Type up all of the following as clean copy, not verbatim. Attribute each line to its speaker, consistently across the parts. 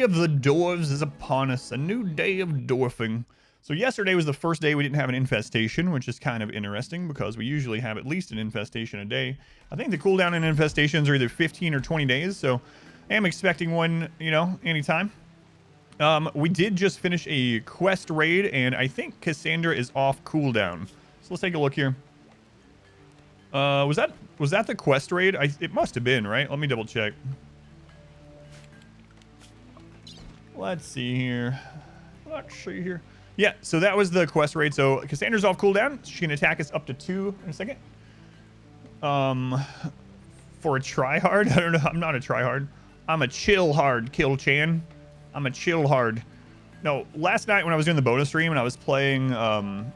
Speaker 1: Of the dwarves is upon us, a new day of dwarfing. So yesterday was the first day we didn't have an infestation, which is kind of interesting because we usually have at least an infestation a day. I think the cooldown in infestations are either 15 or 20 days, so I am expecting one, you know, anytime. We did just finish a quest raid, and I think Cassandra is off cooldown. So let's take a look here. Was that the quest raid? It must have been, right? Let me double check. Let's see here. Yeah, so that was the quest raid. So Cassandra's off cooldown. She can attack us up to 2 in a second. For a tryhard, I don't know. I'm not a tryhard. I'm a chill hard, Kill Chan. I'm a chill hard. No, last night when I was doing the bonus stream and I was playing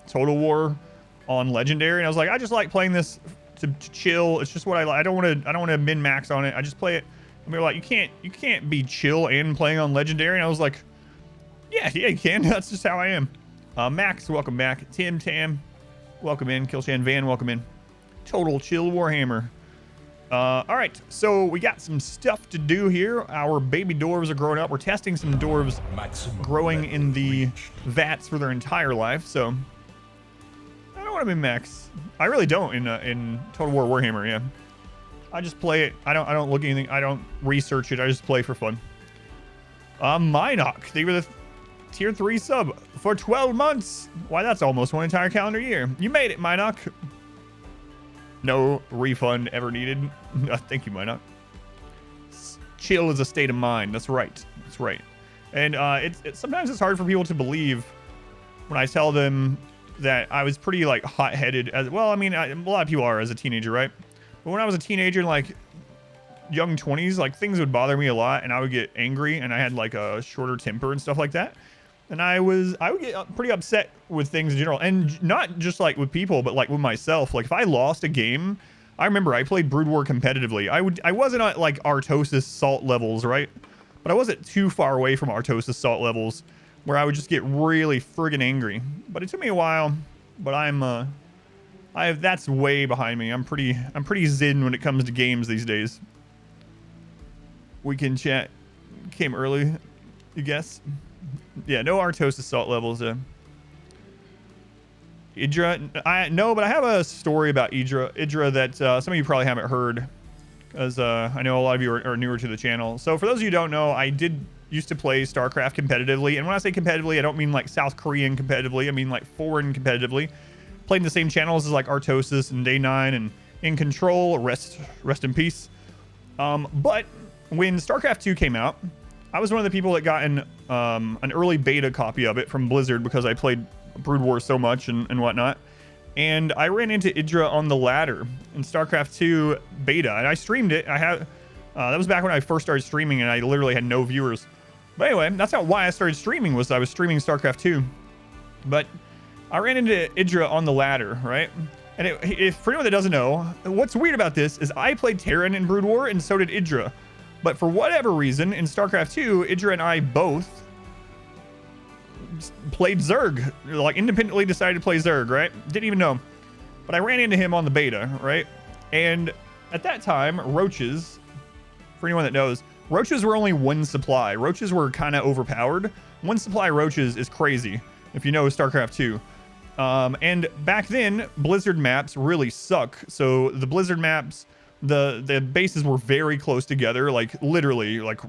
Speaker 1: Total War on Legendary, and I was like, I just like playing this to chill. It's just what I like. I don't want to min max on it. I just play it. And they were like, you can't be chill and playing on Legendary. And I was like, yeah, you can. That's just how I am. Max, welcome back. Tim Tam, welcome in. Killshan Van, welcome in. Total chill Warhammer. All right, so we got some stuff to do here. Our baby dwarves are growing up. We're testing some dwarves growing in the vats for their entire life. So I don't want to be max. I really don't in Total War Warhammer. Yeah. I just play it. I don't look at anything. I don't research it. I just play for fun. Minok, they were the tier 3 sub for 12 months. Why, that's almost one entire calendar year. You made it, Minok. No refund ever needed. Thank you, Minok. Chill is a state of mind. That's right. That's right. And sometimes it's hard for people to believe when I tell them that I was pretty like hot-headed as well. I mean, a lot of people are as a teenager, right? But when I was a teenager, like young 20s, like things would bother me a lot and I would get angry and I had like a shorter temper and stuff like that. And I would get pretty upset with things in general, and not just like with people, but like with myself. Like if I lost a game, I remember I played Brood War competitively. I wasn't at like Artosis salt levels, right? But I wasn't too far away from Artosis salt levels where I would just get really friggin' angry. But it took me a while, but that's way behind me. I'm pretty zen when it comes to games these days. We can chat. Came early, you guess. Yeah, no Artosis salt levels. Idra, no, but I have a story about Idra that some of you probably haven't heard, as I know a lot of you are newer to the channel. So for those of you who don't know, I used to play Starcraft competitively, and when I say competitively, I don't mean like South Korean competitively. I mean like foreign competitively. Played in the same channels as like Artosis and Day 9 and In Control. Rest in peace. But when Starcraft 2 came out, I was one of the people that got an early beta copy of it from Blizzard because I played Brood War so much and whatnot. And I ran into Idra on the ladder in Starcraft 2 beta, and I streamed it. That was back when I first started streaming, and I literally had no viewers. But anyway, that's why I started streaming, was I was streaming Starcraft 2. But I ran into Idra on the ladder, right? And if for anyone that doesn't know, what's weird about this is I played Terran in Brood War, and so did Idra. But for whatever reason, in StarCraft 2, Idra and I both played Zerg. Like, independently decided to play Zerg, right? Didn't even know. But I ran into him on the beta, right? And at that time, roaches, for anyone that knows, roaches were only 1 supply. Roaches were kind of overpowered. 1 supply roaches is crazy, if you know StarCraft 2. And back then, Blizzard maps really suck. So the Blizzard maps, the bases were very close together, like literally, like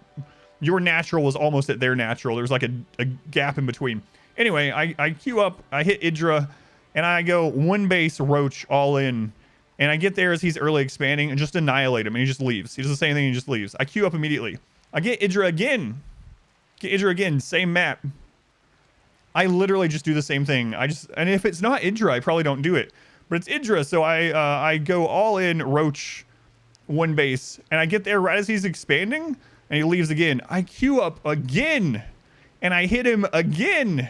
Speaker 1: your natural was almost at their natural. There's like a gap in between. Anyway, I queue up, I hit Idra, and I go 1 base roach all in, and I get there as he's early expanding and just annihilate him, and he just leaves. He does the same thing, he just leaves. I queue up immediately. I get Idra again, same map. I literally just do the same thing. And if it's not Idra, I probably don't do it, but it's Idra, so I go all in roach 1 base, and I get there right as he's expanding, and he leaves again. I queue up again, and I hit him again,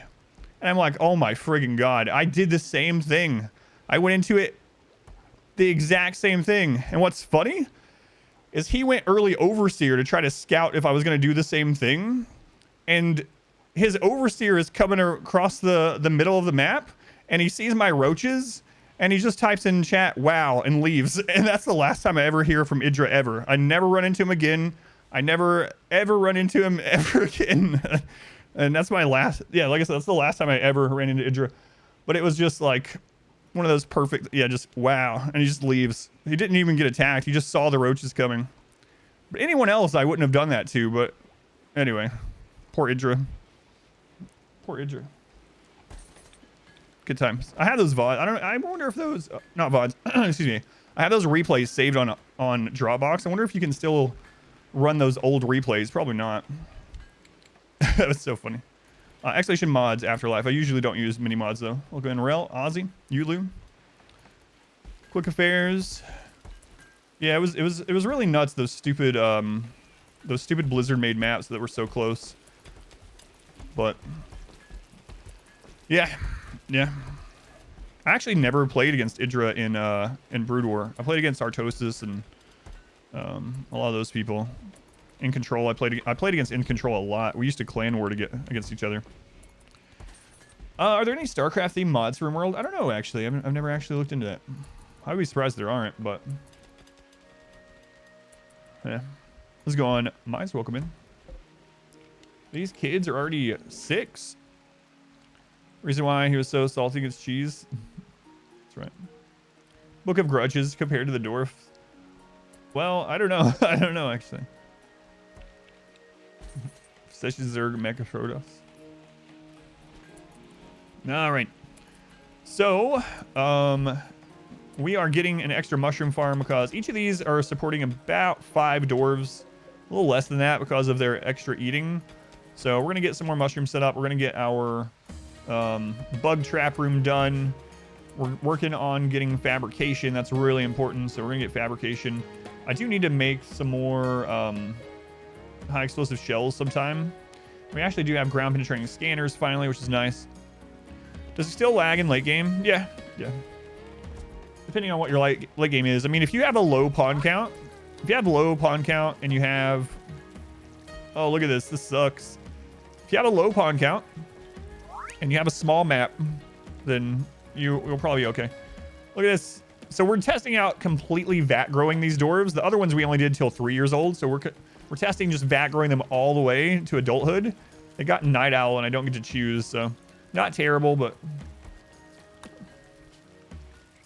Speaker 1: and I'm like, oh my friggin' god, I did the same thing. I went into it the exact same thing. And what's funny is he went early Overseer to try to scout if I was going to do the same thing, and his Overseer is coming across the middle of the map, and he sees my roaches, and he just types in chat, wow, and leaves. And that's the last time I ever hear from Idra ever. I never run into him again. I never ever run into him ever again. And that's my last, yeah, like I said, that's the last time I ever ran into Idra. But it was just like one of those perfect, yeah, just wow. And he just leaves. He didn't even get attacked. He just saw the roaches coming. But anyone else, I wouldn't have done that to. But anyway, poor Idra. Poor Idra. Good times. I have those VODs. I wonder if those, not VODs, excuse me. I have those replays saved on Dropbox. I wonder if you can still run those old replays. Probably not. That was so funny. Exclamation mods, Afterlife. I usually don't use mini mods though. We'll go in Rel, Ozzy, Yulu. Quick Affairs. Yeah, it was really nuts. Those stupid Blizzard made maps that were so close. But yeah. I actually never played against Idra in Brood War. I played against Artosis and a lot of those people. In Control, I played against In Control a lot. We used to clan war to get against each other. Are there any Starcraft themed mods for RimWorld? I don't know actually. I've never actually looked into that. I'd be surprised there aren't, but yeah. Let's go on. Mine's welcome in. These kids are already 6. Reason why he was so salty against cheese. That's right. Book of Grudges compared to the Dwarf. Well, I don't know. I don't know actually. Sessions Zerg Mecha Protoss. All right. So, we are getting an extra mushroom farm because each of these are supporting about 5 dwarves. A little less than that because of their extra eating. So we're going to get some more mushrooms set up. We're going to get our bug trap room done. We're working on getting fabrication. That's really important. So we're going to get fabrication. I do need to make some more high explosive shells sometime. We actually do have ground penetrating scanners finally, which is nice. Does it still lag in late game? Yeah. Depending on what your late game is. I mean, if you have a low pawn count, and you have, oh, look at this. This sucks. If you have a low pawn count and you have a small map, then you'll probably be okay. Look at this. So we're testing out completely vat growing these dwarves. The other ones we only did till 3 years old. So we're testing just vat growing them all the way to adulthood. They got Night Owl and I don't get to choose, so not terrible, but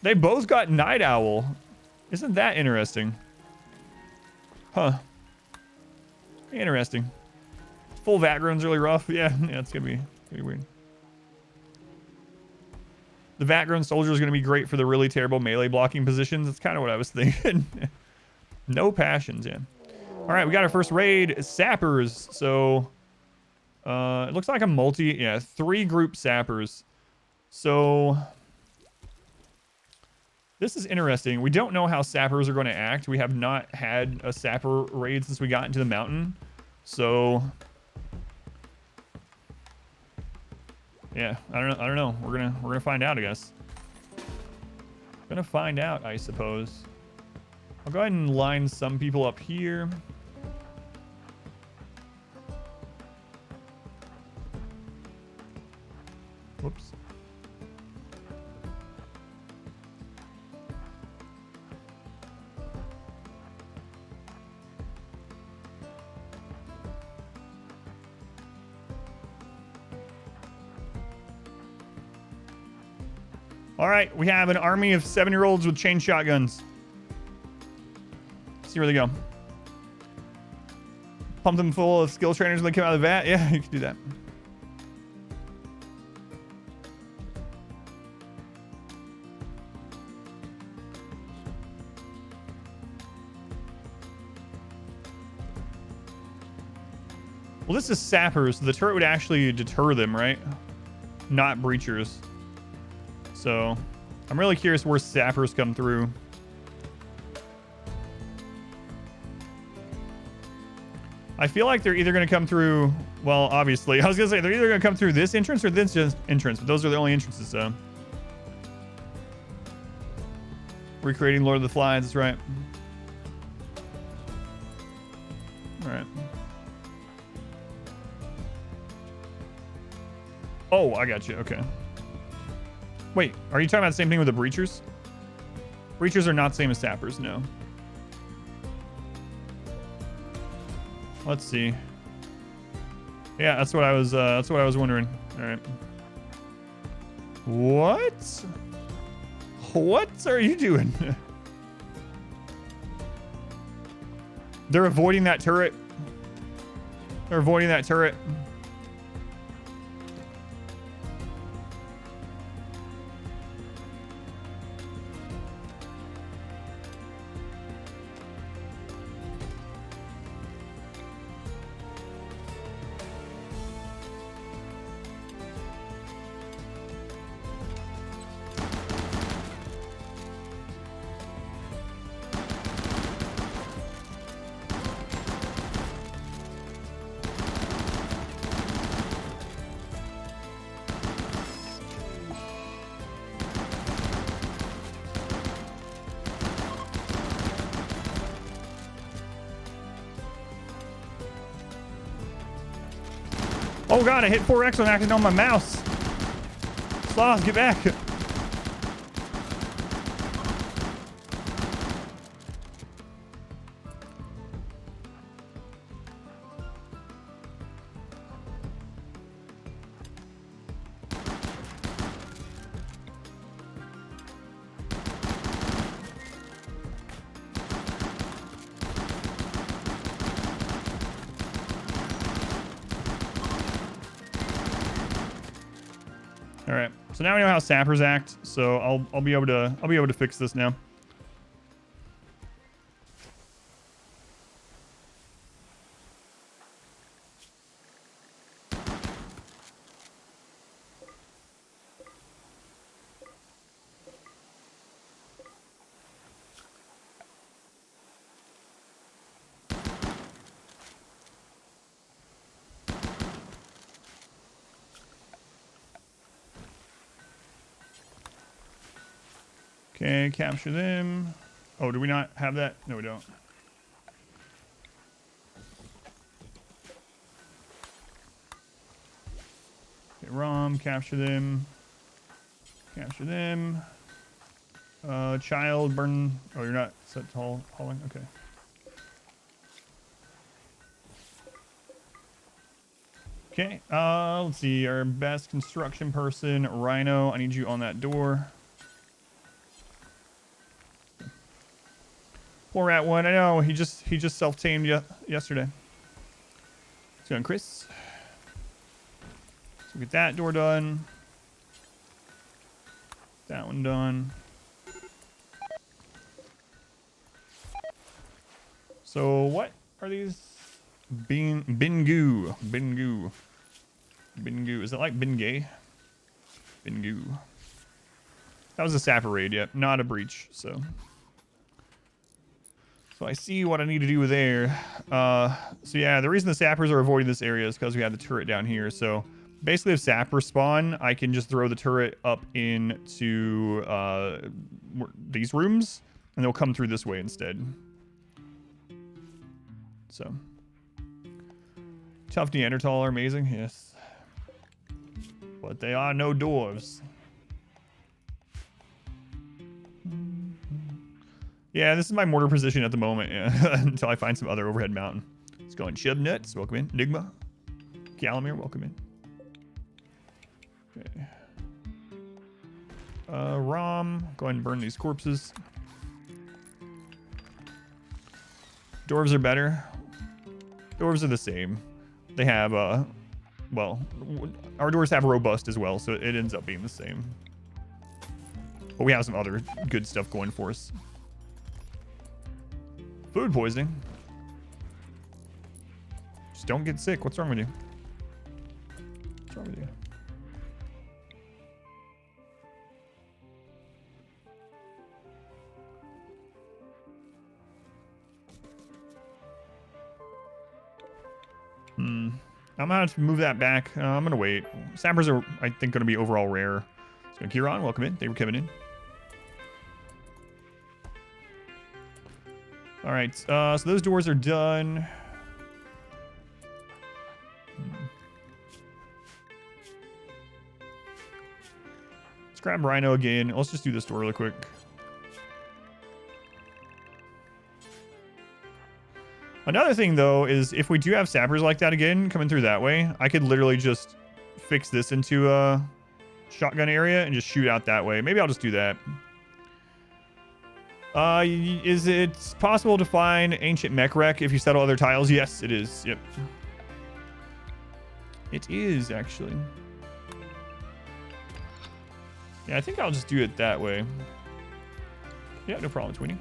Speaker 1: they both got Night Owl. Isn't that interesting? Huh. Interesting. Full vat grown's really rough. Yeah, it's gonna be weird. The vat grown soldier is gonna be great for the really terrible melee blocking positions. That's kind of what I was thinking. No passions, yeah. All right, we got our first raid, sappers. So it looks like a 3 group sappers. So this is interesting. We don't know how sappers are going to act. We have not had a sapper raid since we got into the mountain. So yeah, I don't know. We're gonna find out, I guess. Gonna find out, I suppose. I'll go ahead and line some people up here. Whoops. All right, we have an army of 7-year-olds with chain shotguns. See where they go. Pump them full of skill trainers when they come out of the vat. Yeah, you can do that. Well, this is sappers, so the turret would actually deter them, right? Not breachers. So, I'm really curious where sappers come through. I feel like they're either going to come through, well, obviously, I was going to say, they're either going to come through this entrance or this entrance, but those are the only entrances, so. Recreating Lord of the Flies, that's right. All right. Oh, I got you. Okay. Wait, are you talking about the same thing with the breachers? Breachers are not the same as sappers, no. Let's see. Yeah, that's what I was wondering. All right. What? What are you doing? They're avoiding that turret. They're avoiding that turret. Oh god, I hit 4X on accident on my mouse. Sloth, get back. All right, so now we know how sappers act. So I'll be able to fix this now. Okay, capture them. Oh, do we not have that? No, we don't. Okay, ROM, capture them. Capture them. Child, burn. Oh, you're not set to hauling? Okay. Okay, let's see. Our best construction person, Rhino. I need you on that door. Poor Rat One. I know he just self-tamed yesterday. Let's go on Chris. So get that door done. That one done. So what are these? Bingu. Is it like Bingay? Bingu. That was a sapper raid, yep. Not a breach, so I see what I need to do there. So yeah, the reason the sappers are avoiding this area is because we have the turret down here. So basically if sappers spawn, I can just throw the turret up into these rooms and they'll come through this way instead. So tough Neanderthal are amazing, yes. But they are no dwarves. Yeah, this is my mortar position at the moment, yeah, until I find some other overhead mountain. Let's go in. Chub Nuts, welcome in. Enigma. Galamir, welcome in. Okay. Rom, go ahead and burn these corpses. Dwarves are better. Dwarves are the same. They have, well, our dwarves have robust as well, so it ends up being the same. But we have some other good stuff going for us. Food poisoning. Just don't get sick. What's wrong with you? What's wrong with you? I'm gonna have to move that back. I'm gonna wait. Sappers are, I think, gonna be overall rare. So Kieran, welcome in. Thank you for coming in. All right, so those doors are done. Let's grab Rhino again. Let's just do this door really quick. Another thing, though, is if we do have sappers like that again coming through that way, I could literally just fix this into a shotgun area and just shoot out that way. Maybe I'll just do that. Is it possible to find ancient mech wreck if you settle other tiles? Yes, it is. Yep. It is, actually. Yeah, I think I'll just do it that way. Yeah, no problem, Twinny.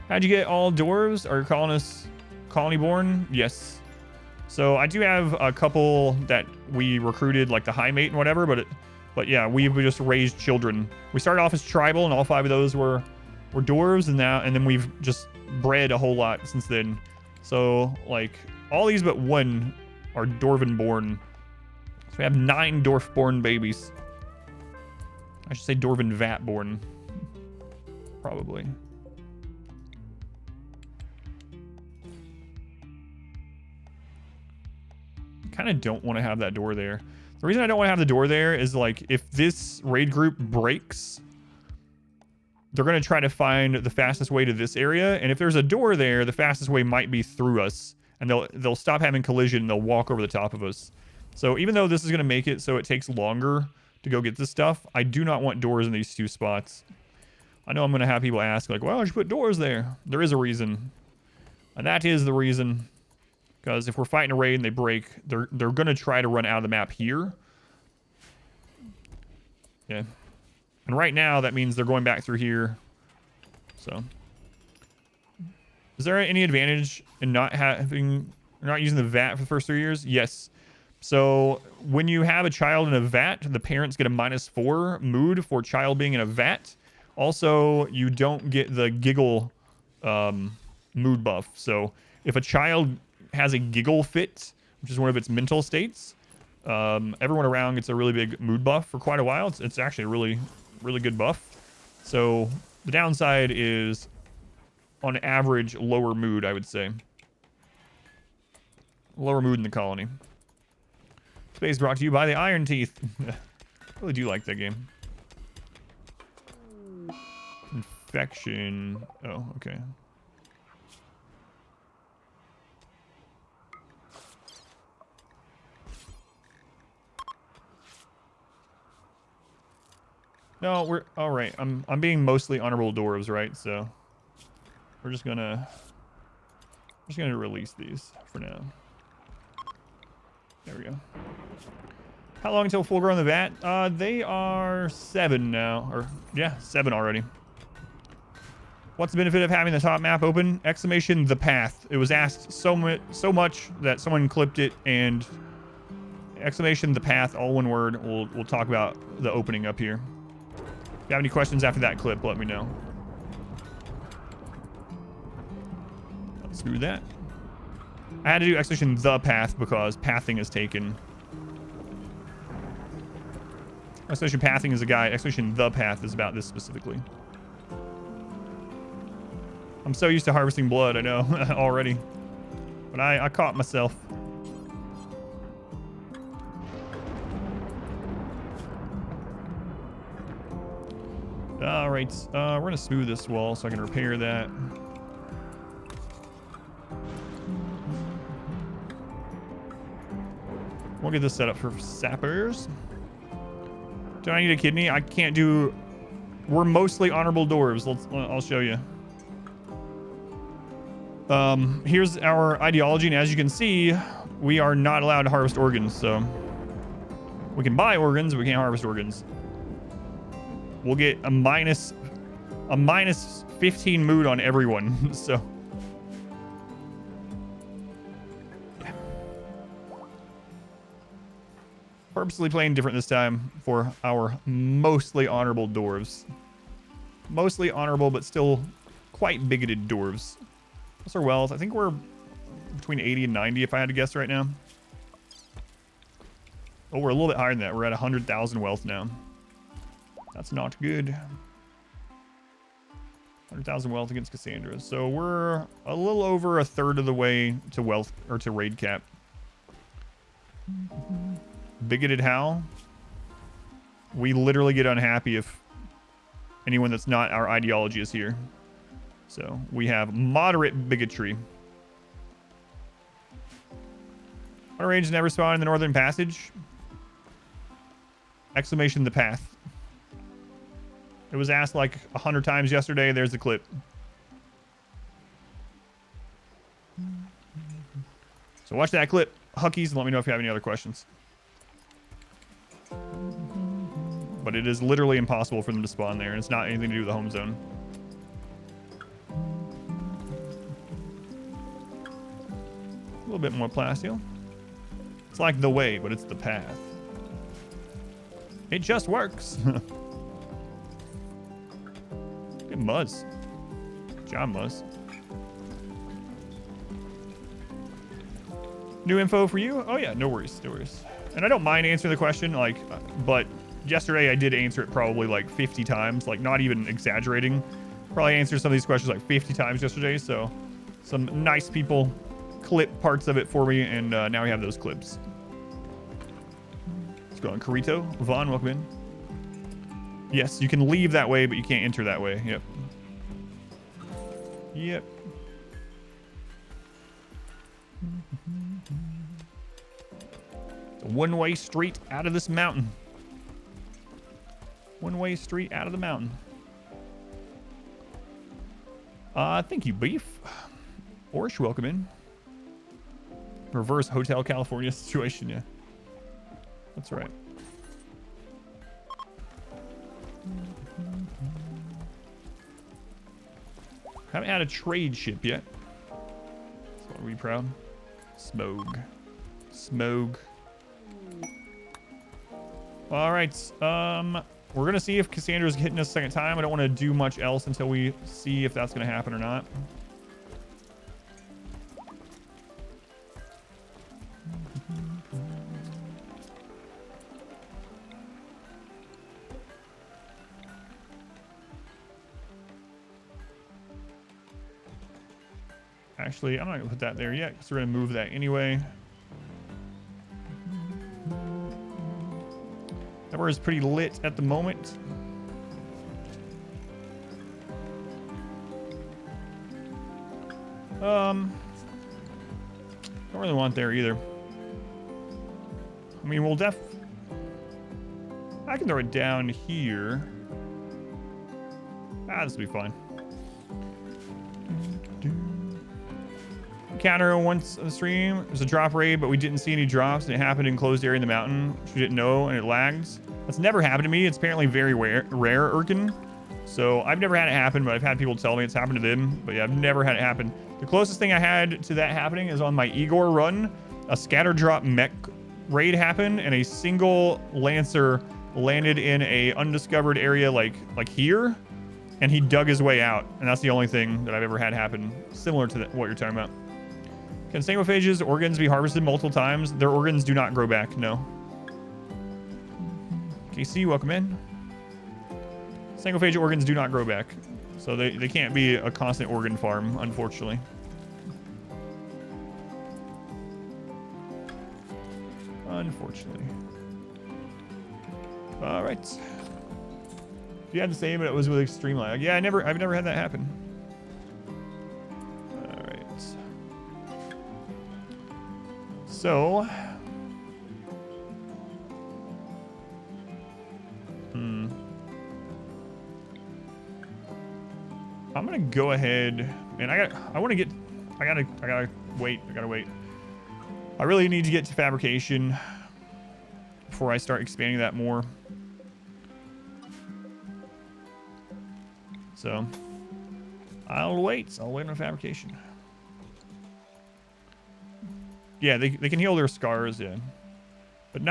Speaker 1: How'd you get all dwarves? Are colonists colony born? Yes. So I do have a couple that we recruited, like the high mate and whatever, but yeah, we just raised children. We started off as tribal, and all 5 of those were dwarves, and then we've just bred a whole lot since then. So like all these but 1 are dwarven born. So we have 9 dwarf born babies. I should say dwarven vat born. Probably. Kind of don't want to have that door there. The reason I don't want to have the door there is, like, if this raid group breaks, they're going to try to find the fastest way to this area. And if there's a door there, the fastest way might be through us. And they'll stop having collision and they'll walk over the top of us. So even though this is going to make it so it takes longer to go get this stuff, I do not want doors in these 2 spots. I know I'm going to have people ask, like, why don't you put doors there? There is a reason. And that is the reason. Because if we're fighting a raid and they break, they're going to try to run out of the map here. Yeah. And right now, that means they're going back through here. So. Is there any advantage in not using the vat for the first 3 years? Yes. So when you have a child in a vat, the parents get a -4 mood for child being in a vat. Also, you don't get the giggle mood buff. So if a child has a giggle fit, which is one of its mental states, everyone around gets a really big mood buff for quite a while. It's actually a really, really good buff. So the downside is, on average, lower mood, I would say. Lower mood in the colony. Space brought to you by the Iron Teeth. I really do like that game. Infection. Oh, okay. No, we're all right. I'm being mostly honorable dwarves, right? So we're just gonna release these for now. There we go. How long until full grown the vat? They are 7 now, or yeah, 7 already. What's the benefit of having the top map open? Exclamation the path. It was asked so much that someone clipped it, and exclamation the path, all one word. We'll talk about the opening up here. If you have any questions after that clip, let me know. Let's do that. I had to do exclamation the path because pathing is taken. Exclamation pathing is a guide. Exclamation the path is about this specifically. I'm so used to harvesting blood, I know, already. But I caught myself. Alright, we're gonna smooth this wall so I can repair that. We'll get this set up for sappers. Do I need a kidney? I can't do... We're mostly honorable dwarves. I'll show you. Here's our ideology, and as you can see, we are not allowed to harvest organs, so... We can buy organs, but we can't harvest organs. We'll get a minus 15 mood on everyone, so... Purposely playing different this time for our mostly honorable dwarves. Mostly honorable, but still quite bigoted dwarves. What's our wealth? I think we're between 80 and 90 if I had to guess right now. Oh, we're a little bit higher than that. We're at 100,000 wealth now. That's not good. 100,000 wealth against Cassandra. So we're a little over a third of the way to wealth, or to raid cap. Bigoted how? We literally get unhappy if anyone that's not our ideology is here. So we have moderate bigotry. Water range never spawn in the Northern Passage. Exclamation the path. It was asked like 100 times yesterday. There's the clip. So watch that clip, Huckies, and let me know if you have any other questions. But it is literally impossible for them to spawn there, and it's not anything to do with the home zone. A little bit more plasteel. It's like the way, but it's the path. It just works. Good Muzz. John Muzz. New info for you? Oh yeah, no worries, no worries. And I don't mind answering the question, like, but yesterday I did answer it probably like 50 times, like not even exaggerating. Probably answered some of these questions like 50 times yesterday, so some nice people clip parts of it for me, and now we have those clips. Let's go on. Carito, Vaughn, welcome in. Yes, you can leave that way, but you can't enter that way. Yep. Yep. It's a one-way street out of this mountain. One-way street out of the mountain. Thank you, Beef. Orsh, welcome in. Reverse Hotel California situation, yeah. That's right. Haven't had a trade ship yet. So are we proud? Smog. Smog. All right. We're gonna see if Cassandra's hitting us a second time. I don't want to do much else until we see if that's gonna happen or not. Actually, I'm not gonna put that there yet because we're gonna move that anyway. That bar is pretty lit at the moment. Don't really want there either. I mean, I can throw it down here. This will be fine. Counter once on the stream. There's a drop raid, but we didn't see any drops, and it happened in closed area in the mountain, which we didn't know, and it lags. That's never happened to me. It's apparently very rare, Urkin. So I've never had it happen, but I've had people tell me it's happened to them. But yeah, I've never had it happen. The closest thing I had to that happening is on my Igor run. A scatter drop mech raid happened, and a single Lancer landed in a undiscovered area like here, and he dug his way out. And that's the only thing that I've ever had happen similar to what you're talking about. Can Sanguophages organs be harvested multiple times? Their organs do not grow back, no. KC, welcome in. Sanguophage organs do not grow back. So they can't be a constant organ farm, unfortunately. Unfortunately. All right. You had the same, but it was with extreme lag. Yeah, I've never had that happen. All right. So, I'm gonna go ahead, and I gotta wait. I really need to get to fabrication before I start expanding that more. So, I'll wait on fabrication. Yeah, they can heal their scars, yeah. But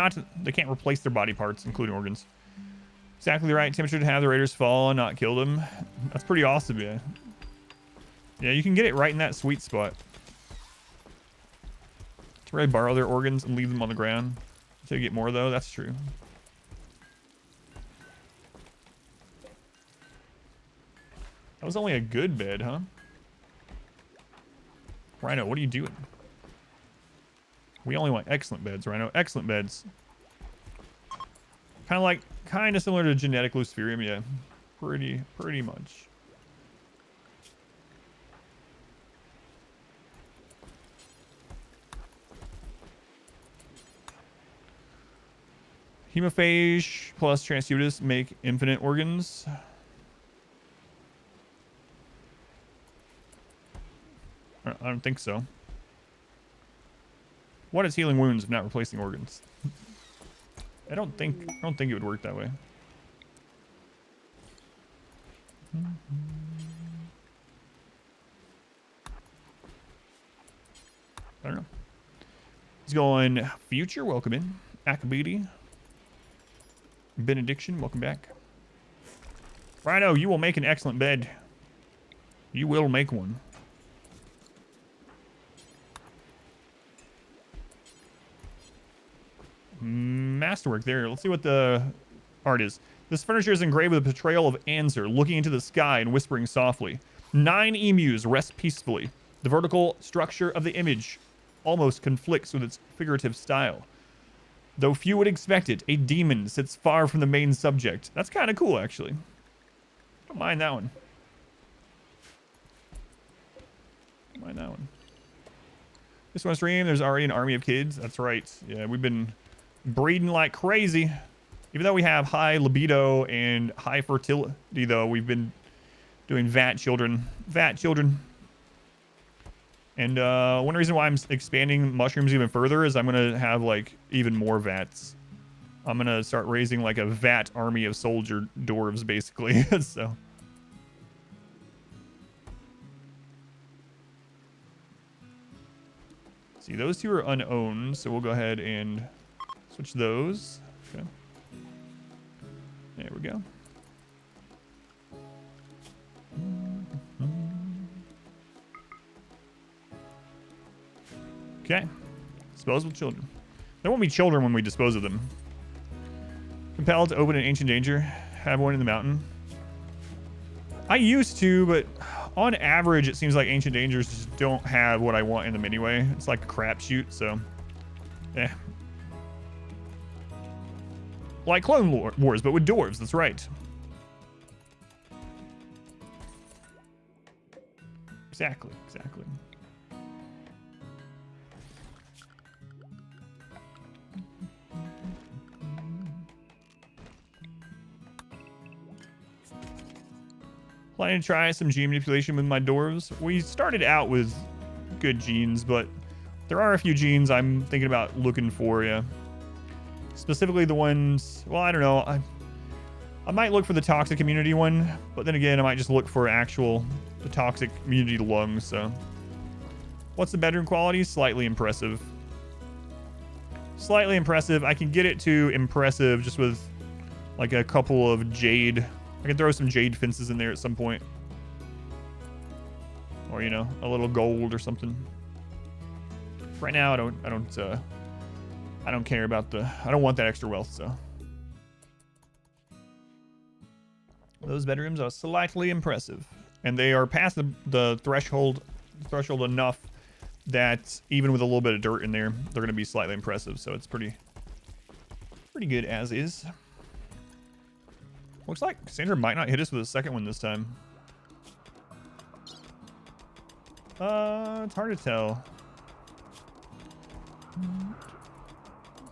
Speaker 1: they can't replace their body parts, including organs. Exactly the right temperature to have the raiders fall and not kill them. That's pretty awesome, yeah. Yeah, you can get it right in that sweet spot. To really borrow their organs and leave them on the ground until you get more, though. That's true. That was only a good bed, huh? Rhino, what are you doing? We only want excellent beds, Rhino. Excellent beds. Kind of similar to genetic Luciferium, yeah. Pretty much. Hemophage plus transcutus make infinite organs. I don't think so. What is healing wounds if not replacing organs? I don't think it would work that way. I don't know. He's going future. Welcome in. Akabidi. Benediction. Welcome back. Rhino, you will make an excellent bed. You will make one. Masterwork there. Let's see what the art is. This furniture is engraved with a portrayal of Anzer looking into the sky and whispering softly. 9 emus rest peacefully. The vertical structure of the image almost conflicts with its figurative style. Though few would expect it, a demon sits far from the main subject. That's kind of cool, actually. Don't mind that one. Don't mind that one. This one stream, there's already an army of kids. That's right. Yeah, we've been breeding like crazy. Even though we have high libido and high fertility, though, we've been doing vat children. Vat children. And one reason why I'm expanding mushrooms even further is I'm going to have, like, even more vats. I'm going to start raising, like, a vat army of soldier dwarves, basically. So. See, those two are unowned, so we'll go ahead and switch those. Okay. There we go. Okay. Disposable children. There won't be children when we dispose of them. Compelled to open an ancient danger. Have one in the mountain. I used to, but on average, it seems like ancient dangers just don't have what I want in them anyway. It's like a crapshoot, so yeah. Like Clone Wars, but with dwarves. That's right. Exactly. Exactly. Planning to try some gene manipulation with my dwarves. We started out with good genes, but there are a few genes I'm thinking about looking for, yeah. Specifically the ones, well, I don't know. I might look for the toxic immunity one, but then again, I might just look for the toxic immunity lungs, so. What's the bedroom quality? Slightly impressive. Slightly impressive. I can get it to impressive just with like a couple of jade. I can throw some jade fences in there at some point. Or, you know, a little gold or something. Right now, I don't care about I don't want that extra wealth, so. Those bedrooms are slightly impressive. And they are past the threshold enough that even with a little bit of dirt in there, they're going to be slightly impressive. So it's pretty good as is. Looks like Sandra might not hit us with a second one this time. It's hard to tell. Do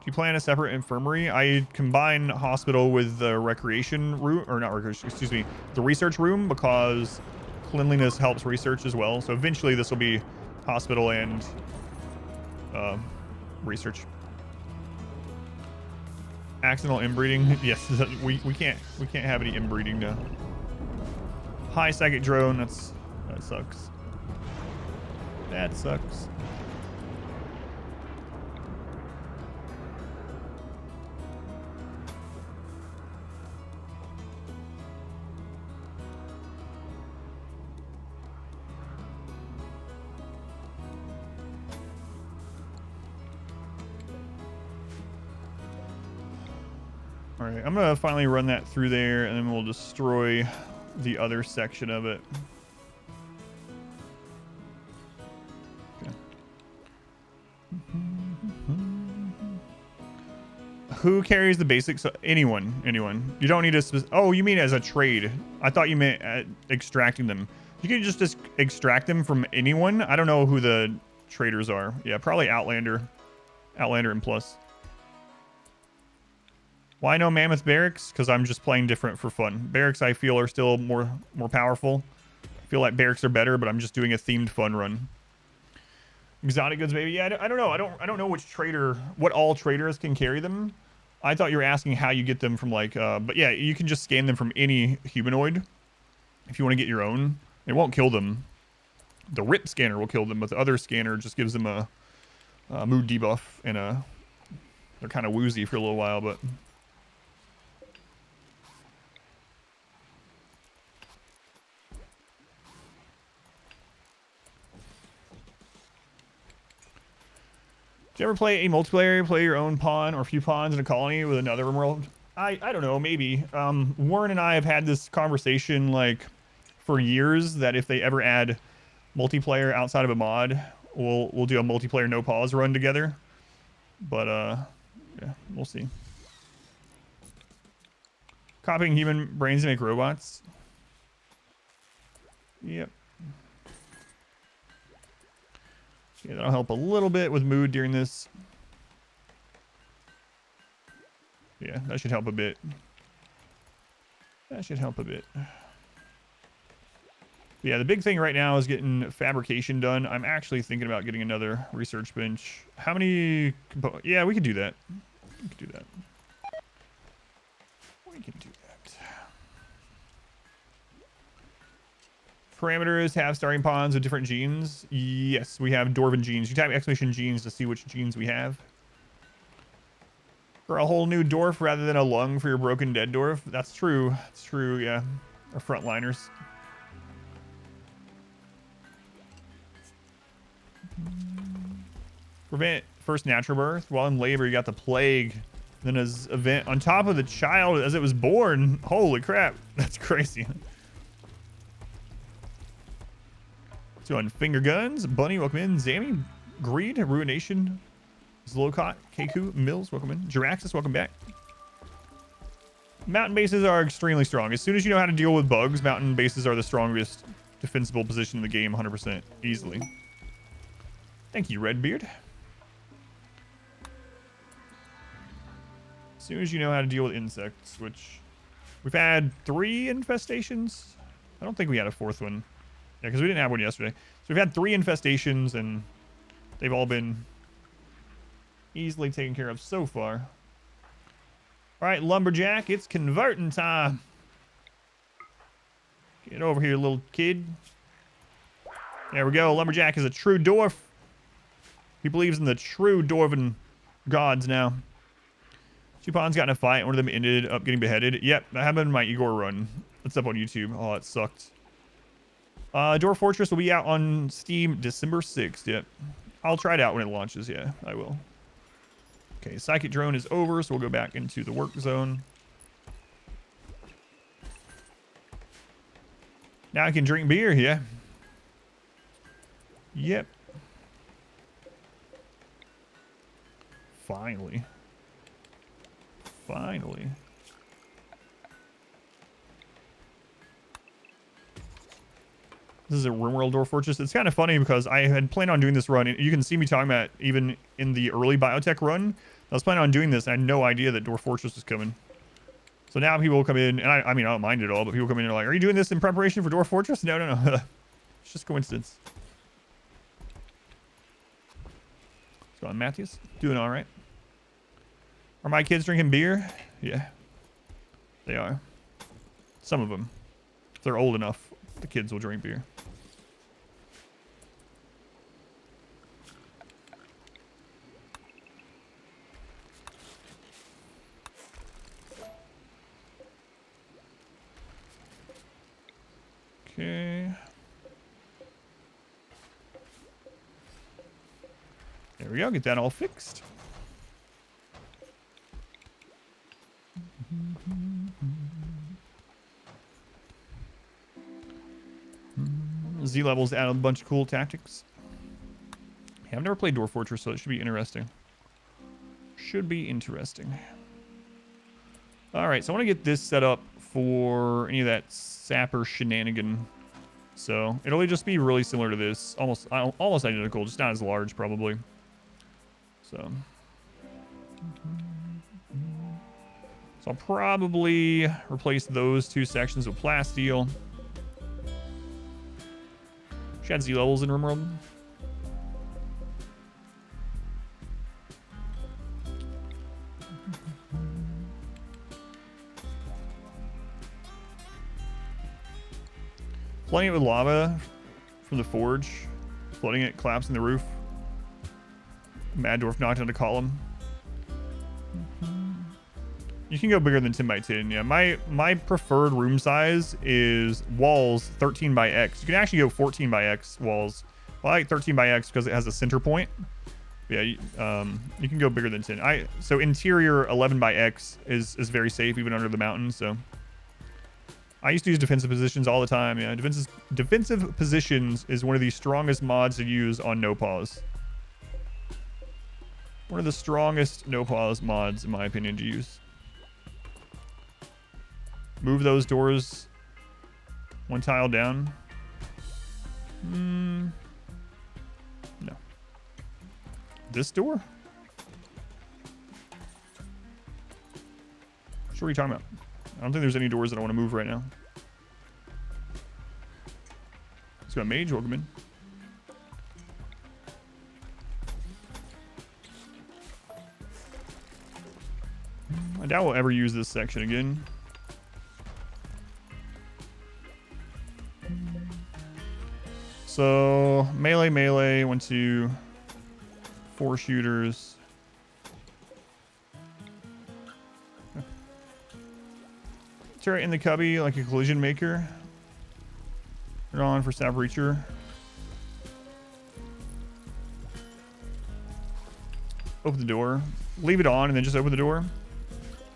Speaker 1: you plan a separate infirmary? I combine hospital with the recreation room, or not recreation, excuse me, the research room, because cleanliness helps research as well. So eventually this will be hospital and research. Accidental inbreeding. Yes, we can't have any inbreeding now. High psychic drone. That sucks. That sucks. All right, I'm gonna finally run that through there, and then we'll destroy the other section of it. Okay. Who carries the basics? Anyone. You don't need a oh, you mean as a trade? I thought you meant extracting them. You can just extract them from anyone. I don't know who the traders are. Yeah, probably Outlander and Plus. Why no Mammoth Barracks? Because I'm just playing different for fun. Barracks, I feel, are still more powerful. I feel like Barracks are better, but I'm just doing a themed fun run. Exotic goods, maybe. Yeah, I don't know. I don't know which trader, what all traders can carry them. I thought you were asking how you get them from like, but yeah, you can just scan them from any humanoid. If you want to get your own, it won't kill them. The RIP scanner will kill them, but the other scanner just gives them a mood debuff and they're kind of woozy for a little while, but. Do you ever play a multiplayer, play your own pawn or a few pawns in a colony with another RimWorld? I don't know, maybe. Warren and I have had this conversation like for years that if they ever add multiplayer outside of a mod, we'll do a multiplayer no pause run together. But yeah, we'll see. Copying human brains to make robots. Yep. Yeah, that'll help a little bit with mood during this. Yeah, that should help a bit. That should help a bit. Yeah, the big thing right now is getting fabrication done. I'm actually thinking about getting another research bench. How many... Yeah, we could do that. We could do that. We can do that. Parameters have starting pawns with different genes. Yes, we have Dwarven genes. You type exclamation genes to see which genes we have. For a whole new Dwarf rather than a lung for your broken dead Dwarf. That's true. That's true, yeah. Our frontliners. Prevent first natural birth. While in labor, you got the plague. Then as event on top of the child as it was born. Holy crap. That's crazy. So on finger guns, Bunny, welcome in. Zammy, Greed, Ruination, Zlocot, Keku, Mills, welcome in. Jiraxis, welcome back. Mountain bases are extremely strong. As soon as you know how to deal with bugs, mountain bases are the strongest defensible position in the game, 100%, easily. Thank you, Redbeard. As soon as you know how to deal with insects, which we've had 3 infestations. I don't think we had a 4th one. Yeah, because we didn't have one yesterday. So we've had 3 infestations, and they've all been easily taken care of so far. All right, Lumberjack, it's converting time. Get over here, little kid. There we go. Lumberjack is a true dwarf. He believes in the true dwarven gods now. 2 pawns got in a fight. One of them ended up getting beheaded. Yep, that happened in my Igor run. That's up on YouTube. Oh, it sucked. Dwarf Fortress will be out on Steam December 6th. Yep. I'll try it out when it launches. Yeah, I will. Okay, Psychic Drone is over, so we'll go back into the work zone. Now I can drink beer, yeah. Yep. Finally. Finally. This is a RimWorld Dwarf Fortress. It's kind of funny because I had planned on doing this run. You can see me talking about even in the early biotech run. I was planning on doing this. And I had no idea that Dwarf Fortress was coming. So now people will come in, and I mean, I don't mind it all, but people come in and are like, are you doing this in preparation for Dwarf Fortress? No, no, no. It's just coincidence. What's going on, Matthews? Doing all right. Are my kids drinking beer? Yeah. They are. Some of them. If they're old enough, the kids will drink beer. Okay. There we go. Get that all fixed. Z levels add a bunch of cool tactics. Yeah, I've never played Dwarf Fortress, so it should be interesting. Should be interesting. All right, so I want to get this set up for any of that sapper shenanigan. So it'll just be really similar to this, almost identical, just not as large probably. So So I'll probably replace those 2 sections with plasteel. Should add Z levels in RimWorld. Flooding it with lava from the forge. Flooding it, collapsing the roof. Mad Dwarf knocked out a column. You can go bigger than 10 by 10. Yeah, my preferred room size is walls 13 by X. You can actually go 14 by X walls. Well, I like 13 by X because it has a center point. Yeah, you can go bigger than 10. So interior 11 by X is very safe even under the mountain. So I used to use defensive positions all the time. Yeah, defensive positions is one of the strongest mods to use on no pause. One of the strongest no pause mods, in my opinion, to use. Move those doors 1 tile down. No. This door? What are you talking about? I don't think there's any doors that I want to move right now. Let's go mage, welcome in. I doubt we'll ever use this section again. So melee, 1, 2, 4 shooters. Turret in the cubby like a collision maker. Turn on for stab breacher. Open the door. Leave it on and then just open the door.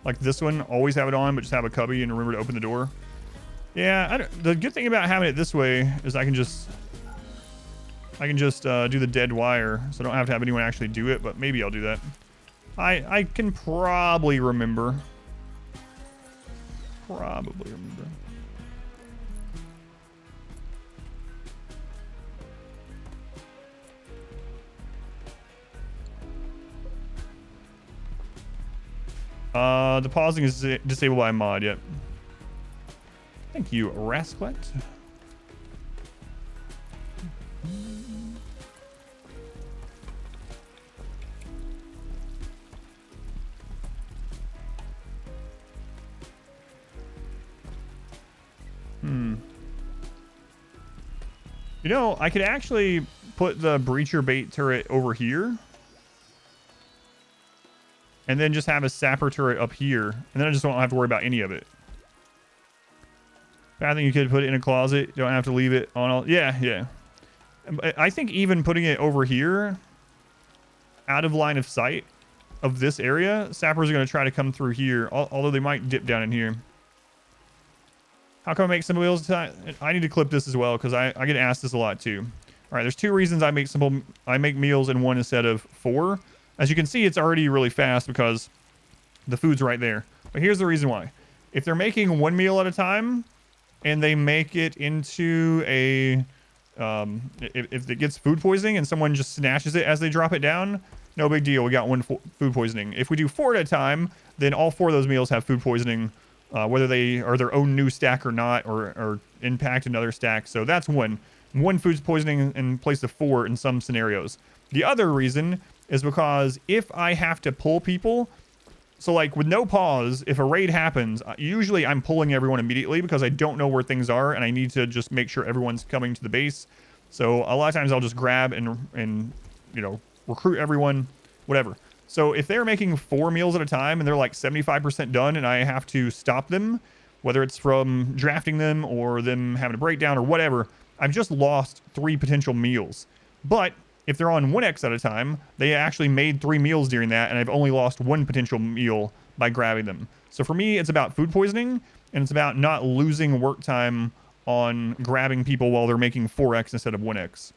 Speaker 1: Like this one, always have it on, but just have a cubby and remember to open the door. Yeah, the good thing about having it this way is I can just do the dead wire, so I don't have to have anyone actually do it, but maybe I'll do that. I can probably remember. The pausing is disabled by mod, yep. Thank you, Rasclet. You know, I could actually put the breacher bait turret over here. And then just have a sapper turret up here. And then I just don't have to worry about any of it. I think you could put it in a closet. You don't have to leave it on all. Yeah. I think even putting it over here, out of line of sight of this area, sappers are going to try to come through here. Although they might dip down in here. How come I make simple meals? I need to clip this as well because I get asked this a lot too. All right, there's 2 reasons I make meals in 1 instead of 4. As you can see, it's already really fast because the food's right there. But here's the reason why. If they're making 1 meal at a time and they make it into a if it gets food poisoning and someone just snatches it as they drop it down, no big deal. We got 1 food poisoning. If we do 4 at a time, then all 4 of those meals have food poisoning. Whether they are their own new stack or not, or impact another stack. So that's 1 food poisoning in place of 4 in some scenarios. The other reason is because if I have to pull people, so like with no pause, if a raid happens, usually I'm pulling everyone immediately because I don't know where things are and I need to just make sure everyone's coming to the base. So a lot of times I'll just grab and you know, recruit everyone, whatever. So if they're making 4 meals at a time and they're like 75% done and I have to stop them, whether it's from drafting them or them having a breakdown or whatever, I've just lost 3 potential meals. But if they're on 1x at a time, they actually made 3 meals during that and I've only lost 1 potential meal by grabbing them. So for me, it's about food poisoning and it's about not losing work time on grabbing people while they're making 4x instead of 1x.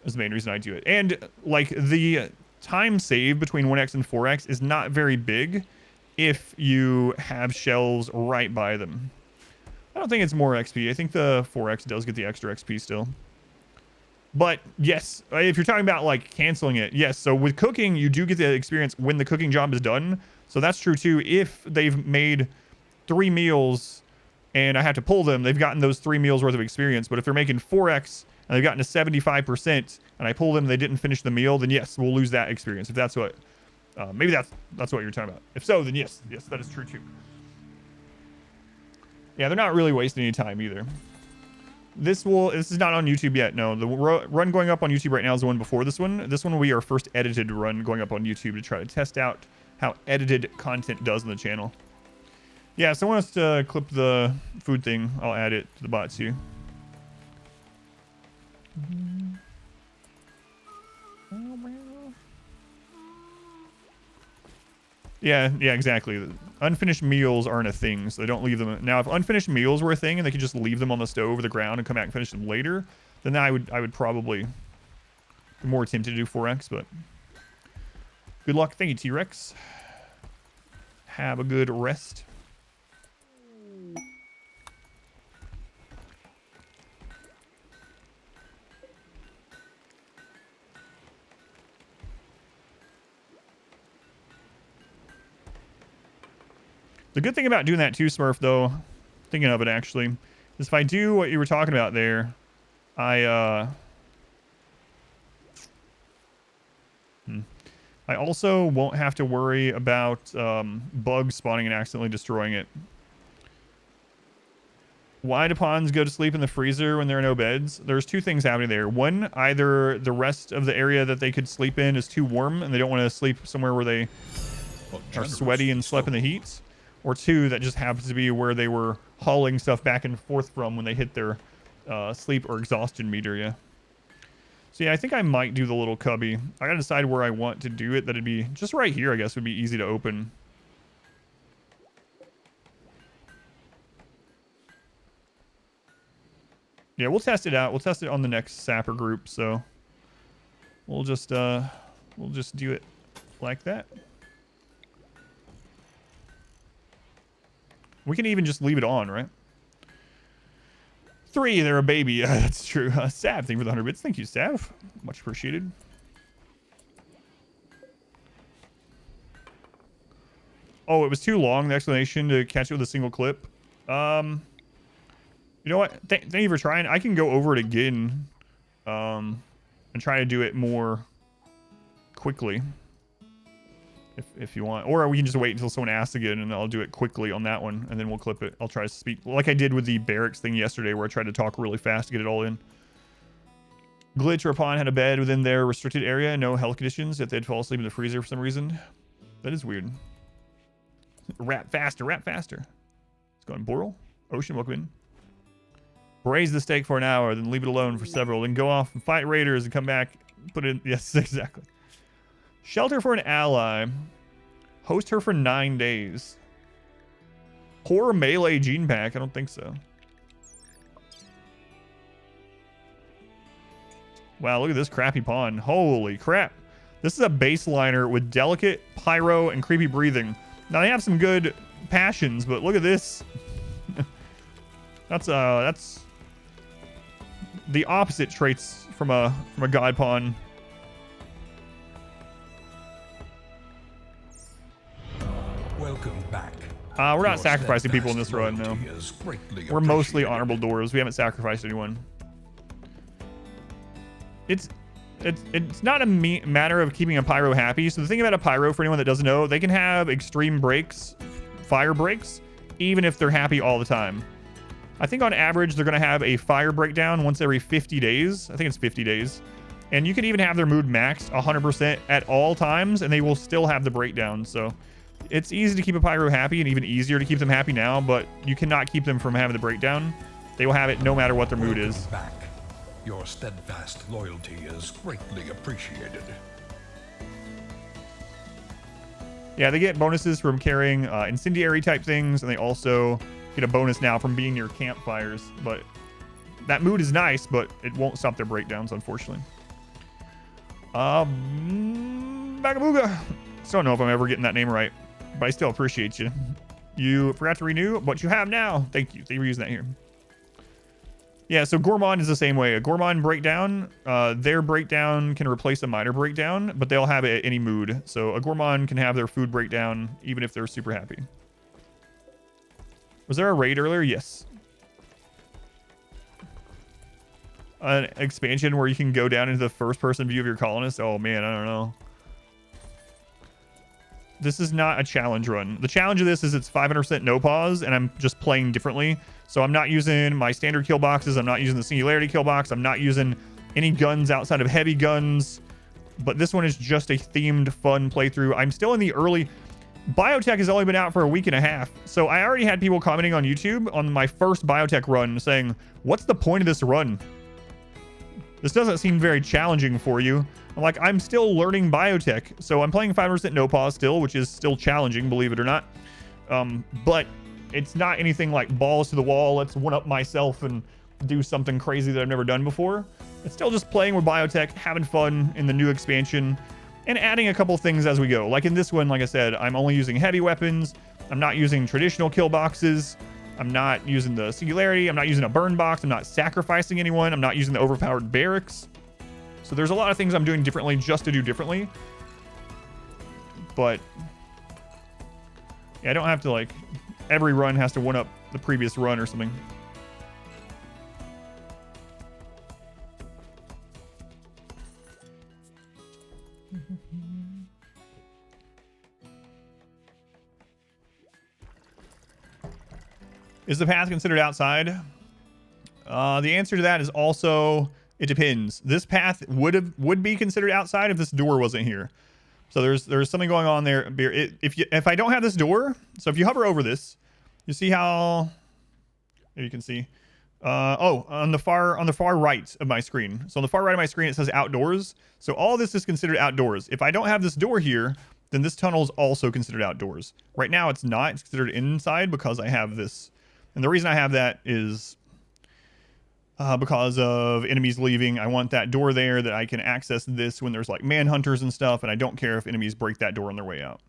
Speaker 1: That's the main reason I do it. And like the time save between 1x and 4x is not very big if you have shells right by them. I don't think it's more XP. I think the 4x does get the extra XP still. But yes, if you're talking about like canceling it, yes. So with cooking, you do get the experience when the cooking job is done. So that's true too. If they've made 3 meals and I have to pull them, they've gotten those 3 meals worth of experience. But if they're making 4x and they've gotten to 75% and I pull them and they didn't finish the meal, then yes, we'll lose that experience. If that's what, maybe that's what you're talking about. If so, then yes, that is true too. Yeah, they're not really wasting any time either. This is not on YouTube yet. No, the run going up on YouTube right now is the one before this one. This one will be our first edited run going up on YouTube to try to test out how edited content does on the channel. Yeah, if someone wants to clip the food thing, I'll add it to the bot too. Yeah, exactly. Unfinished meals aren't a thing, so they don't leave them. Now, if unfinished meals were a thing and they could just leave them on the stove or the ground and come back and finish them later, then I would probably be more tempted to do 4x, but good luck. Thank you, T-Rex. Have a good rest. The good thing about doing that too, Smurf, though, thinking of it actually, is if I do what you were talking about there, I also won't have to worry about bugs spawning and accidentally destroying it. Why do pawns go to sleep in the freezer when there are no beds? There's 2 things happening there. One, either the rest of the area that they could sleep in is too warm and they don't want to sleep somewhere where they are sweaty and slept in the heat. Or 2, that just happens to be where they were hauling stuff back and forth from when they hit their sleep or exhaustion meter, yeah. So yeah, I think I might do the little cubby. I gotta decide where I want to do it. That'd be just right here, I guess, would be easy to open. Yeah, we'll test it out. We'll test it on the next sapper group, so we'll just do it like that. We can even just leave it on, right? 3, they're a baby. Yeah, that's true. Sav, thank you for the 100 bits. Thank you, Sav. Much appreciated. Oh, it was too long, the explanation, to catch it with a single clip. You know what? Thank you for trying. I can go over it again and try to do it more quickly. If you want, or we can just wait until someone asks again and I'll do it quickly on that one and then we'll clip it. I'll try to speak like I did with the barracks thing yesterday where I tried to talk really fast to get it all in. Glitch or pawn had a bed within their restricted area, no health conditions, if they'd fall asleep in the freezer for some reason. That is weird. Rap faster. Let's go on Boral. Ocean, welcome in. Braise the steak for an hour, then leave it alone for several, then go off and fight raiders and come back, put it in. Yes, exactly. Shelter for an ally. Host her for 9 days. Poor melee gene pack. I don't think so. Wow, look at this crappy pawn. Holy crap. This is a baseliner with delicate, pyro, and creepy breathing. Now, they have some good passions, but look at this. That's the opposite traits from a god pawn.
Speaker 2: Welcome back.
Speaker 1: We're not sacrificing people in this run, no. We're mostly honorable dwarves. We haven't sacrificed anyone. It's not a matter of keeping a pyro happy. So the thing about a pyro, for anyone that doesn't know, they can have extreme breaks, fire breaks, even if they're happy all the time. I think on average, they're going to have a fire breakdown once every 50 days. I think it's 50 days. And you can even have their mood maxed 100% at all times, and they will still have the breakdown. So it's easy to keep a pyro happy and even easier to keep them happy now, but you cannot keep them from having the breakdown. They will have it no matter what their mood is.
Speaker 2: Back. Your steadfast loyalty is greatly appreciated.
Speaker 1: Yeah, they get bonuses from carrying incendiary type things, and they also get a bonus now from being near campfires. But that mood is nice, but it won't stop their breakdowns, unfortunately. Bagabooga. Still don't know if I'm ever getting that name right, but I still appreciate you. You forgot to renew what you have now. Thank you. Thank you for using that here. Yeah, so Gourmand is the same way. A Gourmand breakdown, their breakdown can replace a minor breakdown, but they'll have it at any mood. So a Gourmand can have their food breakdown even if they're super happy. Was there a raid earlier? Yes. An expansion where you can go down into the first-person view of your colonists? Oh, man, I don't know. This is not a challenge run. The challenge of this is it's 500% no pause, and I'm just playing differently. So I'm not using my standard kill boxes. I'm not using the singularity kill box. I'm not using any guns outside of heavy guns. But this one is just a themed, fun playthrough. I'm still in the early... Biotech has only been out for a week and a half. So I already had people commenting on YouTube on my first Biotech run saying, what's the point of this run? This doesn't seem very challenging for you. I'm like, I'm still learning biotech. So I'm playing 5% no pause still, which is still challenging, believe it or not. But it's not anything like balls to the wall. Let's one up myself and do something crazy that I've never done before. It's still just playing with biotech, having fun in the new expansion, and adding a couple things as we go. Like in this one, like I said, I'm only using heavy weapons. I'm not using traditional kill boxes. I'm not using the singularity. I'm not using a burn box. I'm not sacrificing anyone. I'm not using the overpowered barracks. So there's a lot of things I'm doing differently just to do differently. But yeah, I don't have to like, every run has to one up the previous run or something. Is the path considered outside? The answer to that is also, it depends. This path would be considered outside if this door wasn't here. So there's something going on there. If I don't have this door, so if you hover over this, you see how, here you can see. On the far right of my screen. So on the far right of my screen, it says outdoors. So all this is considered outdoors. If I don't have this door here, then this tunnel is also considered outdoors. Right now it's not. It's considered inside because I have this. And the reason I have that is because of enemies leaving. I want that door there that I can access this when there's like manhunters and stuff, and I don't care if enemies break that door on their way out.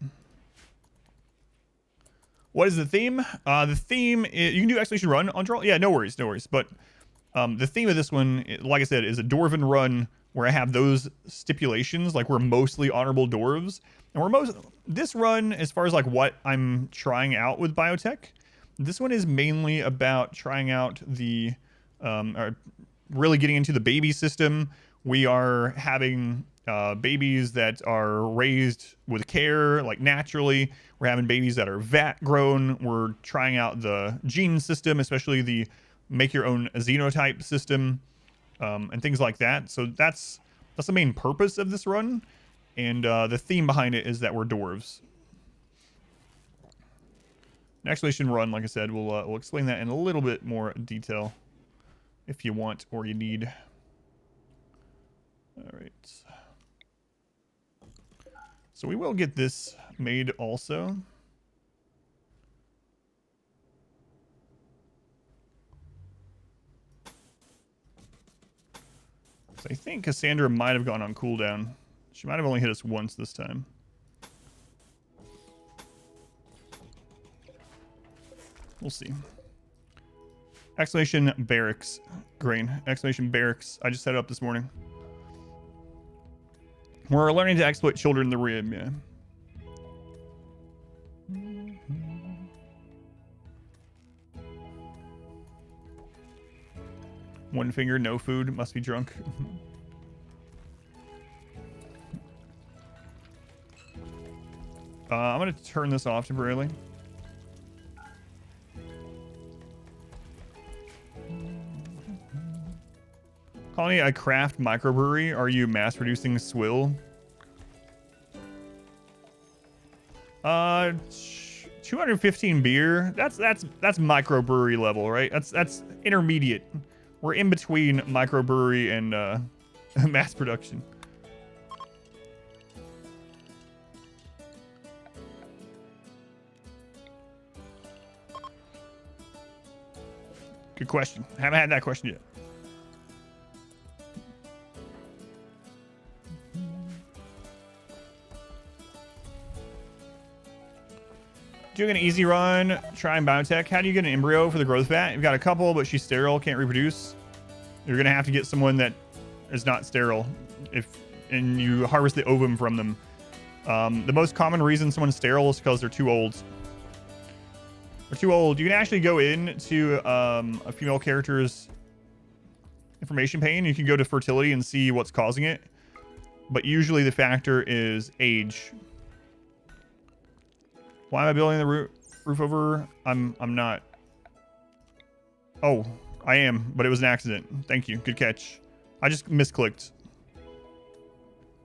Speaker 1: What is the theme? The theme is, you can do Exploration Run on draw. Yeah, no worries. But the theme of this one, like I said, is a Dwarven run where I have those stipulations. Like we're mostly honorable dwarves, and this run, as far as like what I'm trying out with biotech, this one is mainly about trying out the, or really getting into the baby system. We are having babies that are raised with care, like naturally. We're having babies that are vat grown. We're trying out the gene system, especially the make your own xenotype system, and things like that. So that's the main purpose of this run. And the theme behind it is that we're dwarves. An Exploration Run, like I said, we'll explain that in a little bit more detail if you want or you need. All right. So we will get this made also. So I think Cassandra might have gone on cooldown. She might have only hit us once this time. We'll see. Exclamation barracks. Grain. Exclamation barracks. I just set it up this morning. We're learning to exploit children in the Rim, yeah. One finger, no food. Must be drunk. I'm going to turn this off temporarily. Colony, I craft microbrewery. Are you mass producing swill? 215 beer. That's microbrewery level, right? That's intermediate. We're in between microbrewery and mass production. Good question. Haven't had that question yet. Doing an easy run, trying biotech. How do you get an embryo for the growth vat? You've got a couple, but she's sterile, can't reproduce. You're gonna have to get someone that is not sterile and you harvest the ovum from them. The most common reason someone's sterile is because they're too old. They're too old. You can actually go in to a female character's information pane. You can go to fertility and see what's causing it. But usually the factor is age. Why am I building the roof over? I'm not. Oh, I am, but it was an accident. Thank you. Good catch. I just misclicked.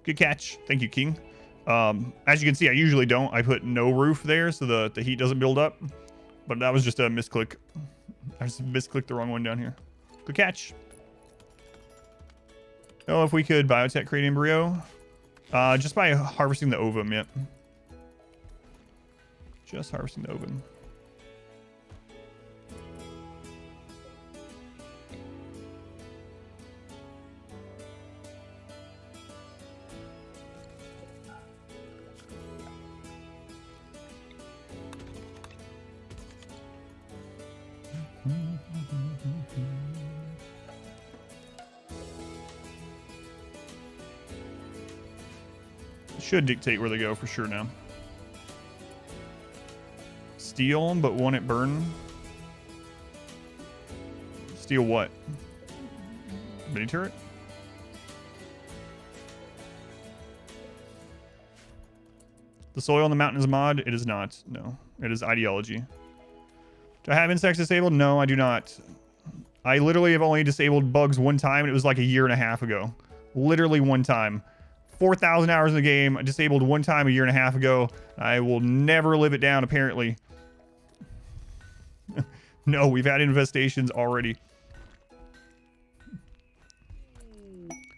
Speaker 1: Good catch. Thank you, King. As you can see, I usually don't. I put no roof there so the heat doesn't build up. But that was just a misclick. I just misclicked the wrong one down here. Good catch. Oh, if we could biotech create embryo. Just by harvesting the ovum, yep. Just harvesting the ovum. Should dictate where they go for sure now. Steel, but won't it burn? Steel what? Mini turret? The soil on the mountain is a mod? It is not. No, it is ideology. Do I have insects disabled? No, I do not. I literally have only disabled bugs one time, and it was like a year and a half ago. Literally one time. 4,000 hours in the game. I disabled one time a year and a half ago. I will never live it down, apparently. No, we've had infestations already.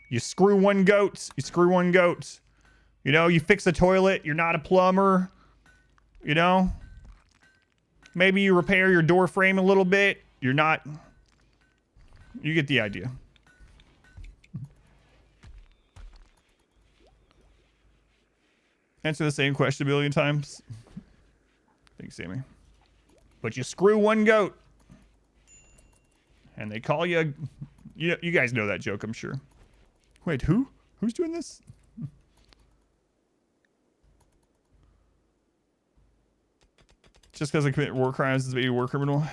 Speaker 1: You screw one goat. You screw one goat. You know, you fix a toilet. You're not a plumber. You know? Maybe you repair your door frame a little bit. You're not... You get the idea. Answer the same question a billion times. Thanks, Sammy. But you screw one goat. And they call you... You guys know that joke, I'm sure. Wait, who? Who's doing this? Just because I commit war crimes does make you a war criminal?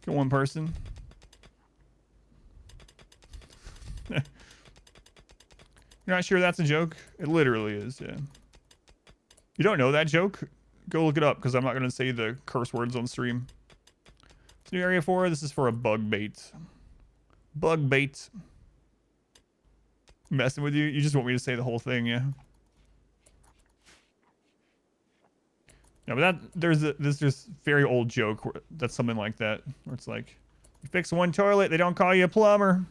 Speaker 1: Kill one person. You're not sure that's a joke? It literally is, yeah. You don't know that joke? Go look it up, because I'm not going to say the curse words on stream. It's new area 4. This is for a bug bait. Bug bait. Messing with you? You just want me to say the whole thing, yeah? No, but there's this very old joke that's something like that, where it's like, you fix one toilet, they don't call you a plumber.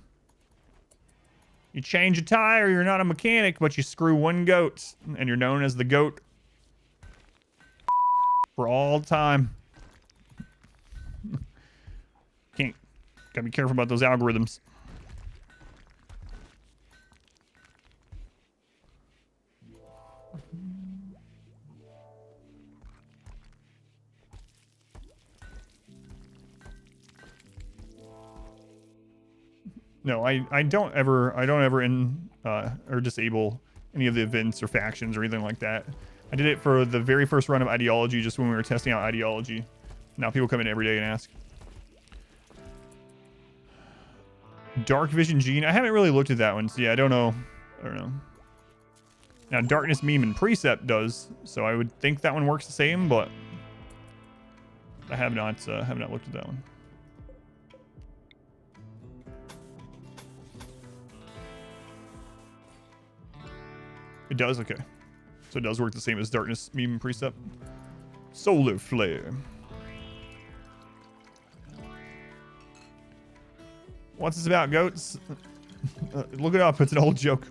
Speaker 1: You change a tire, you're not a mechanic, but you screw one goat, and you're known as the goat for all time. Gotta be careful about those algorithms. No, I don't ever or disable any of the events or factions or anything like that. I did it for the very first run of Ideology, just when we were testing out Ideology. Now people come in every day and ask. Dark Vision Gene. I haven't really looked at that one, so yeah, I don't know. Now Darkness Meme and Precept does, so I would think that one works the same, but I have not looked at that one. It does? Okay. So it does work the same as Darkness Meme and Precept. Solar Flare. What's this about, goats? Look it up. It's an old joke.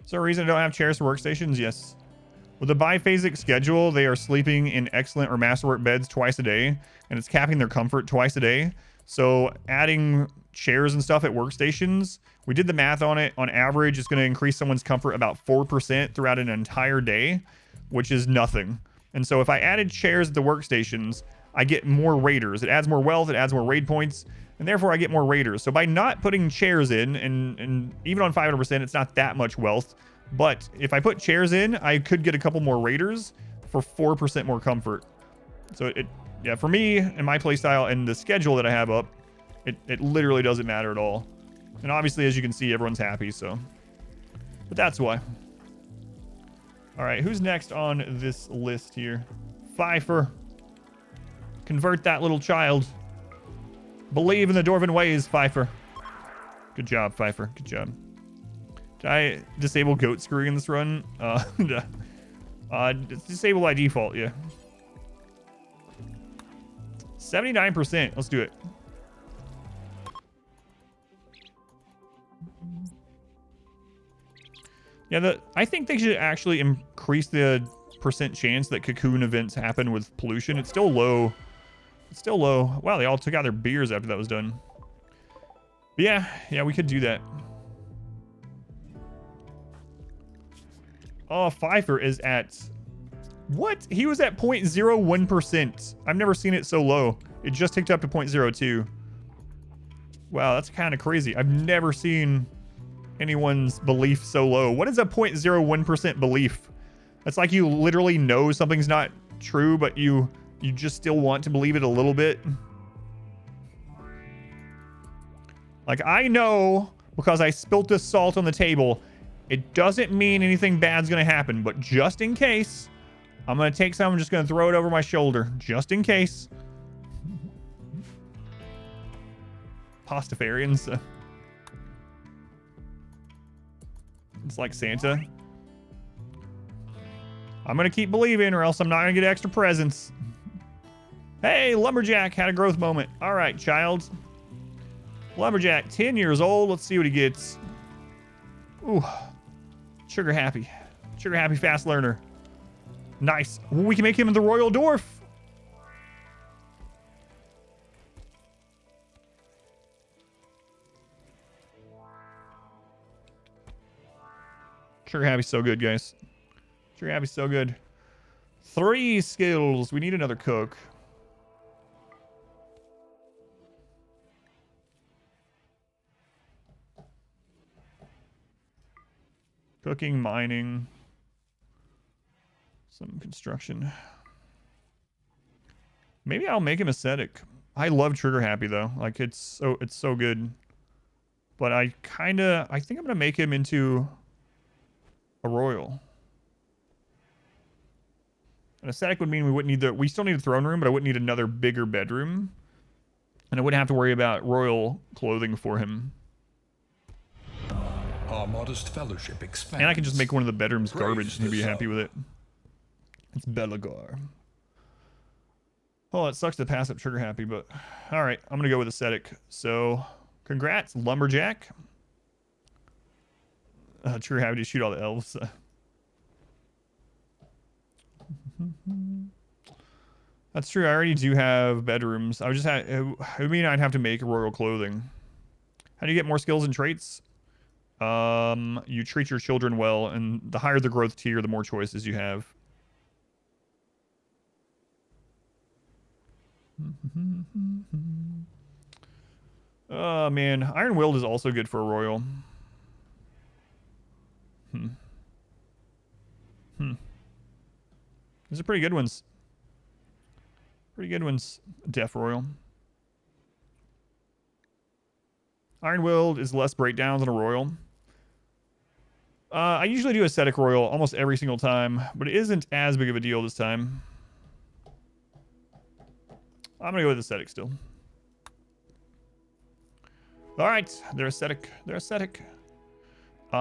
Speaker 1: Is there a reason I don't have chairs for workstations? Yes. With a biphasic schedule, they are sleeping in excellent or masterwork beds twice a day, and it's capping their comfort twice a day. So adding chairs and stuff at workstations, we did the math on it. On average, it's going to increase someone's comfort about 4% throughout an entire day, which is nothing. And so if I added chairs at the workstations, I get more raiders. It adds more wealth, it adds more raid points, and therefore I get more raiders. So by not putting chairs in, and even on 500%, it's not that much wealth. But if I put chairs in, I could get a couple more raiders for 4% more comfort. So yeah, for me and my playstyle and the schedule that I have up, it literally doesn't matter at all. And obviously, as you can see, everyone's happy, so. But that's why. All right, who's next on this list here? Pfeiffer. Convert that little child. Believe in the Dwarven ways, Pfeiffer. Good job, Pfeiffer. Good job. Did I disable goat screwing in this run? It's disabled by default, yeah. 79%. Let's do it. Yeah, I think they should actually increase the percent chance that cocoon events happen with pollution. It's still low. It's still low. Wow, they all took out their beers after that was done. But yeah, we could do that. Oh, Pfeiffer is at... What? He was at 0.01%. I've never seen it so low. It just ticked up to 0.02. Wow, that's kind of crazy. I've never seen anyone's belief so low. What is a 0.01% belief? That's like you literally know something's not true, but you just still want to believe it a little bit. Like, I know because I spilt this salt on the table, it doesn't mean anything bad's gonna happen, but just in case, I'm gonna take some, I'm just gonna throw it over my shoulder, just in case. Pastafarians. It's like Santa. I'm gonna keep believing or else I'm not gonna get extra presents. Hey, Lumberjack had a growth moment. All right, child. Lumberjack, 10 years old. Let's see what he gets. Ooh. Sugar happy. Sugar happy fast learner. Nice. Well, we can make him the Royal Dwarf. Sugar happy's so good, guys. Sugar happy's so good. 3 skills. We need another cook. Cooking, mining, some construction. Maybe I'll make him ascetic. I love trigger happy though. Like it's so good. But I think I'm gonna make him into a royal. An ascetic would mean we wouldn't need we still need a throne room, but I wouldn't need another bigger bedroom. And I wouldn't have to worry about royal clothing for him.
Speaker 2: Our modest fellowship expands.
Speaker 1: And I can just make one of the bedrooms garbage and he'd be happy with it. It's Belagar. Oh, it sucks to pass up trigger happy, but all right, I'm gonna go with ascetic. So, congrats, Lumberjack. Trigger happy to shoot all the elves. That's true. I already do have bedrooms. I would just have. It would mean I'd have to make royal clothing. How do you get more skills and traits? You treat your children well, and the higher the growth tier, the more choices you have. Oh man, Iron Willed is also good for a royal. These are pretty good ones. Pretty good ones. Deaf royal. Iron Willed is less breakdowns than a royal. I usually do ascetic royal almost every single time, but it isn't as big of a deal this time. I'm gonna go with ascetic still. All right, they're ascetic. They're ascetic.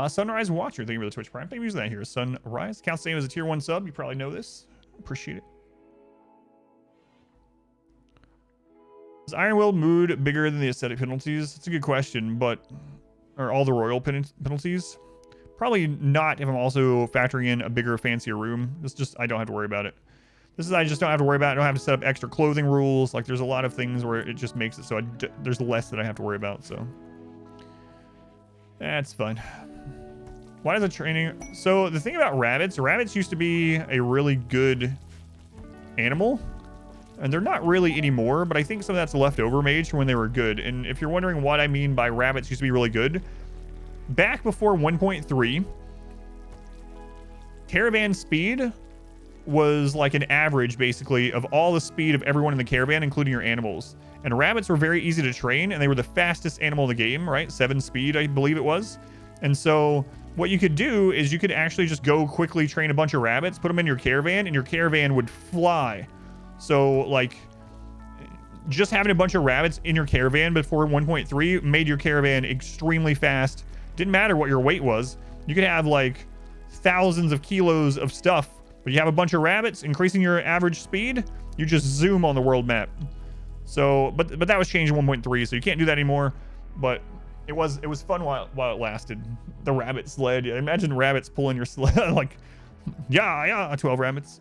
Speaker 1: Sunrise Watcher, thank you for the Twitch Prime. Thank you for using that here. Sunrise counts the same as a tier 1 sub. You probably know this. Appreciate it. Is Iron Will mood bigger than the ascetic penalties? It's a good question, but are all the royal penalties? Probably not if I'm also factoring in a bigger, fancier room. It's just I don't have to worry about it. This is, I just don't have to worry about. I don't have to set up extra clothing rules. Like, there's a lot of things where it just makes it so there's less that I have to worry about. So that's fun. Why does the training... So the thing about rabbits used to be a really good animal. And they're not really anymore, but I think some of that's leftover mage from when they were good. And if you're wondering what I mean by rabbits used to be really good, back before 1.3, Caravan speed was like an average, basically, of all the speed of everyone in the caravan, including your animals. And rabbits were very easy to train, and they were the fastest animal in the game, right? 7 speed, I believe it was. And so what you could do is you could actually just go quickly train a bunch of rabbits, put them in your caravan, and your caravan would fly. So, like, just having a bunch of rabbits in your caravan before 1.3 made your caravan extremely fast. Didn't matter what your weight was. You could have, like, thousands of kilos of stuff, but you have a bunch of rabbits, increasing your average speed, you just zoom on the world map. So, but that was changed in 1.3, so you can't do that anymore. But it was fun while it lasted. The rabbit sled. Imagine rabbits pulling your sled. Like, yeah, 12 rabbits.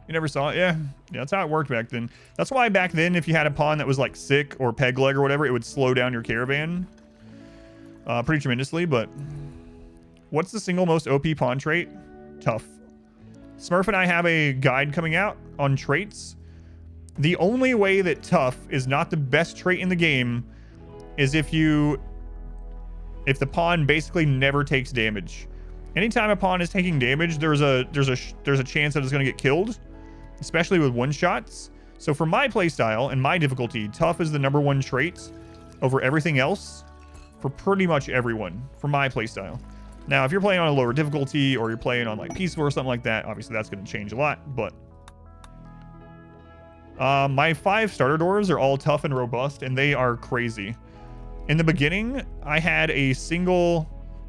Speaker 1: You never saw it? Yeah, that's how it worked back then. That's why back then, if you had a pawn that was like sick or peg leg or whatever, it would slow down your caravan pretty tremendously. But what's the single most OP pawn trait? Tough. Smurf and I have a guide coming out on traits. The only way that tough is not the best trait in the game is if the pawn basically never takes damage. Anytime a pawn is taking damage, there's a chance that it's going to get killed, especially with one-shots. So for my playstyle and my difficulty, tough is the #1 trait over everything else for pretty much everyone for my playstyle. Now, if you're playing on a lower difficulty or you're playing on like peaceful or something like that, obviously that's going to change a lot. But my 5 starter dwarves are all tough and robust, and they are crazy. In the beginning, I had a single,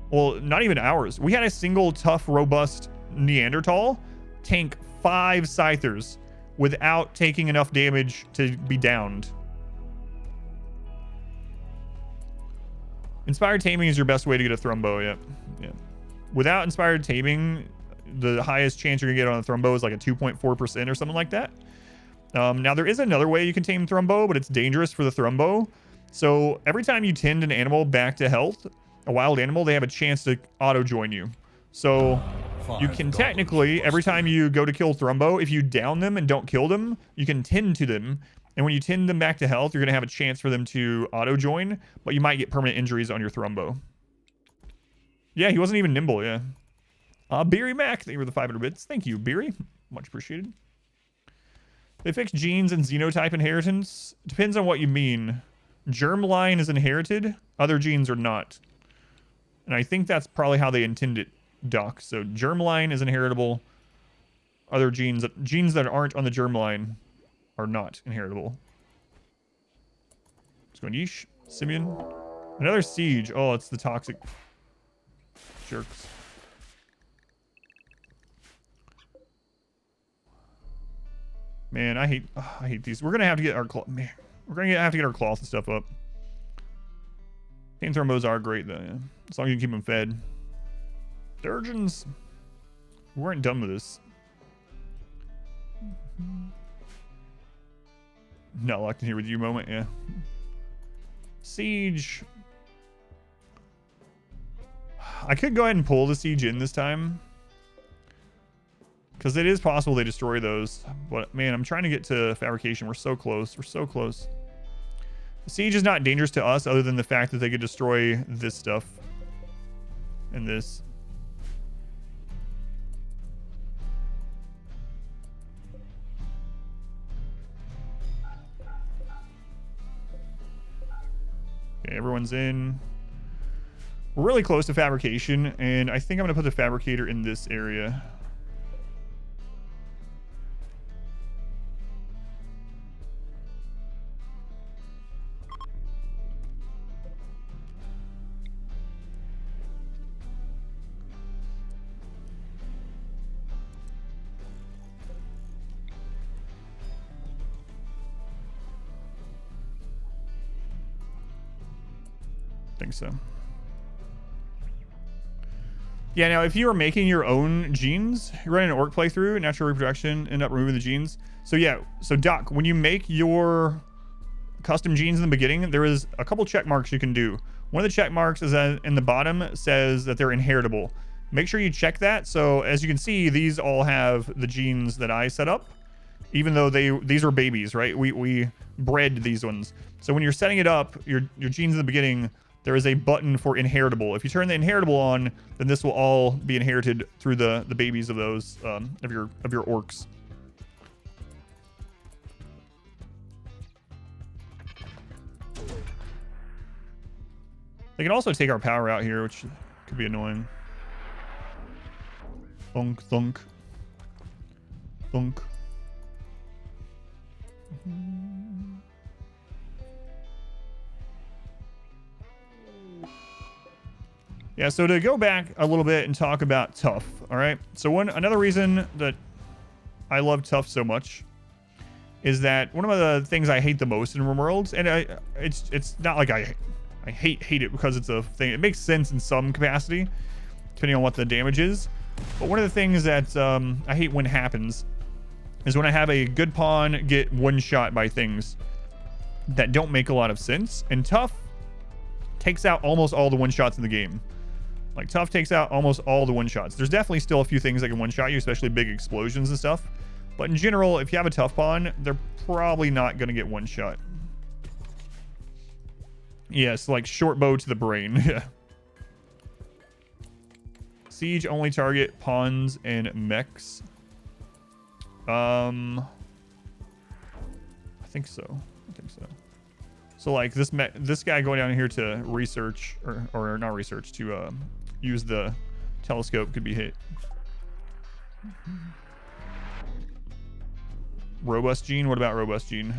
Speaker 1: well, not even ours. We had a single tough, robust Neanderthal tank 5 scythers without taking enough damage to be downed. Inspired taming is your best way to get a thrumbo. Yeah. Without inspired taming, the highest chance you're gonna get on a thrumbo is like a 2.4% or something like that. Now there is another way you can tame thrumbo, but it's dangerous for the thrumbo. So every time you tend an animal back to health, a wild animal, they have a chance to auto join you. So you can technically, every time you go to kill thrumbo, if you down them and don't kill them, you can tend to them. And when you tend them back to health, you're going to have a chance for them to auto-join, but you might get permanent injuries on your thrumbo. Yeah, he wasn't even nimble, yeah. Beery Mac, thank you for the 500 bits. Thank you, Beery. Much appreciated. They fixed genes and xenotype inheritance. Depends on what you mean. Germline is inherited, other genes are not. And I think that's probably how they intend it, Doc. So germline is inheritable. Other genes that aren't on the germline are not inheritable. Let's go yeesh. Simeon. Another siege. Oh, it's the toxic jerks. Man, I hate these. We're gonna have to get our have to get our cloth and stuff up. Tame thrumbos are great though, yeah. As long as you can keep them fed. Sturgeons. We weren't done with this. Not locked in here with you moment, yeah. Siege. I could go ahead and pull the siege in this time, because it is possible they destroy those. But man, I'm trying to get to fabrication. We're so close. We're so close. The siege is not dangerous to us other than the fact that they could destroy this stuff and this. Okay, everyone's in. We're really close to fabrication, and I think I'm going to put the fabricator in this area. I think so. Yeah, now if you are making your own genes, you're running an orc playthrough, natural reproduction, end up removing the genes. So yeah, so Doc, when you make your custom genes in the beginning, there is a couple check marks you can do. One of the check marks is that in the bottom says that they're inheritable. Make sure you check that. So as you can see, these all have the genes that I set up, even though these are babies, right? We bred these ones. So when you're setting it up, your genes in the beginning, there is a button for inheritable. If you turn the inheritable on, then this will all be inherited through the babies of those of your orcs. They can also take our power out here, which could be annoying. Thunk, thunk, thunk. Yeah, so to go back a little bit and talk about tough, all right? So another reason that I love tough so much is that one of the things I hate the most in RimWorld, and it's not like I hate it because it's a thing. It makes sense in some capacity, depending on what the damage is. But one of the things that I hate when happens is when I have a good pawn get one shot by things that don't make a lot of sense. And tough takes out almost all the one shots in the game. Like tough takes out almost all the one shots. There's definitely still a few things that can one shot you, especially big explosions and stuff. But in general, if you have a tough pawn, they're probably not going to get one shot. Yes, like short bow to the brain. Yeah. Siege only target pawns and mechs. I think so. So like this guy going down here to research or not research, to use the telescope could be hit. Robust gene. What about robust gene?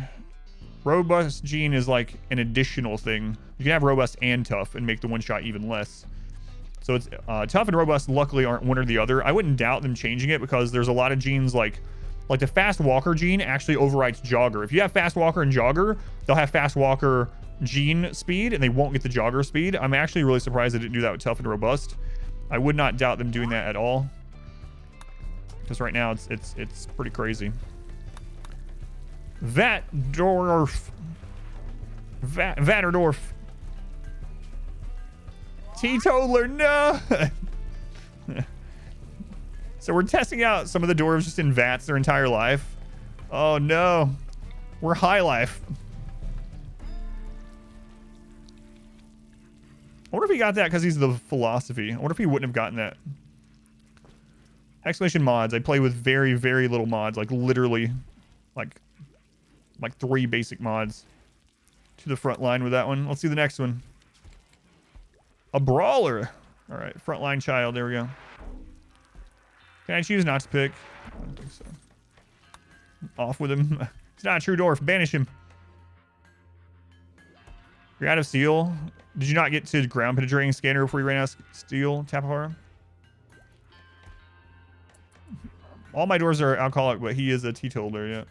Speaker 1: Robust gene is like an additional thing. You can have robust and tough and make the one shot even less. So it's tough and robust luckily aren't one or the other. I wouldn't doubt them changing it because there's a lot of genes like the fast walker gene actually overwrites jogger. If you have fast walker and jogger, they'll have fast walker gene speed and they won't get the jogger speed. I'm actually really surprised they didn't do that with tough and robust. I would not doubt them doing that at all. Because right now it's pretty crazy. Dwarf. Vatterdorf. Teetotaler, no! So we're testing out some of the dwarves just in vats their entire life. Oh no. We're high life. I wonder if he got that because he's the philosophy. I wonder if he wouldn't have gotten that. Exclamation mods. I play with very, very little mods. Like literally like 3 basic mods. To the front line with that one. Let's see the next one. A brawler. All right, frontline child. There we go. Can I choose not to pick? I don't think so. Off with him. He's not a true dwarf. Banish him. You're out of steel. Did you not get to ground penetrating scanner before you ran out of steel? Tapahara? All my dwarves are alcoholic, but he is a teetotaler, yeah.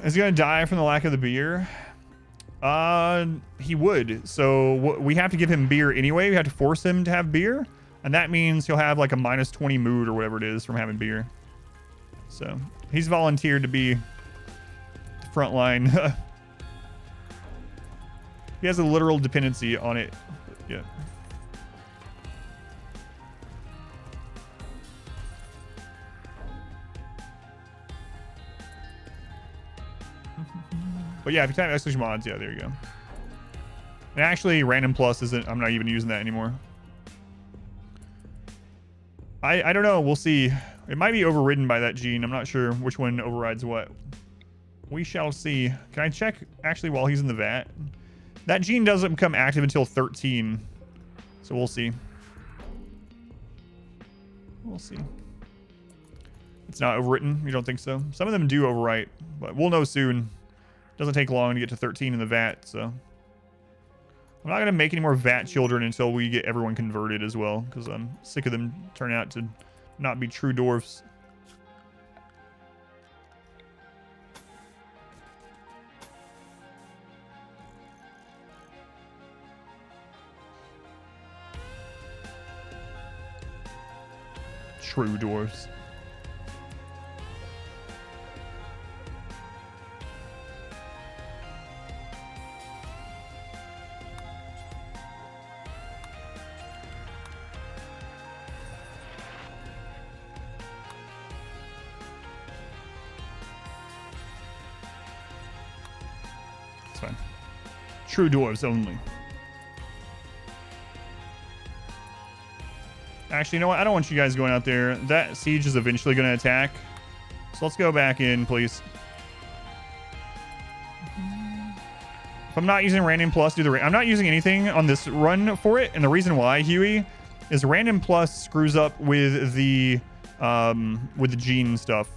Speaker 1: Is he gonna die from the lack of the beer? He would. So we have to give him beer anyway. We have to force him to have beer, and that means he'll have like a -20 mood or whatever it is from having beer. So he's volunteered to be frontline. He has a literal dependency on it. Yeah. But yeah, if you type exclamation mods, yeah, there you go. And actually, random plus isn't. I'm not even using that anymore. I don't know. We'll see. It might be overridden by that gene. I'm not sure which one overrides what. We shall see. Can I check actually while he's in the vat? That gene doesn't become active until 13. So we'll see. We'll see. It's not overwritten. You don't think so? Some of them do overwrite, but we'll know soon. Doesn't take long to get to 13 in the vat, so. I'm not going to make any more vat children until we get everyone converted as well, because I'm sick of them turning out to not be true dwarfs. True dwarves. It's fine. True dwarves only. Actually, you know what? I don't want you guys going out there. That siege is eventually going to attack. So let's go back in, please. If I'm not using random plus, I'm not using anything on this run for it. And the reason why, Huey, is random plus screws up with the gene stuff.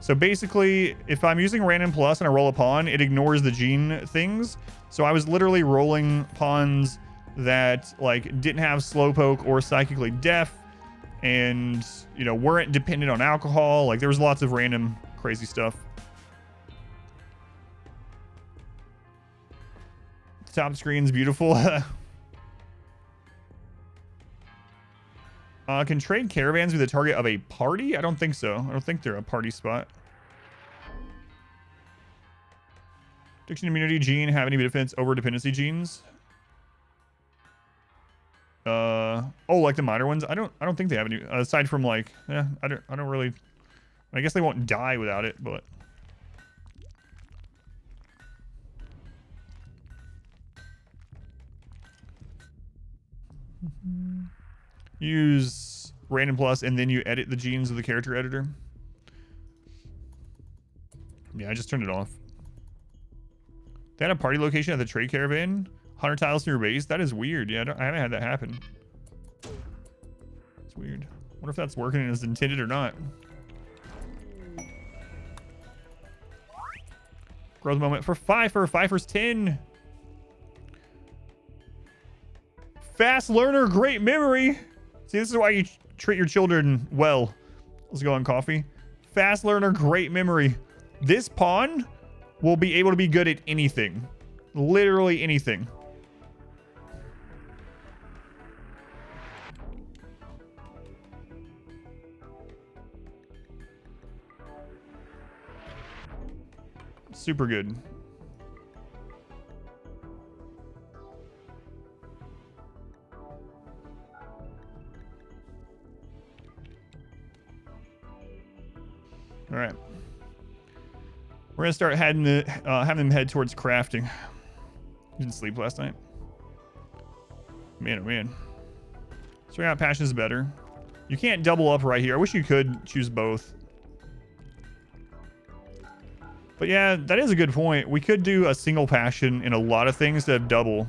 Speaker 1: So basically, if I'm using random plus and I roll a pawn, it ignores the gene things. So I was literally rolling pawns that like didn't have slowpoke or psychically deaf, and you know, weren't dependent on alcohol. Like there was lots of random crazy stuff. Top screen's beautiful. Can trade caravans be the target of a party? I don't think so. I don't think they're a party spot. Addiction immunity gene have any defense over dependency genes? Oh, like the minor ones? I don't think they have any, aside from like, yeah, I don't really, I guess they won't die without it, but use random plus and then you edit the genes of the character editor. Yeah, I just turned it off. They had a party location at the trade caravan. 100 tiles to your base. That is weird. Yeah, I haven't had that happen. It's weird. Wonder if that's working as intended or not. Growth moment for Pfeiffer. Pfeiffer's 10. Fast learner, great memory. See, this is why you treat your children well. Let's go on coffee. Fast learner, great memory. This pawn will be able to be good at anything. Literally anything. Super good. All right. We're gonna start having them head towards crafting. You didn't sleep last night? Man, oh man. So yeah, passion is better. You can't double up right here. I wish you could choose both. But yeah, that is a good point. We could do a single passion in a lot of things that have double.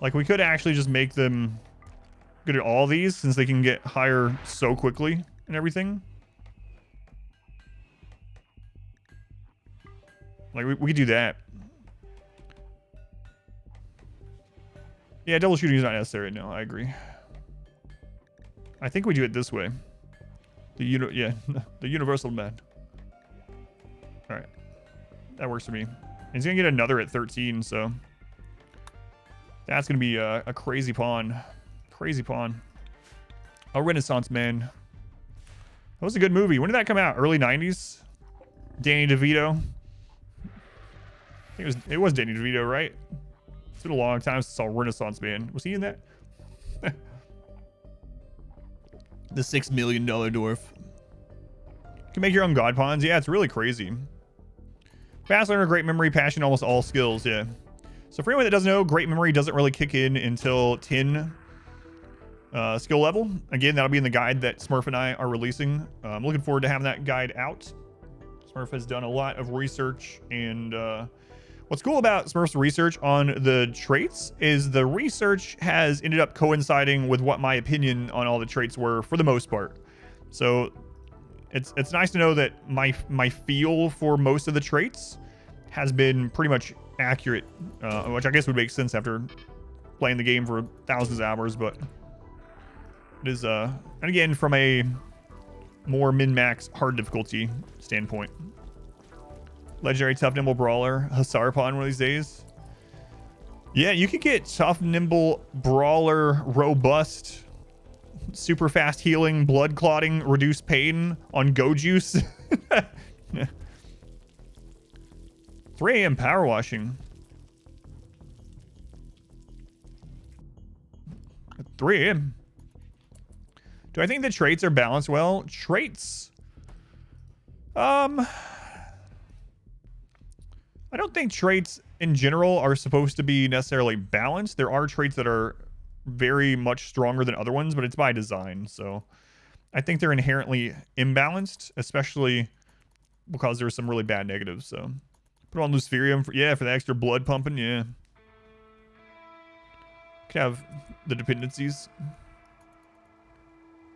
Speaker 1: Like we could actually just make them good at all these since they can get higher so quickly and everything. Like we could do that. Yeah, double shooting is not necessary. No, I agree. I think we do it this way. The universal man. All right, that works for me. And he's gonna get another at 13, so that's gonna be a crazy pawn. Crazy pawn. A Renaissance Man. That was a good movie. When did that come out? Early 90s? Danny DeVito. I think it was Danny DeVito, right? It's been a long time since I saw Renaissance Man. Was he in that? The $6 million dwarf. You can make your own god pawns. Yeah, it's really crazy. Fast learner, great memory, passion, almost all skills. Yeah. So for anyone that doesn't know, great memory doesn't really kick in until 10 skill level. Again, that'll be in the guide that Smurf and I are releasing. I'm looking forward to having that guide out. Smurf has done a lot of research, and what's cool about Smurf's research on the traits is the research has ended up coinciding with what my opinion on all the traits were for the most part. So it's nice to know that my feel for most of the traits has been pretty much accurate, which I guess would make sense after playing the game for thousands of hours, but it is and again from a more min-max hard difficulty standpoint. Legendary tough nimble brawler Hussar pawn one of these days. Yeah, you could get tough, nimble, brawler, robust, super fast healing, blood clotting, reduce pain on Go Juice. 3 a.m. power washing. 3 a.m. Do I think the traits are balanced well? Traits. I don't think traits in general are supposed to be necessarily balanced. There are traits that are very much stronger than other ones, but it's by design. So I think they're inherently imbalanced, especially because there's some really bad negatives. So put on Luciferium for, yeah, for the extra blood pumping. Yeah. Could have the dependencies.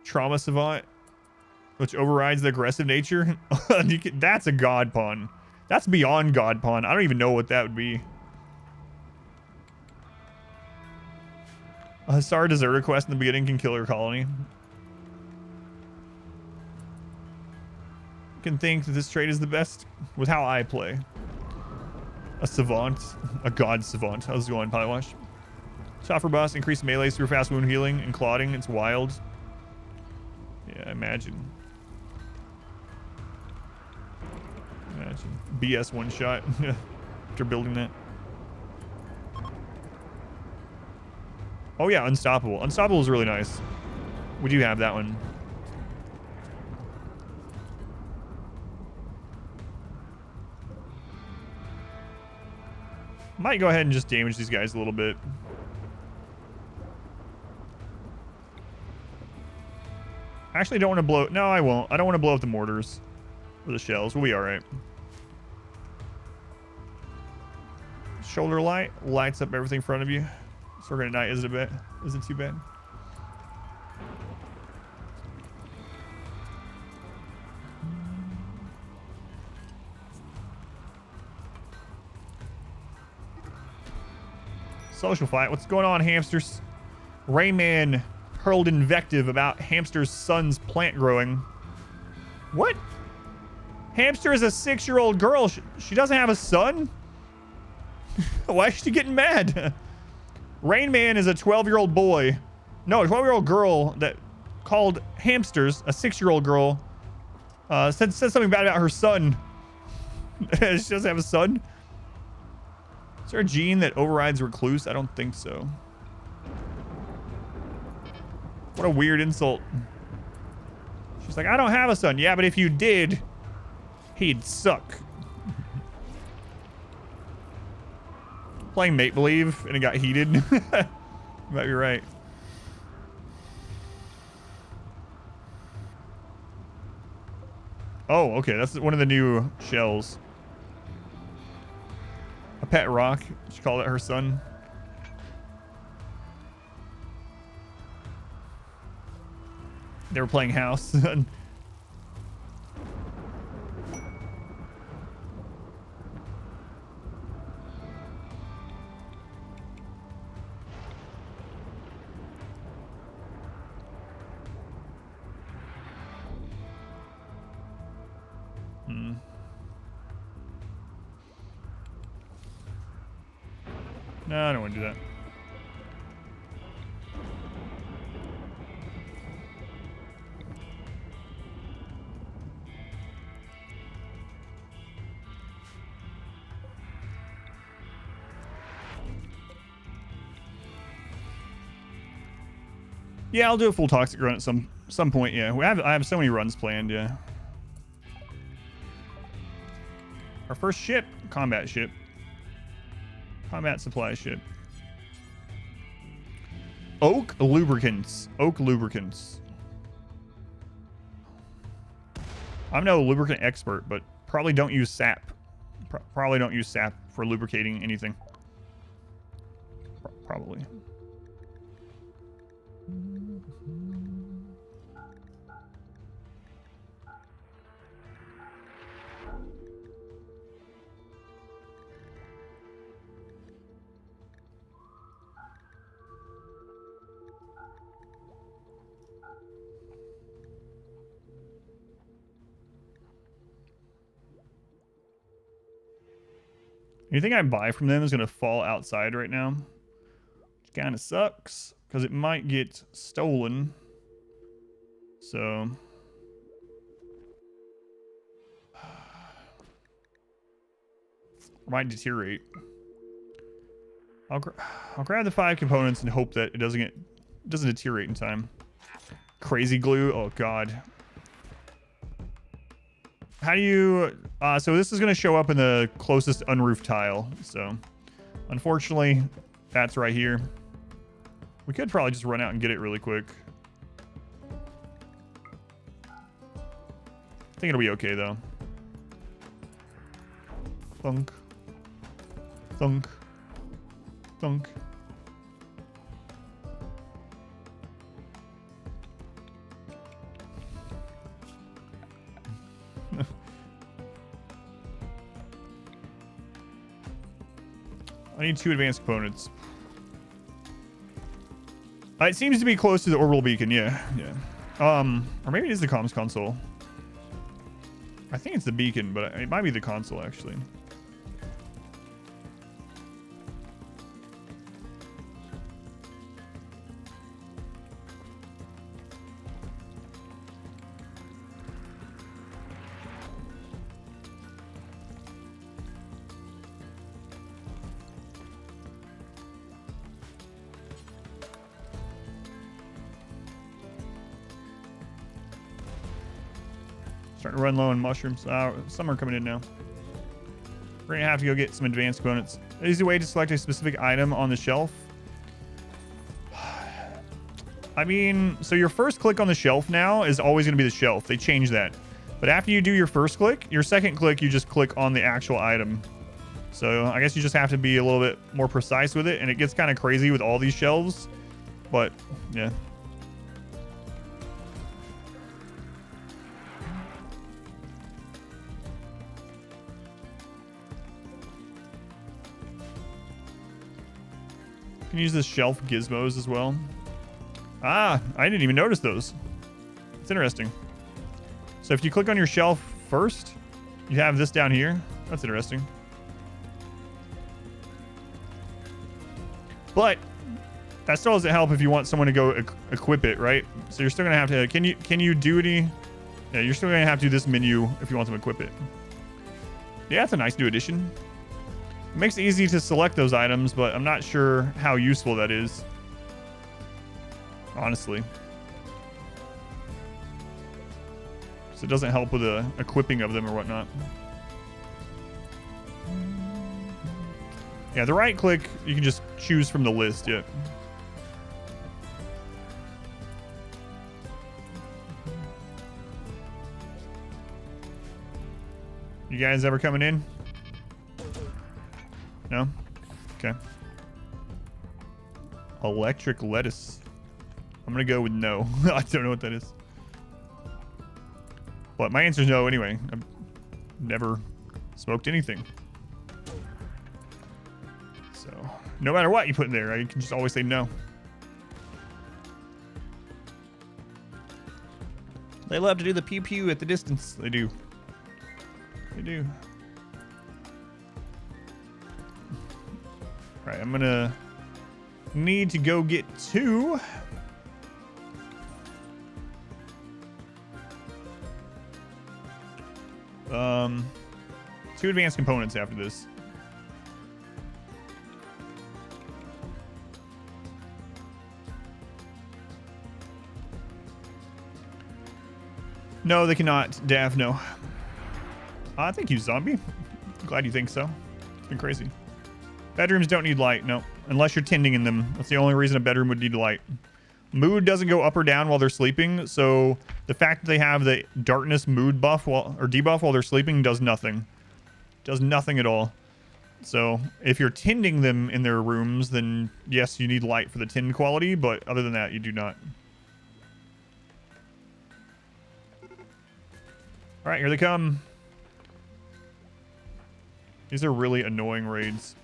Speaker 1: Trauma Savant, which overrides the aggressive nature. That's a god pawn. That's beyond god pawn. I don't even know what that would be. A Hussar deserter quest in the beginning can kill your colony. You can think that this trait is the best with how I play. A savant, a god savant. How's it going, Pywash? Tougher boss, increased melee through fast wound healing and clotting. It's wild. Yeah, imagine. Imagine. BS one shot after building that. Oh yeah, Unstoppable. Unstoppable is really nice. We do have that one. Might go ahead and just damage these guys a little bit. I actually don't want to blow... No, I won't. I don't want to blow up the mortars or the shells. We'll be alright. Shoulder light lights up everything in front of you. Circuit at night isn't a bit. Isn't too bad. Social fight. What's going on, hamsters? Rayman hurled invective about hamster's son's plant growing. What? Hamster is a 6-year-old girl. She doesn't have a son? Why is she getting mad? Rain Man is a 12-year-old boy. No, a 12-year-old girl that called hamsters, a 6-year-old girl, said something bad about her son. She doesn't have a son? Is there a gene that overrides recluse? I don't think so. What a weird insult. She's like, I don't have a son. Yeah, but if you did, he'd suck. Playing Make Believe and it got heated. You might be right. Oh, okay. That's one of the new shells. A pet rock. She called it her son. They were playing house. No, I don't want to do that. Yeah, I'll do a full toxic run at some point. Yeah, I have so many runs planned. Yeah. Our first ship, combat ship. Combat supply ship. Oak lubricants. Oak lubricants. I'm no lubricant expert, but probably don't use sap. Probably don't use sap for lubricating anything. Probably. Anything I buy from them is going to fall outside right now. Which kind of sucks because it might get stolen. So... might deteriorate. I'll grab the 5 components and hope that it doesn't deteriorate in time. Crazy glue. Oh god. How do you... so this is going to show up in the closest unroofed tile. So, unfortunately, that's right here. We could probably just run out and get it really quick. I think it'll be okay, though. Thunk. Thunk. Thunk. I need 2 advanced components. It seems to be close to the orbital beacon. Yeah. Or maybe it is the comms console. I think it's the beacon, but it might be the console actually. Starting to run low on mushrooms. Some are coming in now. We're gonna have to go get some advanced components. An easy way to select a specific item on the shelf. I mean, so your first click on the shelf now is always gonna be the shelf. They changed that. But after you do your first click, your second click, you just click on the actual item. So I guess you just have to be a little bit more precise with it, and it gets kind of crazy with all these shelves. But yeah. Can use this shelf gizmos as well. Ah, I didn't even notice those. It's interesting. So if you click on your shelf first, you have this down here. That's interesting. But that still doesn't help if you want someone to go equip it, right? So you're still gonna have to. Can you do any? Yeah, you're still gonna have to do this menu if you want to equip it. Yeah, it's a nice new addition. It makes it easy to select those items, but I'm not sure how useful that is. Honestly. So it doesn't help with the equipping of them or whatnot. Yeah, the right click, you can just choose from the list, yeah. You guys ever coming in? No? Okay. Electric lettuce. I'm gonna go with no. I don't know what that is. But my answer is no anyway. I've never smoked anything. So, no matter what you put in there, you can just always say no. They love to do the pew pew at the distance. They do. They do. Right, I'm gonna need to go get 2. Two advanced components after this. No, they cannot. Dav, no. Thank you, zombie. Glad you think so. It's been crazy. Bedrooms don't need light, no. Unless you're tending in them. That's the only reason a bedroom would need light. Mood doesn't go up or down while they're sleeping, so the fact that they have the darkness mood buff or debuff while they're sleeping does nothing. Does nothing at all. So if you're tending them in their rooms, then yes, you need light for the tend quality, but other than that, you do not. All right, here they come. These are really annoying raids.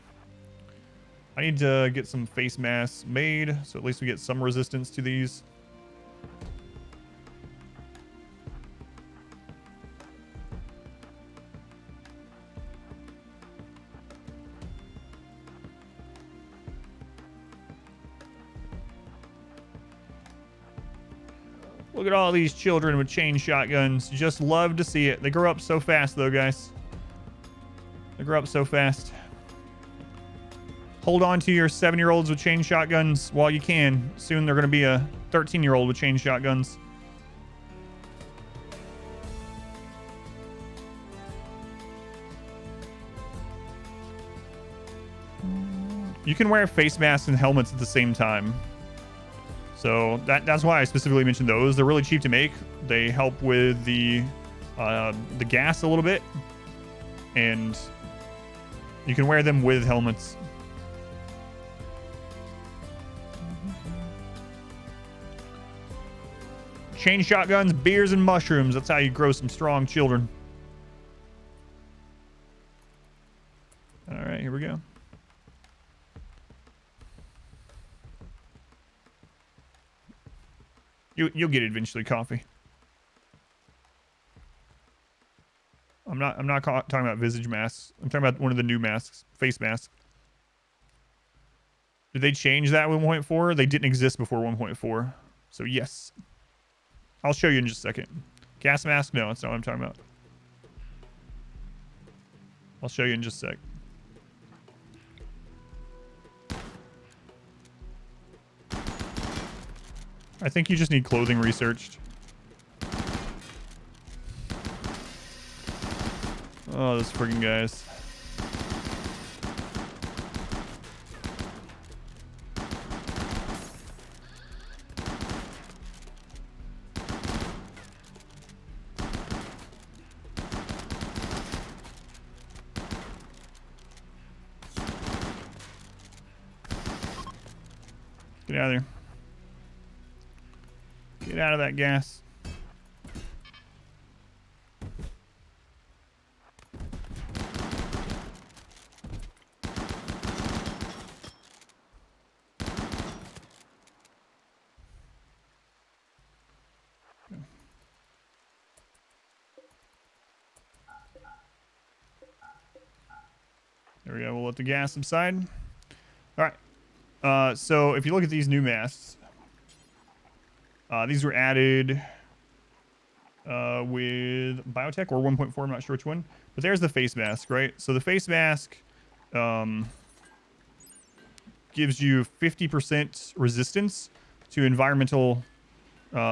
Speaker 1: I need to get some face masks made, so at least we get some resistance to these. Look at all these children with chain shotguns. Just love to see it. They grow up so fast, though, guys. They grow up so fast. Hold on to your 7-year-olds with chain shotguns while you can. Soon they're going to be a 13-year-old with chain shotguns. You can wear face masks and helmets at the same time. So that's why I specifically mentioned those. They're really cheap to make. They help with the gas a little bit. And you can wear them with helmets. Chain shotguns, beers, and mushrooms. That's how you grow some strong children. All right, here we go. You'll get it eventually, coffee. I'm not talking about visage masks. I'm talking about one of the new masks, face masks. Did they change that with 1.4? They didn't exist before 1.4. So yes. I'll show you in just a second. Gas mask? No, that's not what I'm talking about. I'll show you in just a sec. I think you just need clothing researched. Oh, those friggin' guys. Get out of there. Get out of that gas. There we go. We'll let the gas subside. All right. So if you look at these new masks, these were added with Biotech or 1.4. I'm not sure which one. But there's the face mask, right? So the face mask gives you 50% resistance to environmental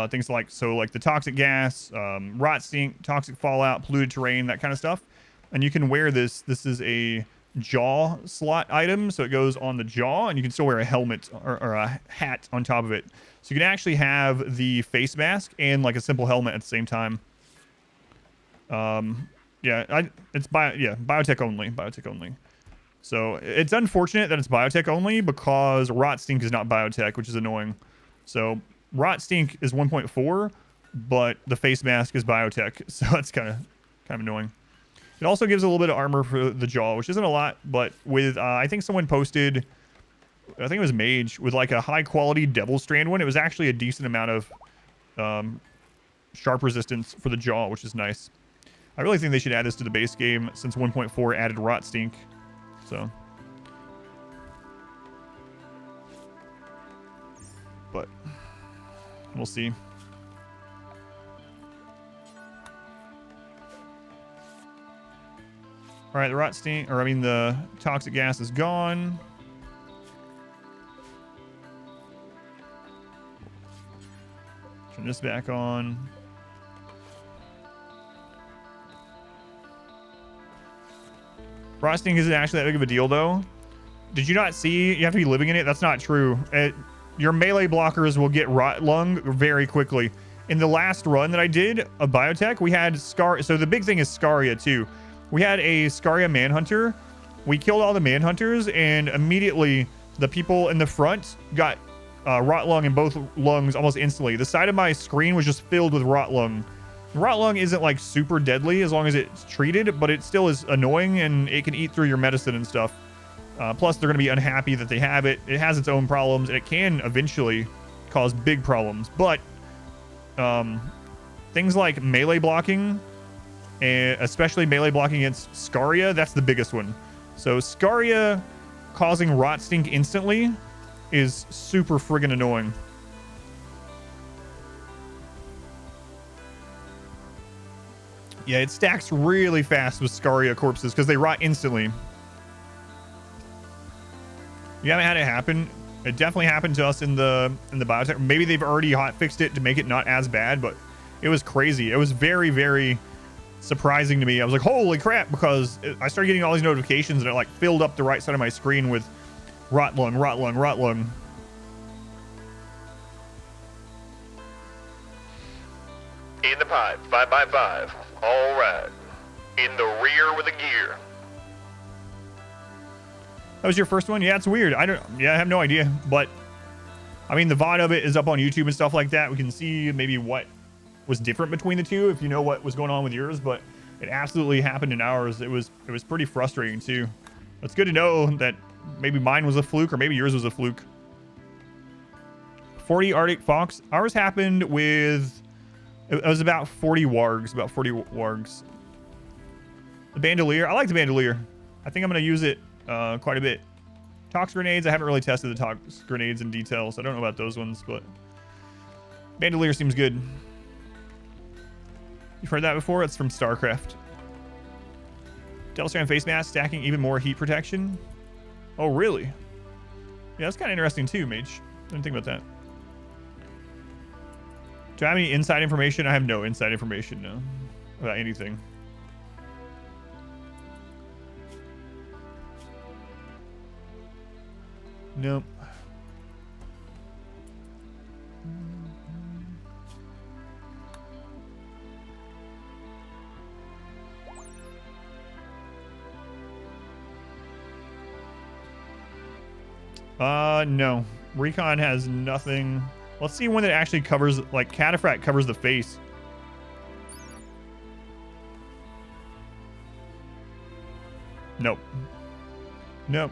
Speaker 1: things like the toxic gas, rot stink, toxic fallout, polluted terrain, that kind of stuff. And you can wear this. This is a jaw slot item, so it goes on the jaw, and you can still wear a helmet or a hat on top of it. So you can actually have the face mask and like a simple helmet at the same time. It's biotech only. So it's unfortunate that it's biotech only because rot stink is not biotech, which is annoying. So rot stink is 1.4, but the face mask is biotech, so that's kind of annoying. It also gives a little bit of armor for the jaw, which isn't a lot, but with, I think someone posted, I think it was Mage, with like a high quality Devil Strand one. It was actually a decent amount of sharp resistance for the jaw, which is nice. I really think they should add this to the base game since 1.4 added Rot Stink. So. But we'll see. All right, the rot stink, or I mean the toxic gas is gone. Turn this back on. Rot stink isn't actually that big of a deal, though. Did you not see? You have to be living in it. That's not true. Your melee blockers will get rot lung very quickly. In the last run that I did of Biotech, we had Scar. So the big thing is Scaria too. We had a Scaria Manhunter. We killed all the Manhunters, and immediately the people in the front got rot lung in both lungs almost instantly. The side of my screen was just filled with rot lung. Rot lung isn't like super deadly as long as it's treated, but it still is annoying, and it can eat through your medicine and stuff. Plus, they're going to be unhappy that they have it. It has its own problems, and it can eventually cause big problems. But things like melee blocking, and especially melee blocking against Scaria, that's the biggest one. So Scaria causing rot stink instantly is super friggin' annoying. Yeah, it stacks really fast with Scaria corpses because they rot instantly. You haven't had it happen. It definitely happened to us in the biotech. Maybe they've already hot fixed it to make it not as bad, but it was crazy. It was very, very surprising to me. I was like, holy crap, because I started getting all these notifications and it like filled up the right side of my screen with rot lung, rot lung, rot lung.
Speaker 3: In the pipe, 5x5. All right. In the rear with a gear.
Speaker 1: That was your first one? Yeah, it's weird. I have no idea. But I mean, the VOD of it is up on YouTube and stuff like that. We can see maybe what was different between the two if you know what was going on with yours, but it absolutely happened in ours. It was pretty frustrating too. It's good to know that maybe mine was a fluke or maybe yours was a fluke. 40 Arctic Fox. Ours happened with, it was about 40 wargs, The bandolier. I like the bandolier. I think I'm going to use it quite a bit. Tox grenades. I haven't really tested the tox grenades in detail, so I don't know about those ones, but bandolier seems good. You've heard that before? It's from Starcraft. Delstrand face mask stacking even more heat protection. Oh, really? Yeah, that's kind of interesting too, Mage. I didn't think about that. Do I have any inside information? I have no inside information, no, about anything. Nope. No. Recon has nothing. Let's see one that actually covers, like Cataphract covers the face. Nope. Nope.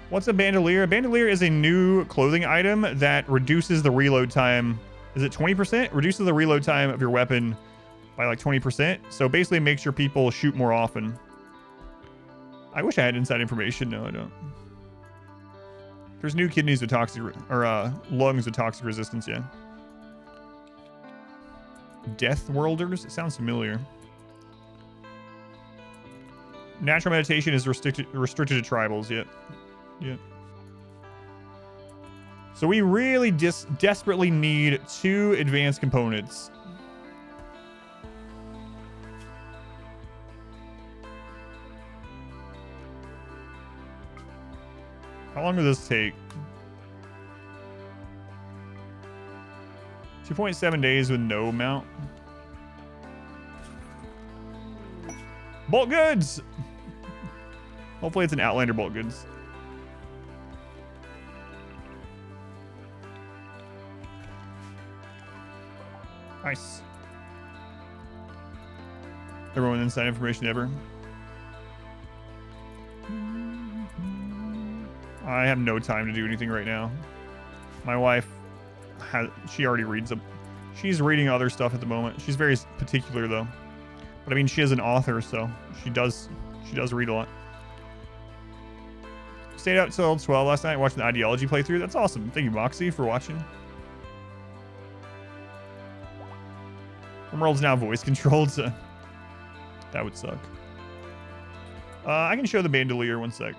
Speaker 1: What's a bandolier? A bandolier is a new clothing item that reduces the reload time. Is it 20%? Reduces the reload time of your weapon by like 20%. So basically makes your people shoot more often. I wish I had inside information. No, I don't. There's new kidneys with toxic, or lungs with toxic resistance, yeah. Death Worlders? It sounds familiar. Natural meditation is restricted to tribals, yep. Yep. So we really desperately need 2 advanced components. How long will this take? 2.7 days with no mount. Bulk goods! Hopefully it's an Outlander bulk goods. Nice. Everyone inside information ever. I have no time to do anything right now. My wife she already reads them. She's reading other stuff at the moment. She's very particular though. But I mean, she is an author, so she does read a lot. Stayed out till 12 last night watching the Ideology playthrough. That's awesome. Thank you, Moxie, for watching. RimWorld's now voice controlled, so that would suck. I can show the bandolier one sec.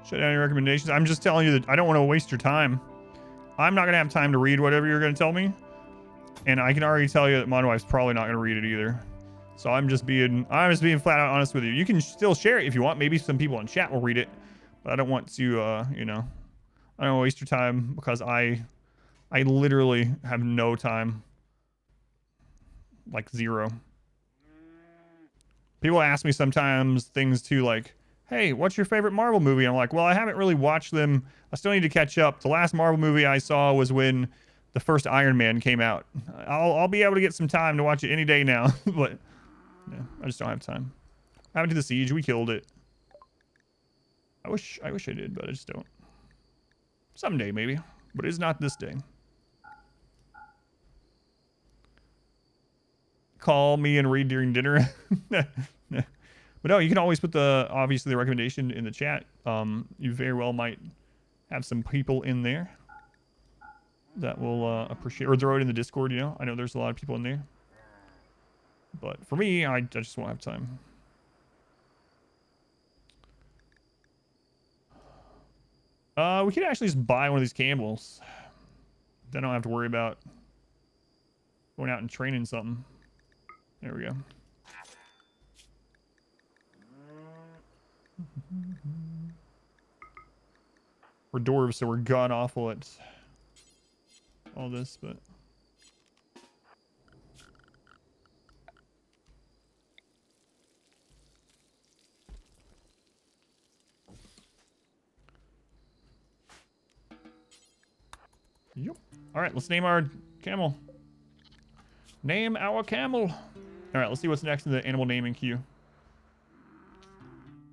Speaker 1: Shut down your recommendations. I'm just telling you that I don't want to waste your time. I'm not going to have time to read whatever you're going to tell me. And I can already tell you that my wife's probably not going to read it either. So I'm just being flat out honest with you. You can still share it if you want. Maybe some people in chat will read it. But I don't want to, you know, I don't want to waste your time because I literally have no time. Like 0. People ask me sometimes things too like, hey, what's your favorite Marvel movie? I'm like, well, I haven't really watched them. I still need to catch up. The last Marvel movie I saw was when the first Iron Man came out. I'll be able to get some time to watch it any day now, but yeah, I just don't have time. I haven't did the Siege. We killed it. I wish I did, but I just don't. Someday maybe, but it's not this day. call me and read during dinner. But no, you can always put obviously the recommendation in the chat. You very well might have some people in there that will appreciate, or throw it in the Discord, you know. I know there's a lot of people in there. But for me, I just won't have time. We could actually just buy one of these camels. Then I don't have to worry about going out and training something. There we go. We're dwarves, so we're god awful at all this, but... Yep. Alright, let's name our camel. Name our camel. Alright, let's see what's next in the animal naming queue.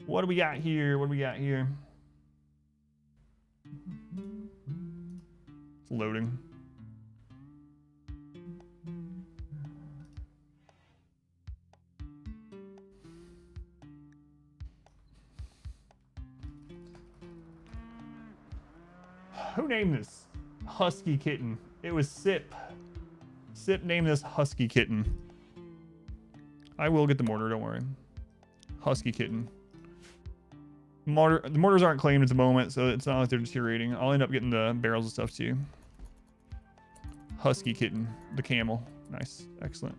Speaker 1: What do we got here? What do we got here? It's loading. Who named this? Husky kitten. It was Sip. Sip named this Husky kitten. I will get the mortar, don't worry. Husky kitten. The mortars aren't claimed at the moment, so it's not like they're deteriorating. I'll end up getting the barrels and stuff too. Husky kitten. The camel. Nice. Excellent.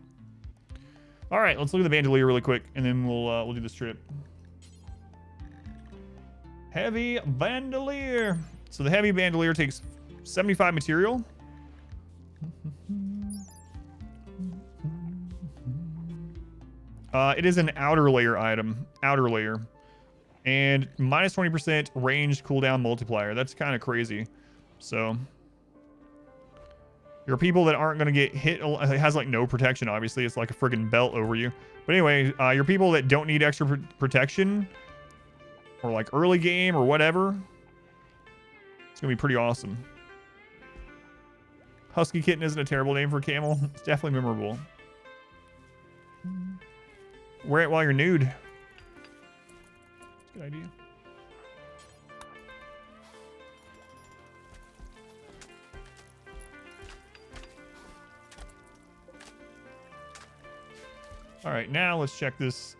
Speaker 1: All right, let's look at the bandolier really quick, and then we'll do this trip. Heavy bandolier. So the heavy bandolier takes 75 material. It is an outer layer item. Outer layer. And minus 20% ranged cooldown multiplier. That's kind of crazy. So your people that aren't going to get hit, it has like no protection, obviously. It's like a friggin' belt over you. But anyway, your people that don't need extra protection, or like early game or whatever, it's going to be pretty awesome. Husky kitten isn't a terrible name for a camel. It's definitely memorable. Wear it while you're nude. That's a good idea. All right, now let's check this.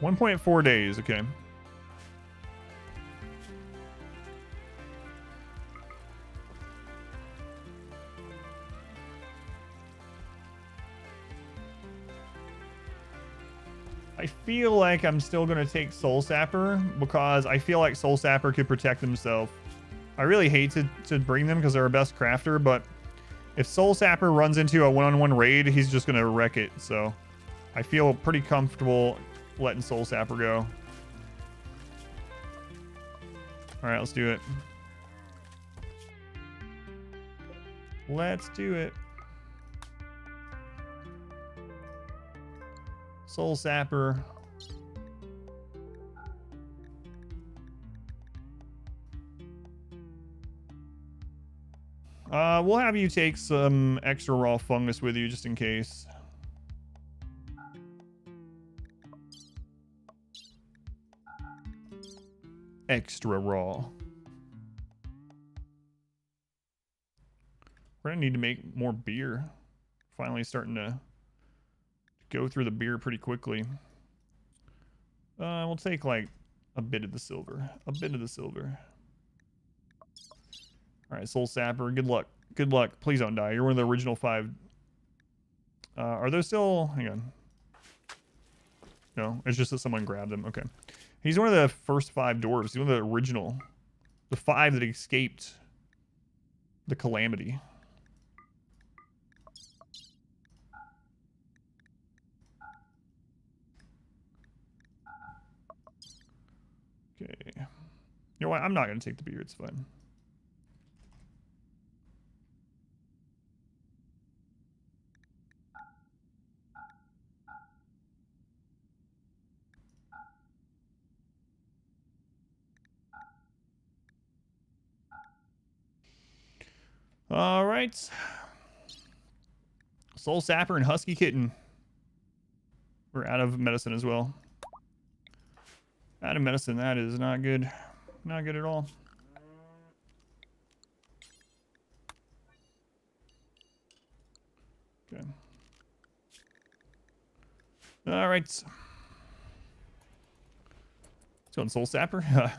Speaker 1: $1.4 days, okay. I feel like I'm still going to take Soul Sapper because I feel like Soul Sapper could protect himself. I really hate to bring them because they're our best crafter, but if Soul Sapper runs into a one-on-one raid, he's just going to wreck it. So I feel pretty comfortable letting Soul Sapper go. All right, let's do it. Let's do it. Soul Sapper. We'll have you take some extra raw fungus with you just in case. Extra raw. We're gonna need to make more beer. Finally starting to go through the beer pretty quickly. We'll take like a bit of the silver. A bit of the silver. All right, Soul Sapper. Good luck. Good luck. Please don't die. You're one of the original 5. Are those still... Hang on. No, it's just that someone grabbed them. Okay. He's one of the first 5 dwarves. He's one of the original. The 5 that escaped the calamity. Okay. You know what? I'm not going to take the beer. It's fine. All right. Soul Sapper and Husky Kitten. We're out of medicine as well. Out of medicine, that is not good. Not good at all. Okay. All right. Let's go on Soul Sapper.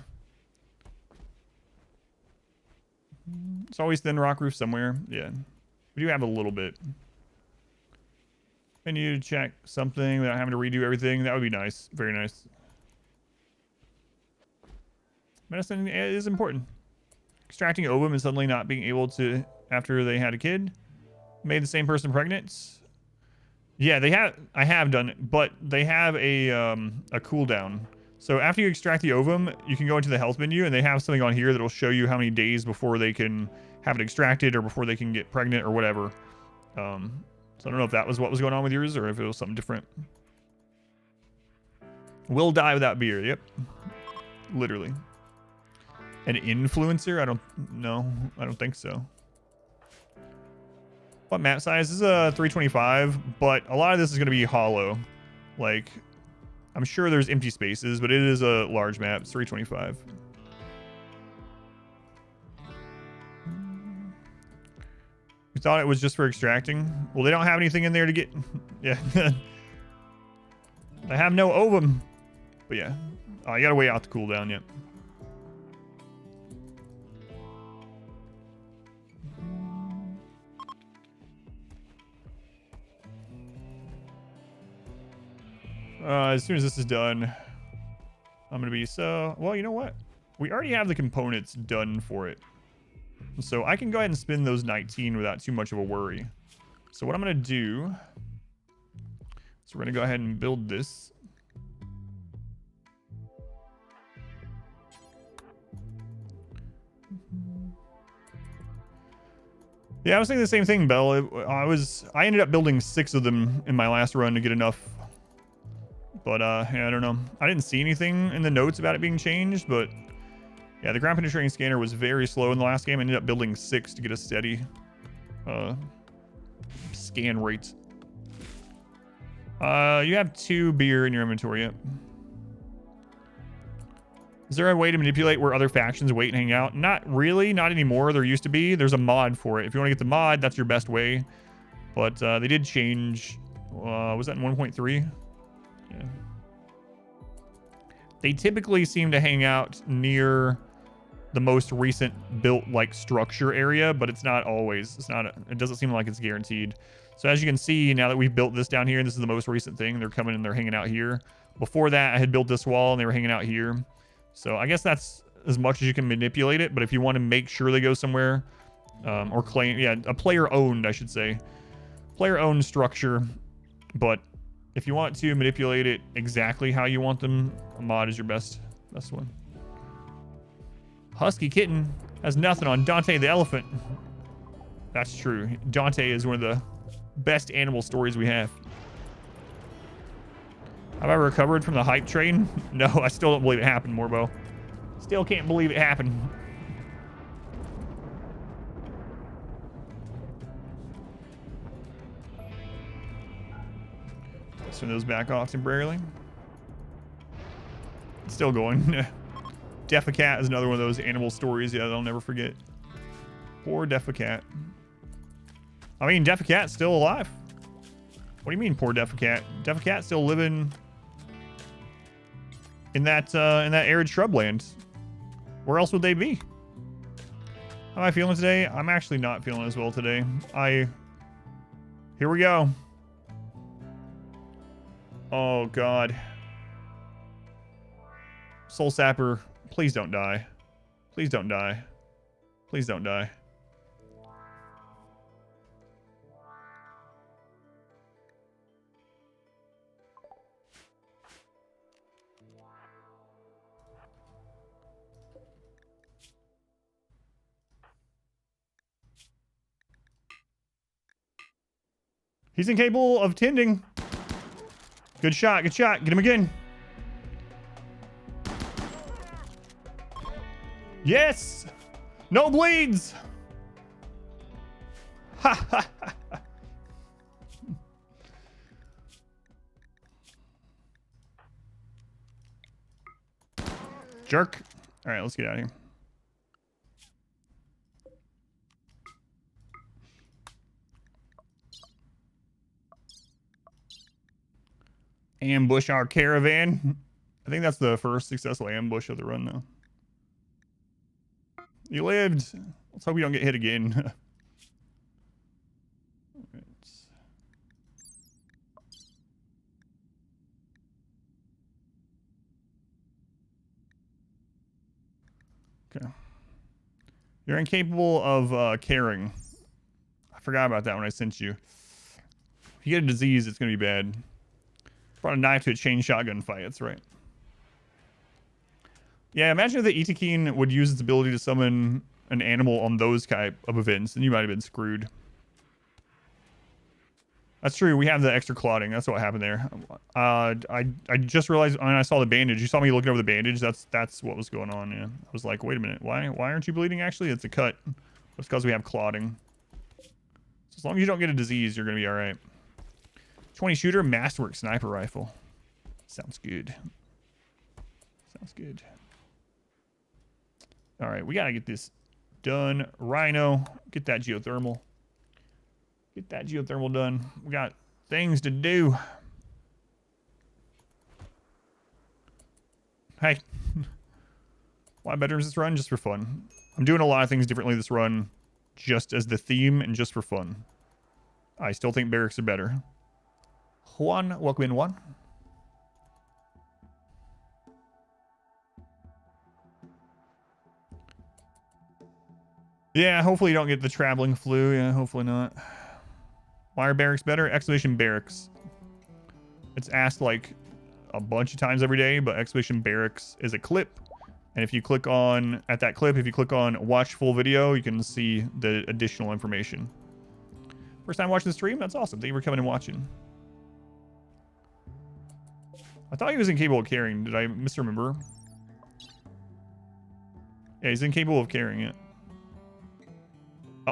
Speaker 1: It's always thin rock roof somewhere. Yeah. We do have a little bit. I need to check something without having to redo everything. That would be nice. Very nice. Medicine is important. Extracting ovum and suddenly not being able to after they had a kid. Made the same person pregnant. Yeah, they have. I have done it, but they have a cooldown. So after you extract the ovum, you can go into the health menu, and they have something on here that'll show you how many days before they can have it extracted or before they can get pregnant or whatever. So I don't know if that was what was going on with yours or if it was something different. Will die without beer. Yep. Literally. An influencer? I don't know. I don't think so. What map size? This is a 325, but a lot of this is going to be hollow. Like, I'm sure there's empty spaces, but it is a large map. It's 325. We thought it was just for extracting. Well, they don't have anything in there to get... Yeah. I have no ovum. But yeah. Oh, you gotta wait out the cooldown, yep. As soon as this is done, I'm gonna be so... Well, you know what? We already have the components done for it. So I can go ahead and spin those 19 without too much of a worry. So what I'm gonna do... So we're gonna go ahead and build this. Yeah, I was thinking the same thing, Bell. I ended up building 6 of them in my last run to get enough. But, yeah, I don't know. I didn't see anything in the notes about it being changed, but... Yeah, the ground penetrating scanner was very slow in the last game. I ended up building 6 to get a steady scan rate. You have 2 beer in your inventory, yep. Is there a way to manipulate where other factions wait and hang out? Not really, not anymore. There used to be. There's a mod for it. If you want to get the mod, that's your best way. But they did change. Was that in 1.3? Yeah. They typically seem to hang out near the most recent built like structure area, but it's not always. It doesn't seem like it's guaranteed. So as you can see, now that we've built this down here, this is the most recent thing. They're coming and they're hanging out here. Before that, I had built this wall and they were hanging out here. So I guess that's as much as you can manipulate it. But if you want to make sure they go somewhere, or claim, yeah, a player owned, I should say, player owned structure. But if you want to manipulate it exactly how you want them, a mod is your best one. Husky Kitten has nothing on Dante the elephant. That's true. Dante is one of the best animal stories we have. Have I recovered from the hype train? No, I still don't believe it happened, Morbo. Still can't believe it happened. Let's turn those back off temporarily. It's still going. Deficat is another one of those animal stories, yeah, that I'll never forget. Poor Deficat. I mean, Deficat's still alive. What do you mean, poor Deficat? Deficat's still living in that arid shrubland. Where else would they be? How am I feeling today? I'm actually not feeling as well today. Here we go. Oh, God. Soul Sapper, please don't die. Please don't die. Please don't die. He's incapable of tending. Good shot, good shot. Get him again. Yes! No bleeds! Jerk. All right, let's get out of here. Ambush our caravan. I think that's the first successful ambush of the run, though. You lived. Let's hope you don't get hit again. Okay. You're incapable of caring. I forgot about that when I sent you. If you get a disease, it's going to be bad. Brought a knife to a chain shotgun fight. That's right. Yeah, imagine if the Itakeen would use its ability to summon an animal on those type of events, then you might have been screwed. That's true. We have the extra clotting. That's what happened there. I just realized when I saw the bandage. You saw me looking over the bandage. That's what was going on. Yeah. I was like, wait a minute. Why aren't you bleeding? Actually, it's a cut. It's because we have clotting. So as long as you don't get a disease, you're gonna be all right. 20 shooter masterwork sniper rifle. Sounds good. Sounds good. All right, we gotta get this done. Rhino, get that geothermal. Get that geothermal done. We got things to do. Hey. Why bedrooms this run? Just for fun. I'm doing a lot of things differently this run, just as the theme and just for fun. I still think barracks are better. Juan, welcome in, Juan. Yeah, hopefully you don't get the traveling flu. Yeah, hopefully not. Why are barracks better? Excavation barracks. It's asked like a bunch of times every day, but excavation barracks is a clip. And if you click on, at that clip, if you click on watch full video, you can see the additional information. First time watching the stream? That's awesome. Thank you for coming and watching. I thought he was incapable of carrying. Did I misremember? Yeah, he's incapable of carrying it.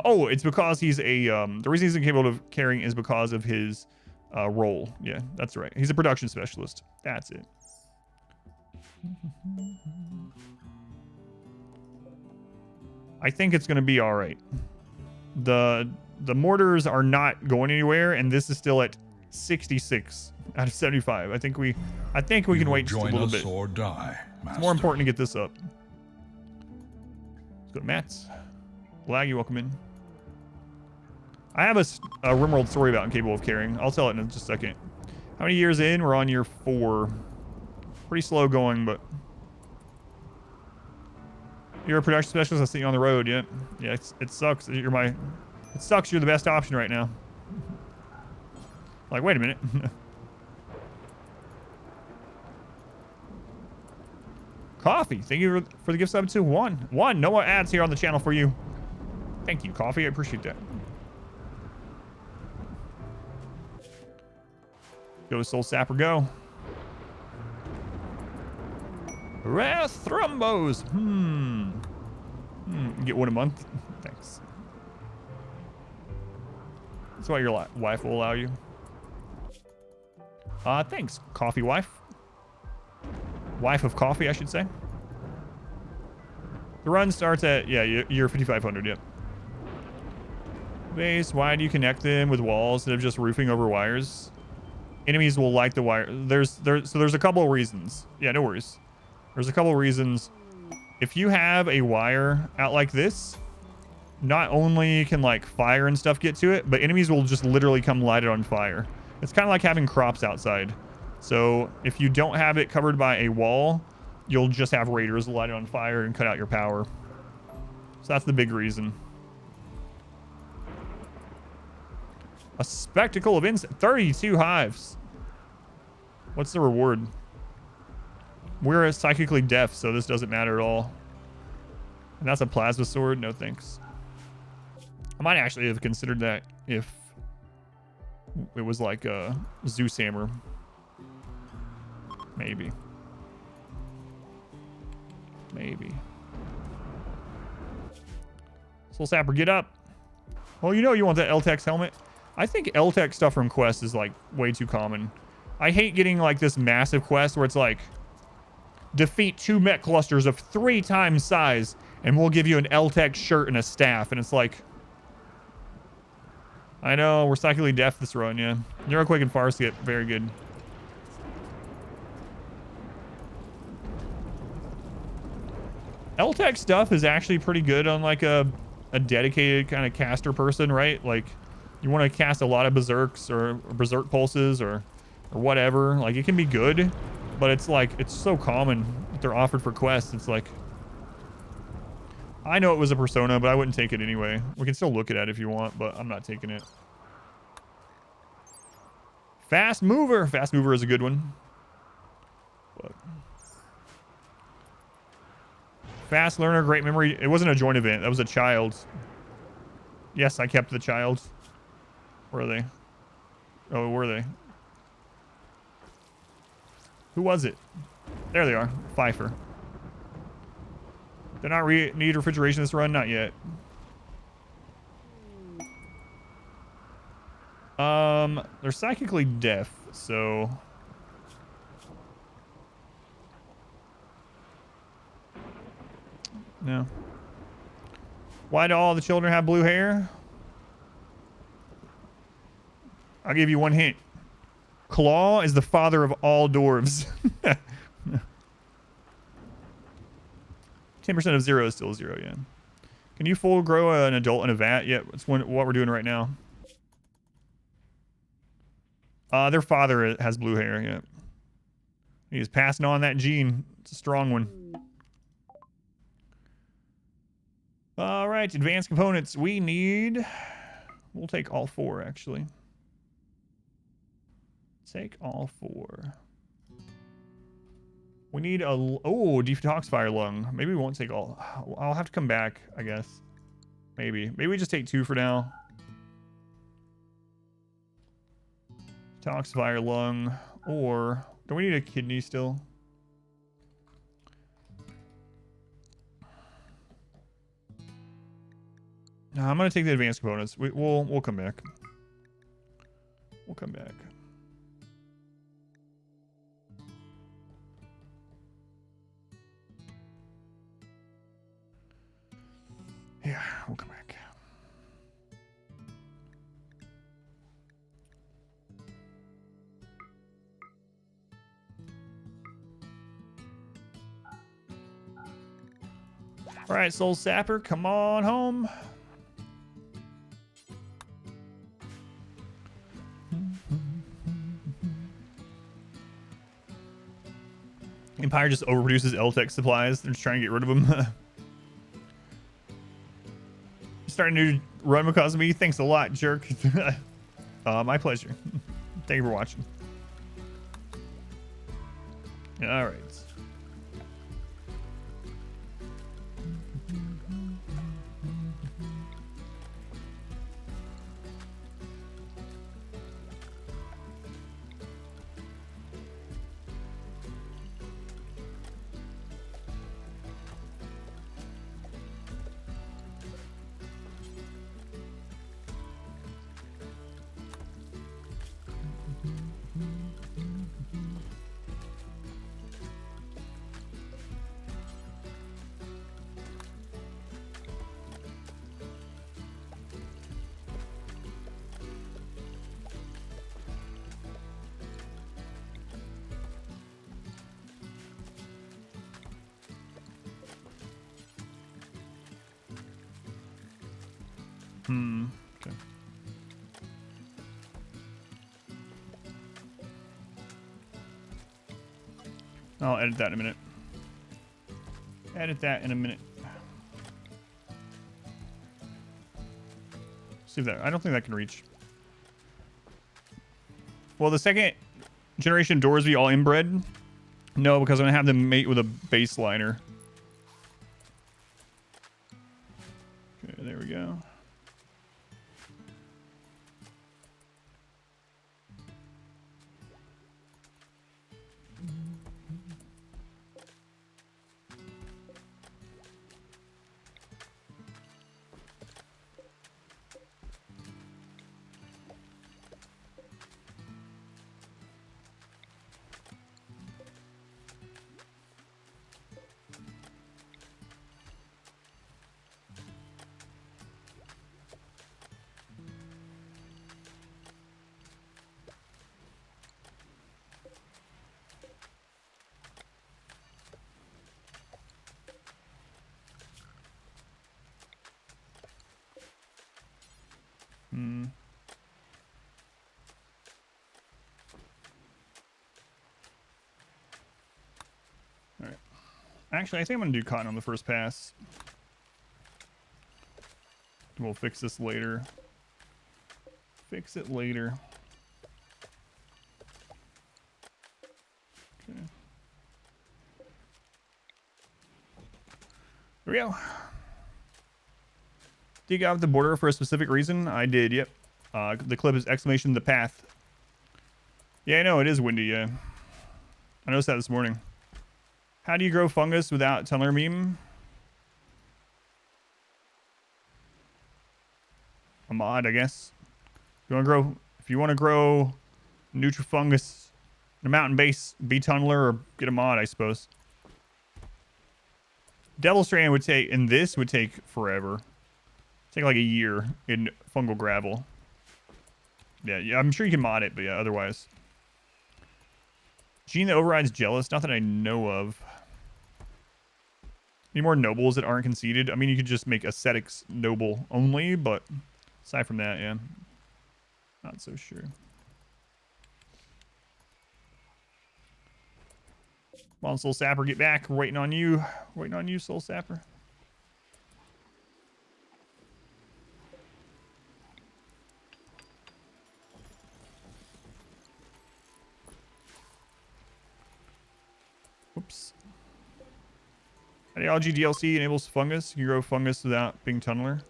Speaker 1: Oh, it's because he's a, the reason he's incapable of carrying is because of his role. Yeah, that's right. He's a production specialist. That's it. I think it's going to be all right. The mortars are not going anywhere, and this is still at 66 out of 75. I think we can wait just a little bit.
Speaker 2: Or die,
Speaker 1: it's more important to get this up. Let's go to Matt's. Laggy, welcome in. I have a RimWorld story about incapable of carrying. I'll tell it in just a second. How many years in? We're on year 4. Pretty slow going, but you're a production specialist. I see you on the road. Yeah, yeah. It sucks. It sucks. You're the best option right now. Like, wait a minute. Coffee. Thank you for the gift sub to Juan. No more ads here on the channel for you. Thank you, Coffee. I appreciate that. Go to Soul Sapper, go. Rare thrombos. Get one a month. Thanks. That's why your wife will allow you. Thanks, Coffee wife. Wife of coffee, I should say. The run starts at, yeah, year 5,500, yep. Base, why do you connect them with walls instead of just roofing over wires? Enemies will like the wire. So there's a couple of reasons. Yeah, no worries. There's a couple of reasons. If you have a wire out like this, not only can like fire and stuff get to it, but enemies will just literally come light it on fire. It's kind of like having crops outside. So if you don't have it covered by a wall, you'll just have raiders light it on fire and cut out your power. So that's the big reason. A spectacle of insect. 32 hives. What's the reward? We're psychically deaf, so this doesn't matter at all. And that's a plasma sword. No thanks. I might actually have considered that if it was like a Zeus hammer. Maybe. Maybe. Soul Sapper, get up. Well, you know you want that LTEX helmet. I think LTEX stuff from quests is like way too common. I hate getting like this massive quest where it's like defeat 2 mech clusters of 3 times size and we'll give you an LTEX shirt and a staff. And it's like, I know we're psychically deaf this run, yeah. Neuroquake and Farce get very good. LTEX stuff is actually pretty good on like a dedicated kind of caster person, right? Like you want to cast a lot of berserks or berserk pulses or whatever. Like it can be good, but it's like it's so common that they're offered for quests. It's like I know it was a persona, but I wouldn't take it anyway. We can still look at it if you want, but I'm not taking it. Fast mover. Fast mover is a good one. But fast learner, great memory. It wasn't a joint event. That was a child. Yes, I kept the child. Where are they? Oh, were they? Who was it? There they are. Pfeiffer. Did not need refrigeration this run? Not yet. They're psychically deaf, so... No. Why do all the children have blue hair? I'll give you one hint. Claw is the father of all dwarves. 10% of 0 is still 0, yeah. Can you full grow an adult in a vat? Yeah, it's what we're doing right now. Their father has blue hair, yeah. He's passing on that gene. It's a strong one. All right, advanced components. We need... We'll take all 4, actually. Take all 4. We need a... Oh, detoxifier lung. Maybe we won't take all... I'll have to come back, I guess. Maybe. Maybe we just take 2 for now. Detoxifier lung. Or... Do we need a kidney still? No, I'm going to take the advanced components. We'll come back. We'll come back. Yeah, we'll come back. All right, Soul Sapper, come on home. Empire just overproduces LTEX supplies. They're just trying to get rid of them. Starting to run because of me. Thanks a lot, jerk. My pleasure. Thank you for watching. All right. Okay. I'll edit that in a minute. Edit that in a minute. See if that... I don't think that can reach. Well, the second generation doors be all inbred? No, because I'm going to have them mate with a baseliner. Okay, there we go. Actually, I think I'm gonna do cotton on the first pass. We'll fix this later. Fix it later. Okay. There we go. Did you go out the border for a specific reason? I did, yep. The clip is exclamation the path. Yeah, I know, it is windy, yeah. I noticed that this morning. How do you grow fungus without tunneler meme? A mod, I guess. If you want to grow Nutrifungus in a mountain base, be tunneler or get a mod, I suppose. Devil Strand would take, and this would take forever. Take like a year in fungal gravel. Yeah, I'm sure you can mod it, but yeah, otherwise. Gene that overrides jealous, not that I know of. Any more nobles that aren't conceded? I mean, you could just make ascetics noble only, but aside from that, yeah. Not so sure. Come on, Soul Sapper, get back. We're waiting on you. Waiting on you, Soul Sapper. Whoops. Ideology DLC enables fungus. You can grow fungus without being tunneler.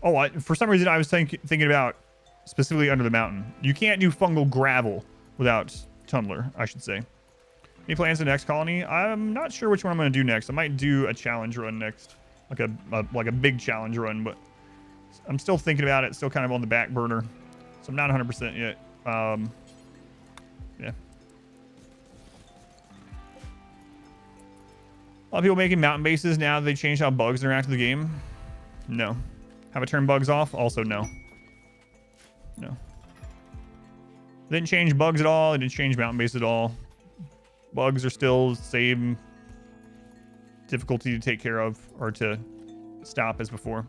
Speaker 1: Oh, for some reason I was thinking about specifically under the mountain. You can't do fungal gravel without tunneler, I should say. Any plans for the next colony? I'm not sure which one I'm going to do next. I might do a challenge run next, like a big challenge run, but I'm still thinking about it. Still kind of on the back burner, so I'm not 100% yet. Yeah. A lot of people making mountain bases now that they changed how bugs interact with the game. No. Have it turn bugs off? Also no. No. Didn't change bugs at all. It didn't change mountain base at all. Bugs are still the same difficulty to take care of or to stop as before.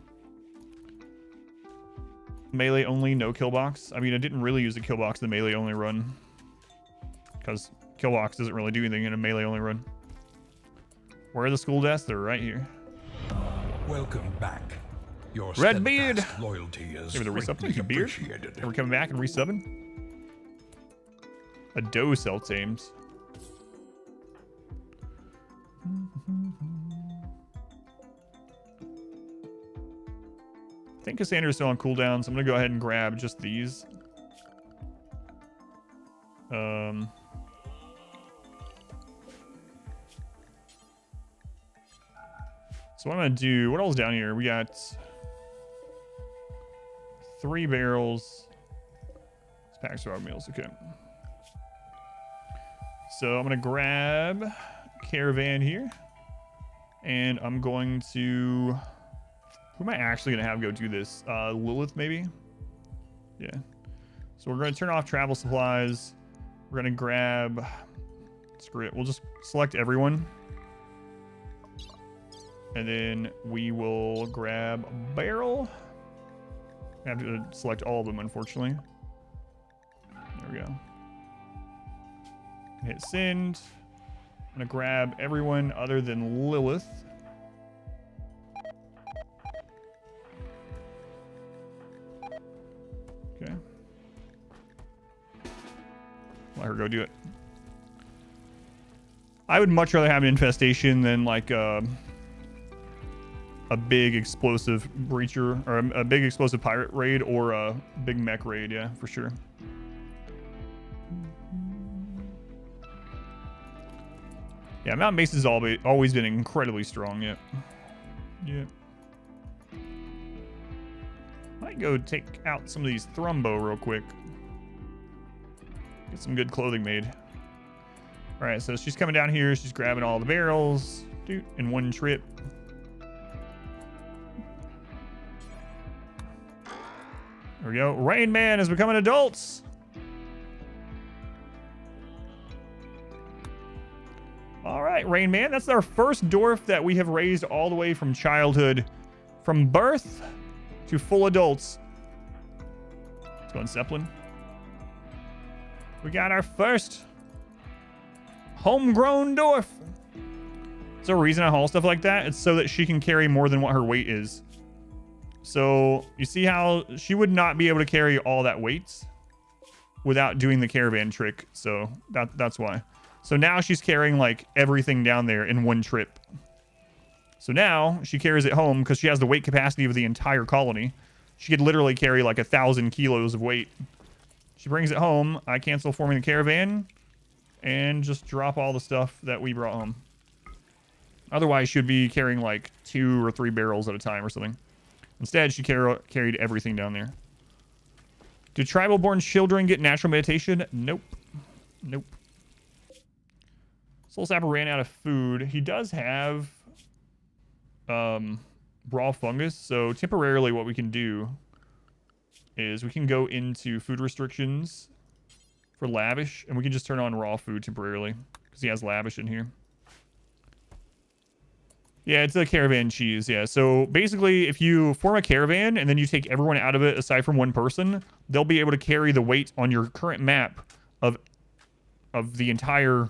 Speaker 1: Melee only, no kill box. I mean, I didn't really use the kill box in the melee only run because kill box doesn't really do anything in a melee only run. Where are the school desks? They're right here.
Speaker 2: Welcome back. Your
Speaker 1: Red beard.
Speaker 2: steadfast loyalty is
Speaker 1: Give it a resub.
Speaker 2: greatly
Speaker 1: Thank you, beard.
Speaker 2: appreciated.
Speaker 1: Ever coming back and resubbing? A doe cell tames. I think Cassandra's still on cooldown, so I'm gonna go ahead and grab just these. So what I'm gonna do, what else down here? We got 3 barrels. Let's pack some meals, okay. So I'm gonna grab Caravan here. And I'm going to, who am I actually gonna have go do this? Lilith maybe? Yeah. So we're gonna turn off travel supplies. We're gonna grab, screw it, we'll just select everyone. And then we will grab a barrel. I have to select all of them, unfortunately. There we go. Hit send. I'm gonna grab everyone other than Lilith. Okay. Let her go do it. I would much rather have an infestation than like a big explosive breacher or a big explosive pirate raid or a big mech raid. Yeah, for sure. Yeah, mountain base has always been incredibly strong. Yeah. Yeah. Might go take out some of these Thrumbo real quick. Get some good clothing made. All right, so she's coming down here. She's grabbing all the barrels, dude, in one trip. There we go. Rain Man is becoming adults. All right, Rain Man. That's our first dwarf that we have raised all the way from childhood, from birth to full adults. Let's go on Zeppelin. We got our first Homegrown Dwarf. Is there a reason I haul stuff like that? It's so that she can carry more than what her weight is. So you see how she would not be able to carry all that weight without doing the caravan trick. So that's why. So now she's carrying like everything down there in one trip. So now she carries it home because she has the weight capacity of the entire colony. She could literally carry like 1,000 kilos of weight. She brings it home. I cancel forming the caravan and just drop all the stuff that we brought home. Otherwise, she'd be carrying like 2 or 3 barrels at a time or something. Instead, she carried everything down there. Do tribal-born children get natural meditation? Nope. Nope. Soul Sapper ran out of food. He does have raw fungus, so temporarily what we can do is we can go into food restrictions for lavish, and we can just turn on raw food temporarily because he has lavish in here. Yeah, it's a caravan cheese. Yeah, so basically if you form a caravan and then you take everyone out of it aside from one person, they'll be able to carry the weight on your current map of the entire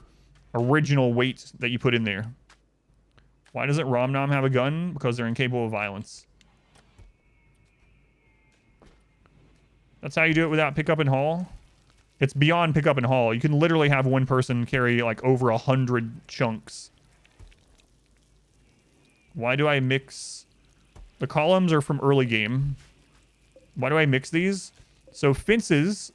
Speaker 1: original weight that you put in there. Why doesn't Romnom have a gun? Because they're incapable of violence. That's how you do it without pickup and haul. It's beyond pickup and haul. You can literally have one person carry like over 100 chunks. Why do I mix? The columns are from early game. Why do I mix these? So fences,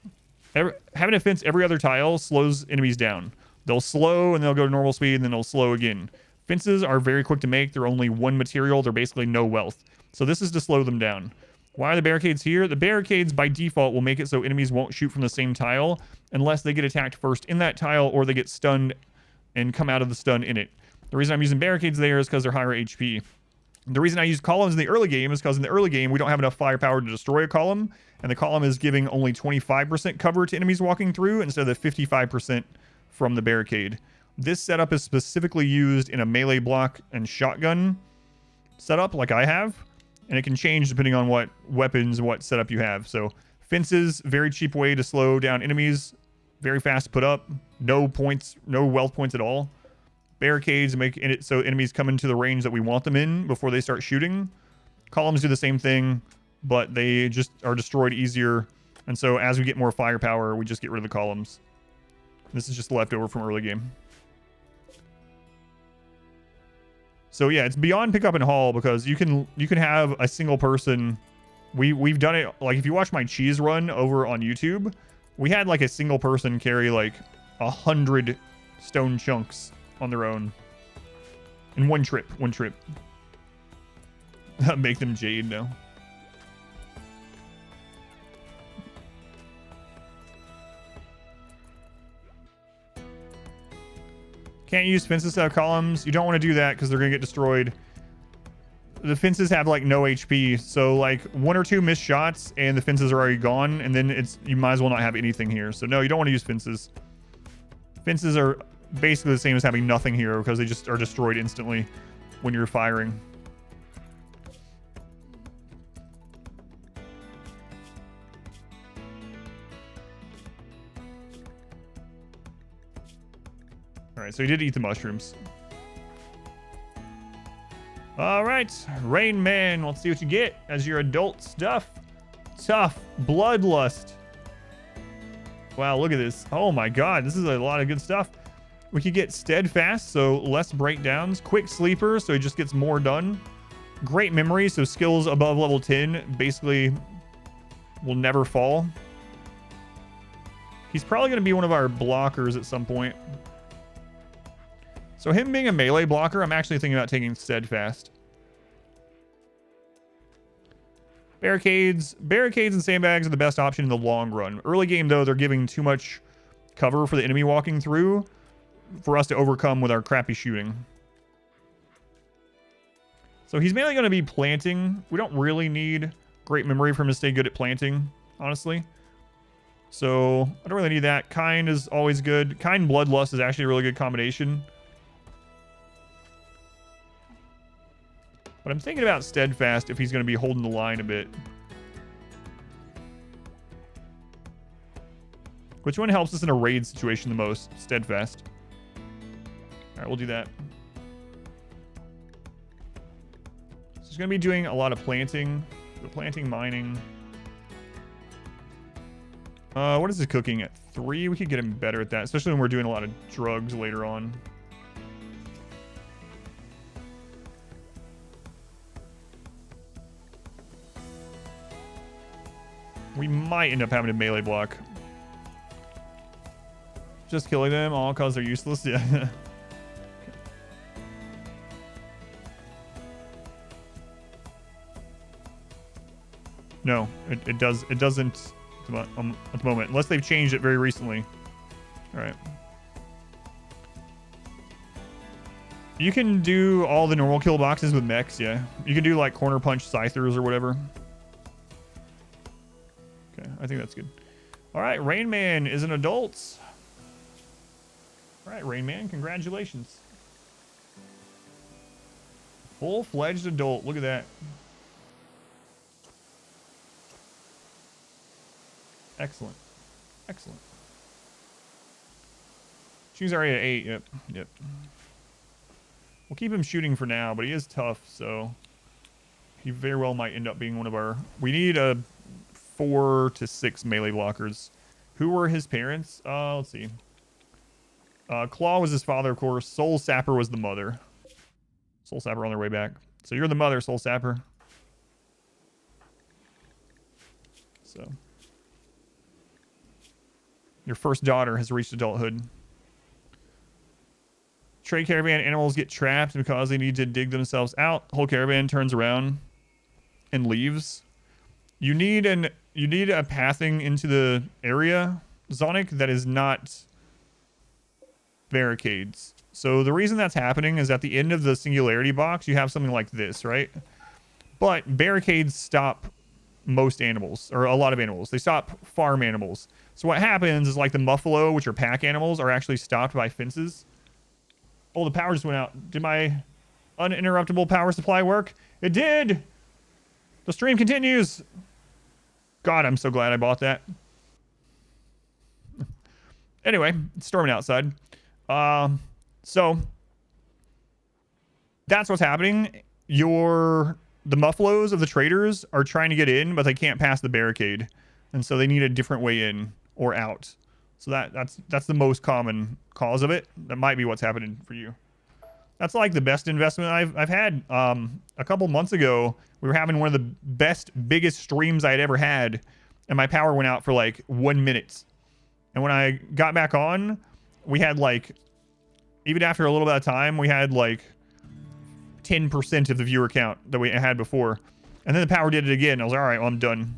Speaker 1: having a fence every other tile slows enemies down. They'll slow and they'll go to normal speed and then they'll slow again. Fences are very quick to make. They're only one material. They're basically no wealth. So this is to slow them down. Why are the barricades here? The barricades by default will make it so enemies won't shoot from the same tile unless they get attacked first in that tile or they get stunned and come out of the stun in it. The reason I'm using barricades there is because they're higher HP. The reason I use columns in the early game is because in the early game we don't have enough firepower to destroy a column, and the column is giving only 25% cover to enemies walking through instead of the 55% from the barricade. This setup is specifically used in a melee block and shotgun setup like I have, and it can change depending on what weapons and what setup you have. So fences, very cheap way to slow down enemies, very fast to put up, no points, no wealth points at all. Barricades make it so enemies come into the range that we want them in before they start shooting. Columns do the same thing, but they just are destroyed easier. And so as we get more firepower, we just get rid of the columns. This is just leftover from early game. So yeah, it's beyond pickup and haul because you can have a single person. We've done it, like if you watch my cheese run over on YouTube, we had like a single person carry like 100 stone chunks on their own in one trip. Make them jade now. Can't use fences to have columns. You don't want to do that because they're gonna get destroyed. The fences have like no HP, so like 1 or 2 missed shots and the fences are already gone, and then you might as well not have anything here. So no, you don't want to use fences. Fences are basically the same as having nothing here because they just are destroyed instantly when you're firing. All right, so he did eat the mushrooms. All right, Rain Man, let's see what you get as your adult stuff. Tough bloodlust. Wow, look at this. Oh my god, this is a lot of good stuff. We could get steadfast, so less breakdowns. Quick sleeper, so he just gets more done. Great memory, so skills above level 10 basically will never fall. He's probably going to be one of our blockers at some point. So him being a melee blocker, I'm actually thinking about taking steadfast. Barricades and sandbags are the best option in the long run. Early game, though, they're giving too much cover for the enemy walking through for us to overcome with our crappy shooting. So he's mainly going to be planting. We don't really need great memory for him to stay good at planting, honestly. So I don't really need that. Kind is always good. Kind Bloodlust is actually a really good combination. But I'm thinking about Steadfast if he's going to be holding the line a bit. Which one helps us in a raid situation the most? Steadfast. right, we'll do that. So it's going to be doing a lot of planting. So planting, mining. What is it cooking at 3? We could get him better at that, especially when we're doing a lot of drugs later on. We might end up having a melee block. Just killing them all because they're useless. Yeah. No, it doesn't at the moment, unless they've changed it very recently. All right. You can do all the normal kill boxes with mechs, yeah. You can do like corner punch scythers or whatever. Okay, I think that's good. All right, Rain Man is an adult. All right, Rain Man, congratulations. Full-fledged adult, look at that. Excellent. Excellent. She's already at 8. Yep. Yep. We'll keep him shooting for now, but he is tough, so he very well might end up being one of our... We need a 4 to 6 melee blockers. Who were his parents? Let's see. Claw was his father, of course. Soul Sapper was the mother. Soul Sapper on their way back. So you're the mother, Soul Sapper. So... Your first daughter has reached adulthood. Trade caravan animals get trapped because they need to dig themselves out. Whole caravan turns around and leaves. You need a pathing into the area, Zonic, that is not barricades. So the reason that's happening is at the end of the singularity box, you have something like this, right? But barricades stop most animals, or a lot of animals. They stop farm animals. So what happens is like the muffalo, which are pack animals, are actually stopped by fences. Oh, the power just went out. Did my uninterruptible power supply work? It did! The stream continues! God, I'm so glad I bought that. Anyway, it's storming outside. So that's what's happening. The muffalos of the traders are trying to get in, but they can't pass the barricade. And so they need a different way in or out. So that's the most common cause of it. That might be what's happening for you. That's like the best investment I've had. A couple months ago, we were having one of the biggest streams I'd ever had, and my power went out for like 1 minute. And when I got back on, we had like, even after a little bit of time, we had like 10% of the viewer count that we had before. And then the power did it again. I was like, all right, well, I'm done.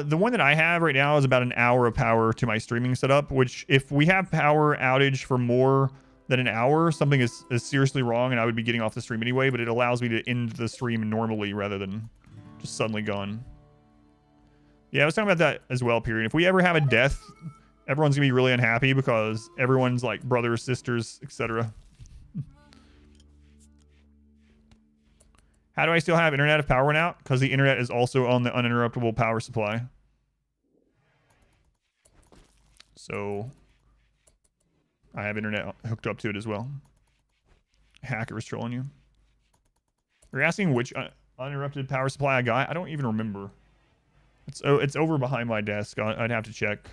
Speaker 1: The one that I have right now is about an hour of power to my streaming setup, which if we have power outage for more than an hour, something is seriously wrong and I would be getting off the stream anyway, but it allows me to end the stream normally rather than just suddenly gone. Yeah, I was talking about that as well, period. If we ever have a death, everyone's gonna be really unhappy because everyone's like brothers, sisters, etc. How do I still have internet if power went out? Because the internet is also on the uninterruptible power supply. So I have internet hooked up to it as well. Hacker is trolling you. You're asking which uninterrupted power supply I got? I don't even remember. It's over behind my desk. I'd have to check.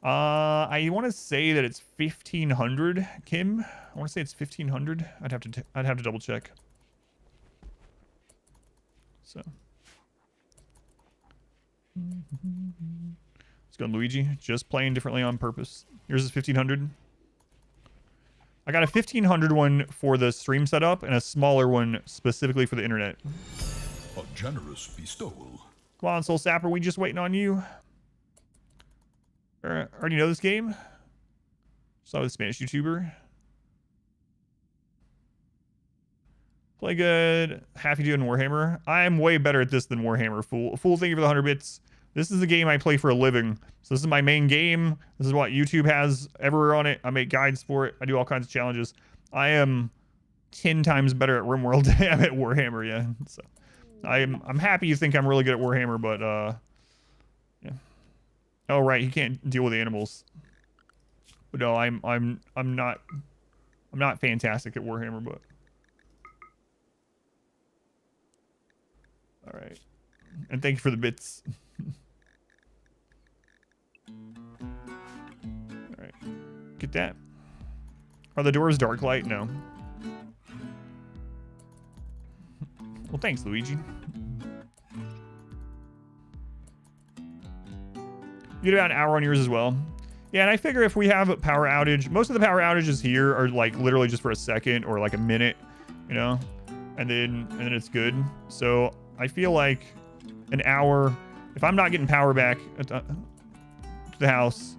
Speaker 1: I want to say that it's 1500, Kim. I want to say it's 1500. I'd have to double check. So let's go, Luigi. Just playing differently on purpose. Yours is 1500. I got a 1500 one for the stream setup and a smaller one specifically for the internet.
Speaker 2: A generous bestowal.
Speaker 1: Come on, Soul Sapper. We just waiting on you. Already know this game? Saw the Spanish YouTuber. Play good. Half you doing Warhammer. I'm way better at this than Warhammer. Fool, thank you for the 100 bits. This is the game I play for a living. So this is my main game. This is what YouTube has everywhere on it. I make guides for it. I do all kinds of challenges. I am 10 times better at RimWorld than I am at Warhammer, yeah. So I'm happy you think I'm really good at Warhammer, but yeah. Oh, right, he can't deal with animals. But no, I'm not fantastic at Warhammer, but all right. And thank you for the bits. All right, get that. Are the doors dark light? No. Well, thanks, Luigi. You get about an hour on yours as well. Yeah, and I figure if we have a power outage, most of the power outages here are like literally just for a second or like a minute, you know, and then it's good. So I feel like an hour, if I'm not getting power back to the house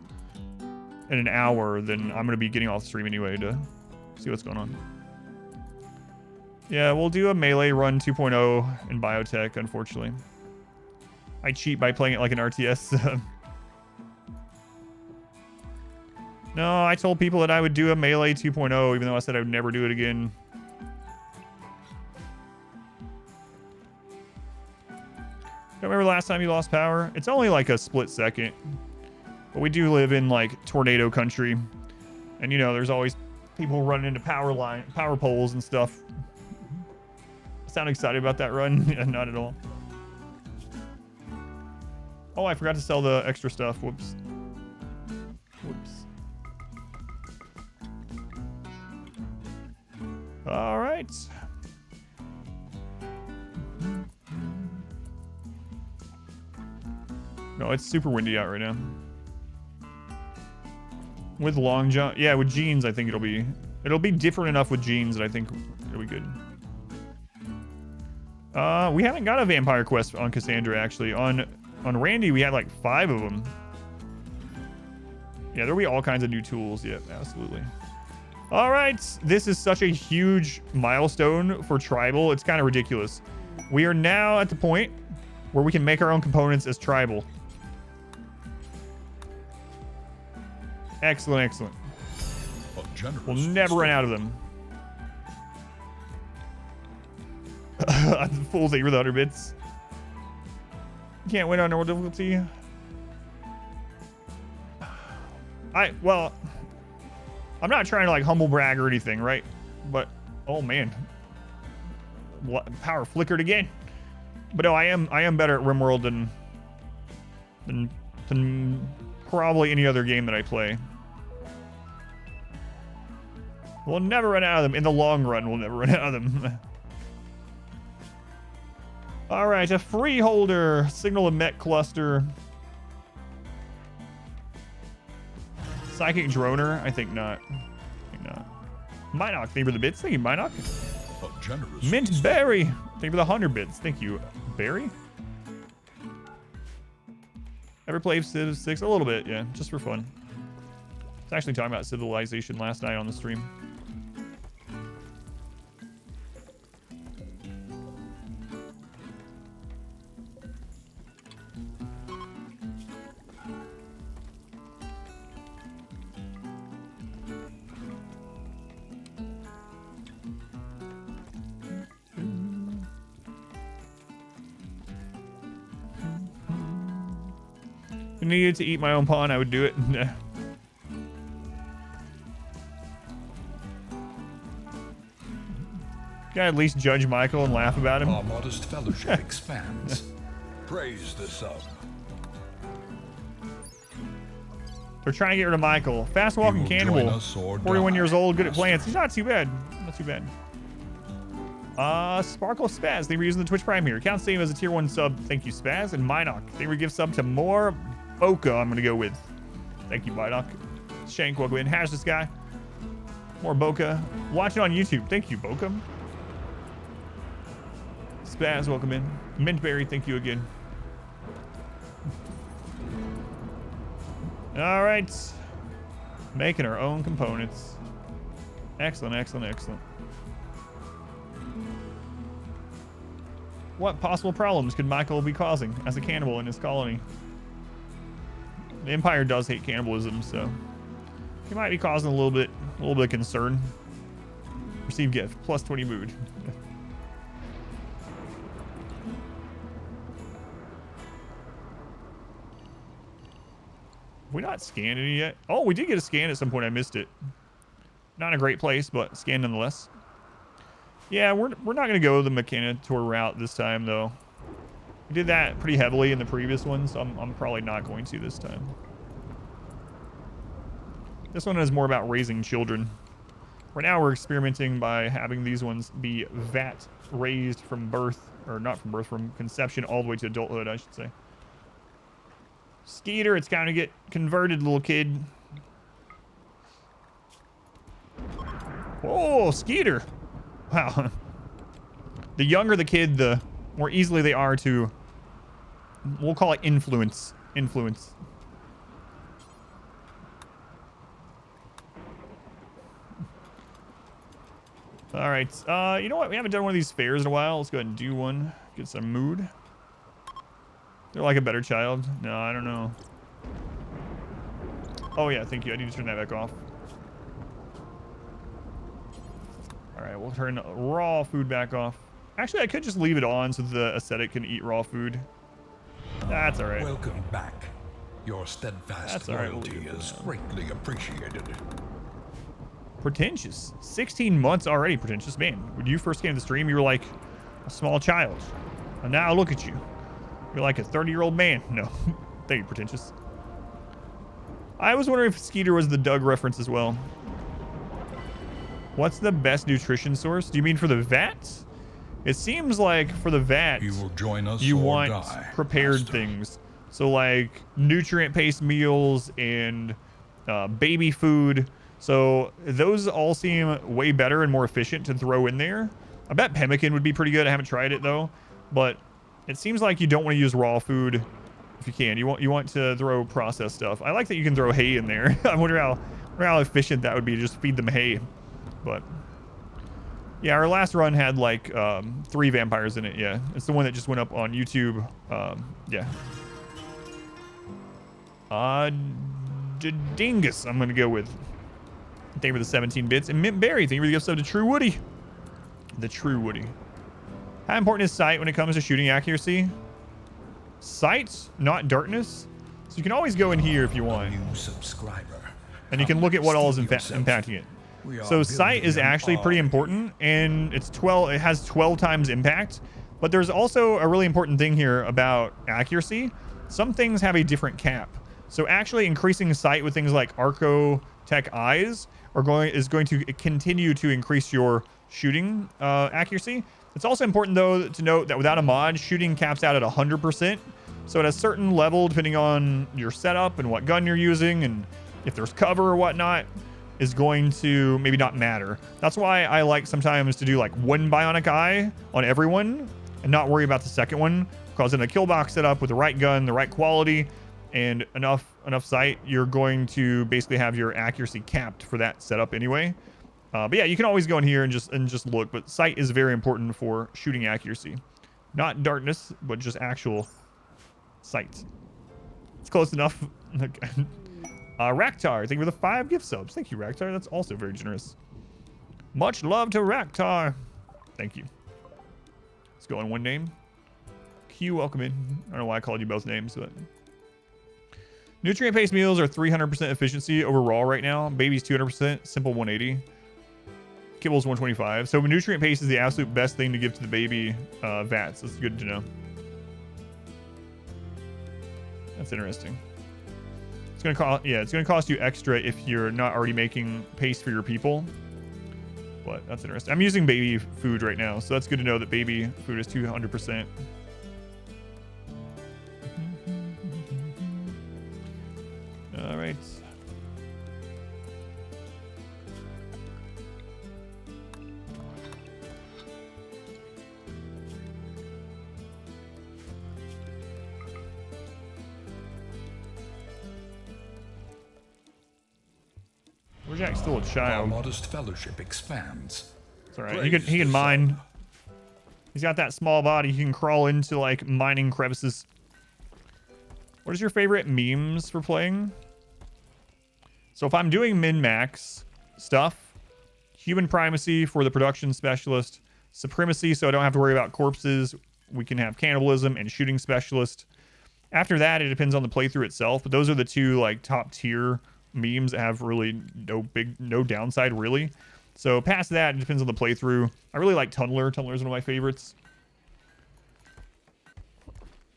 Speaker 1: in an hour, then I'm gonna be getting off the stream anyway to see what's going on. Yeah, we'll do a melee run 2.0 in biotech, unfortunately. I cheat by playing it like an RTS. No, I told people that I would do a melee 2.0, even though I said I would never do it again. Don't remember the last time you lost power? It's only like a split second. But we do live in like tornado country. And you know, there's always people running into power poles and stuff. I sound excited about that run. Not at all. Oh, I forgot to sell the extra stuff. Whoops. Whoops. All right. No, it's super windy out right now. With long jump, yeah, with jeans, I think it'll be different enough with jeans that I think it'll be good. We haven't got a vampire quest on Cassandra actually. On Randy, we had like 5 of them. Yeah, there'll be all kinds of new tools. Yeah, absolutely. All right, this is such a huge milestone for tribal. It's kind of ridiculous. We are now at the point where we can make our own components as tribal. Excellent, excellent. We'll never run out of them. Full thing with 100 bits. Can't win on normal difficulty. Well, I'm not trying to like humble brag or anything, right? But oh man, power flickered again. But no, I am better at RimWorld than probably any other game that I play. We'll never run out of them. In the long run, we'll never run out of them. All right, a freeholder. Signal a mech cluster. Psychic droner? I think not. I think not. Minoc, thank you for the bits. Thank you, Minoc. Mint Berry. Thank you for the 100 bits. Thank you, Barry. Ever played Civ 6? A little bit, yeah, just for fun. I was actually talking about Civilization last night on the stream. If I needed to eat my own pawn, I would do it. Can I at least judge Michael and laugh about him?
Speaker 2: Our modest fellowship expands. Praise the sub.
Speaker 1: We're trying to get rid of Michael. Fast walking cannibal. 41 years old, good at plants. He's not too bad. Not too bad. Sparkle Spaz. Thank you for using the Twitch Prime here. Count same as a tier 1 sub. Thank you, Spaz. And Minoc. Thank you for give sub to more Boca. I'm gonna go with. Thank you, Minoc. Shank, welcome in. Hash this guy. More Boca. Watch it on YouTube. Thank you, Boca. Spaz, welcome in. Mintberry, thank you again. All right. Making our own components. Excellent, excellent, excellent. What possible problems could Michael be causing as a cannibal in his colony? The Empire does hate cannibalism, so he might be causing a little bit of concern. Receive gift, plus 20 mood. Have we not scanned any yet? Oh, we did get a scan at some point. I missed it. Not a great place, but scan nonetheless. Yeah, we're not going to go the Mechanitor route this time, though. We did that pretty heavily in the previous one, so I'm probably not going to this time. This one is more about raising children. Right now, we're experimenting by having these ones be vat raised from birth, or not from birth, from conception all the way to adulthood, I should say. Skeeter, it's time to get converted, little kid. Oh, Skeeter. Wow. The younger the kid, the more easily they are to, we'll call it influence. Influence. All right. You know what? We haven't done one of these fairs in a while. Let's go ahead and do one. Get some mood. They're like a better child. No, I don't know. Oh, yeah. Thank you. I need to turn that back off. All right. We'll turn raw food back off. Actually, I could just leave it on so the ascetic can eat raw food. That's all right.
Speaker 2: Welcome back. Your steadfast loyalty is greatly appreciated.
Speaker 1: Pretentious. 16 months already, Pretentious. Man, when you first came to the stream, you were like a small child. And now look at you. You're like a 30-year-old man. No. Thank you, Pretentious. I was wondering if Skeeter was the Doug reference as well. What's the best nutrition source? Do you mean for the vats? It seems like for the vats,
Speaker 2: you will join us
Speaker 1: you
Speaker 2: or
Speaker 1: want
Speaker 2: die,
Speaker 1: prepared
Speaker 2: master.
Speaker 1: things. So like nutrient-based meals and baby food. So those all seem way better and more efficient to throw in there. I bet pemmican would be pretty good. I haven't tried it though, but it seems like you don't want to use raw food if you can. You want to throw processed stuff. I like that you can throw hay in there. I wonder how efficient that would be to just feed them hay. But yeah, our last run had like 3 vampires in it. Yeah, it's the one that just went up on YouTube. Yeah. Dingus, I'm gonna go with. Thank you for the 17 bits. And Mint Berry, thank you for the gift sub to True Woody. The True Woody. How important is sight when it comes to shooting accuracy? Sight, not darkness. So you can always go in here if you want.
Speaker 2: New subscriber.
Speaker 1: And you can look at what all is impacting it. So sight is actually pretty important, and it's 12. It has 12 times impact. But there's also a really important thing here about accuracy. Some things have a different cap. So actually increasing sight with things like Arco Tech Eyes is going to continue to increase your shooting accuracy. It's also important though to note that without a mod, shooting caps out at 100%. So at a certain level, depending on your setup and what gun you're using and if there's cover or whatnot, is going to maybe not matter. That's why I like sometimes to do like 1 bionic eye on everyone and not worry about the second one, because in a kill box setup with the right gun, the right quality, and enough sight, you're going to basically have your accuracy capped for that setup anyway. But yeah, you can always go in here and just look. But sight is very important for shooting accuracy, not darkness, but just actual sight. It's close enough. Raktar, thank you for the 5 gift subs. Thank you, Raktar. That's also very generous. Much love to Raktar. Thank you. Let's go on one name. Q, welcome in. I don't know why I called you both names, but nutrient-based meals are 300% efficiency over raw right now. Baby's 200%. Simple 180. Kibble's 125. So nutrient paste is the absolute best thing to give to the baby vats. That's good to know. That's interesting. It's gonna cost, yeah, it's gonna cost you extra if you're not already making paste for your people. But that's interesting. I'm using baby food right now, so that's good to know that baby food is 200%. All right. Jack's still a
Speaker 2: Our
Speaker 1: child.
Speaker 2: modest fellowship expands.
Speaker 1: It's all right. He can mine. He's got that small body. He can crawl into like mining crevices. What is your favorite memes for playing? So if I'm doing min-max stuff, human primacy for the production specialist, supremacy so I don't have to worry about corpses. We can have cannibalism and shooting specialist. After that, it depends on the playthrough itself, but those are the two like top tier memes that have really no downside really. So past that, it depends on the playthrough. I really like Tunneler. Tunneler is one of my favorites.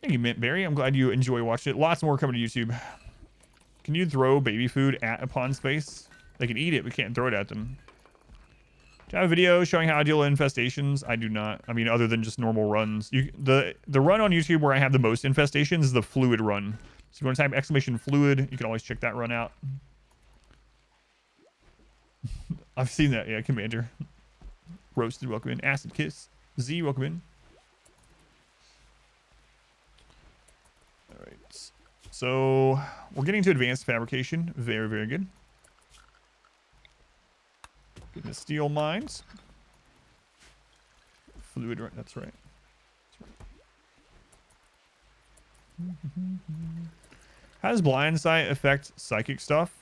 Speaker 1: Thank you, Mint Berry. I'm glad you enjoy watching it. Lots more coming to YouTube. Can you throw baby food at a pond space? They can eat it, but can't throw it at them. Do I have a video showing how I deal with infestations? I do not. I mean, other than just normal runs. The run on YouTube where I have the most infestations is the fluid run. So if you want to type exclamation fluid, you can always check that run out. I've seen that, yeah, Commander. Roasted, welcome in. Acid Kiss. Z, welcome in. Alright. So, we're getting to advanced fabrication. Very, very good. Getting the steel mines. Fluid, right? That's right. How does blind sight affect psychic stuff?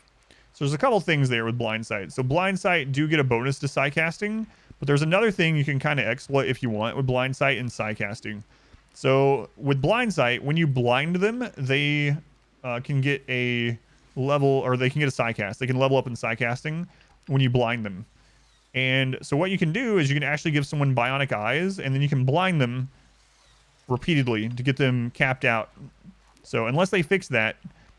Speaker 1: So there's a couple things there with blind sight. So blind sight do get a bonus to psi casting, but there's another thing you can kind of exploit if you want with blind sight and psi casting. So with blind sight, when you blind them, they can get a level, or they can get a psi cast. They can level up in psi casting when you blind them. And so what you can do is you can actually give someone bionic eyes, and then you can blind them repeatedly to get them capped out. So unless they fix that,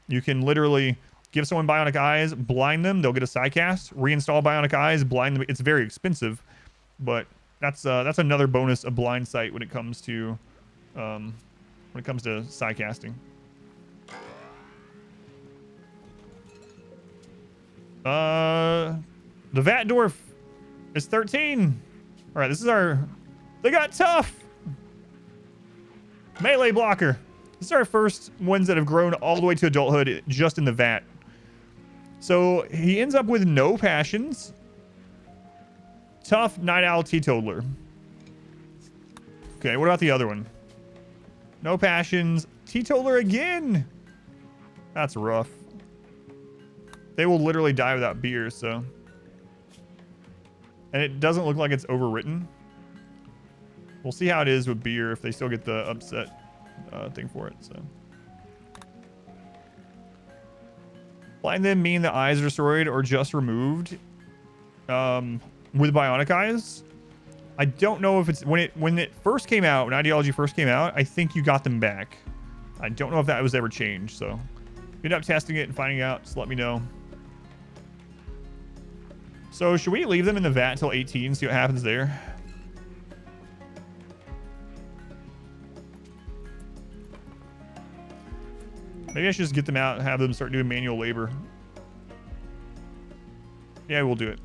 Speaker 1: you can literally give someone bionic eyes, blind them, they'll get a psi cast, reinstall bionic eyes, blind them. It's very expensive, but that's another bonus of blind sight when it comes to psi casting. The Vat Dwarf is 13. All right, this is our... They got tough. Melee blocker. This is our first ones that have grown all the way to adulthood just in the vat. So he ends up with no passions. Tough night owl teetotaler. Okay, what about the other one? No passions. Teetotaler again. That's rough. They will literally die without beer, so... And it doesn't look like it's overwritten. We'll see how it is with beer if they still get the upset thing for it, so... Blind them mean the eyes are destroyed or just removed. With bionic eyes, I don't know if it's when it first came out, when Ideology first came out, I think you got them back. I don't know if that was ever changed, so if you end up testing it and finding out, just let me know. So should we leave them in the vat until 18, see what happens there? Maybe I should just get them out and have them start doing manual labor. Yeah, we'll do it.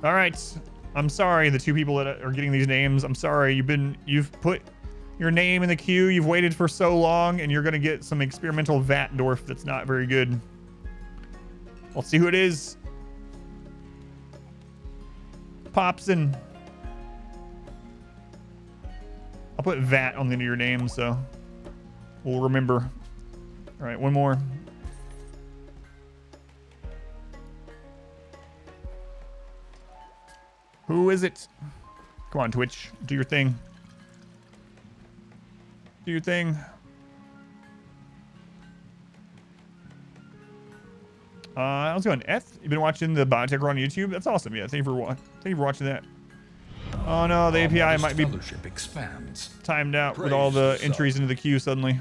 Speaker 1: All right. I'm sorry, the two people that are getting these names. I'm sorry. You've put your name in the queue. You've waited for so long, and you're gonna get some experimental Vat Dwarf that's not very good. Let's see who it is. Popson. I'll put Vat on the end of your name, so we'll remember. All right, one more. Who is it? Come on, Twitch. Do your thing. Do your thing. Let's go on. Eth, you've been watching the Biotech Run on YouTube? That's awesome. Yeah, thank you for watching that. Oh no, the API might be timed out with all the entries into the queue suddenly.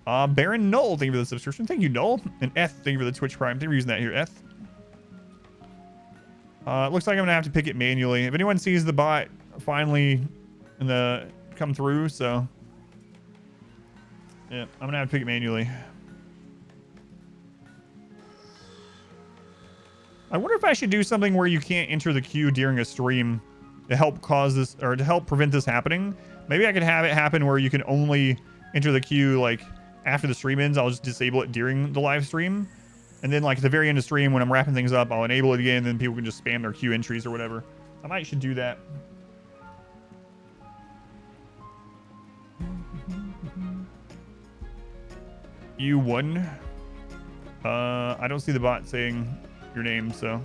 Speaker 1: Baron Null, thank you for the subscription. Thank you, Null. And Eth, thank you for the Twitch Prime. Thank you for using that here, Eth. It looks like I'm gonna have to pick it manually. If anyone sees the bot finally come through, so yeah, I'm gonna have to pick it manually. I wonder if I should do something where you can't enter the queue during a stream to help cause this, or to help prevent this happening. Maybe I could have it happen where you can only enter the queue like after the stream ends. I'll just disable it during the live stream. And then like at the very end of stream when I'm wrapping things up, I'll enable it again, and then people can just spam their queue entries or whatever. I might should do that. You won. I don't see the bot saying your name, so.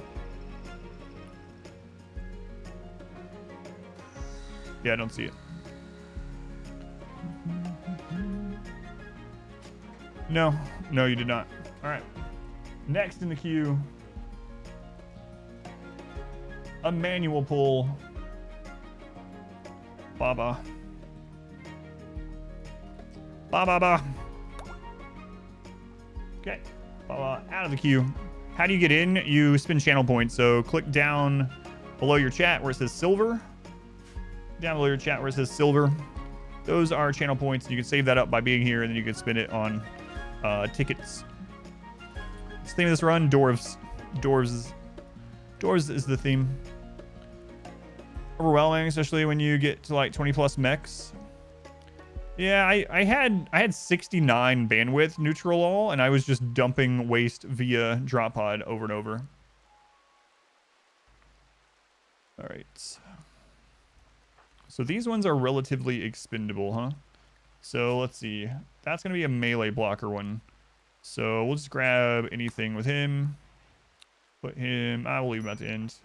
Speaker 1: Yeah, I don't see it. No, no, you did not. All right. Next in the queue, a manual pull. Baba. Ba. Okay. Baba out of the queue. How do you get in? You spend channel points. So click down below your chat where it says silver. Down below your chat where it says silver. Those are channel points. You can save that up by being here, and then you can spend it on tickets. What's the theme of this run? Dwarves. Dwarves is the theme. Overwhelming, especially when you get to like 20 plus mechs. Yeah, I had 69 bandwidth neutral all, and I was just dumping waste via drop pod over and over. All right. So these ones are relatively expendable, huh? So let's see. That's going to be a melee blocker one. So we'll just grab anything with him. Put him... I will leave him at the end.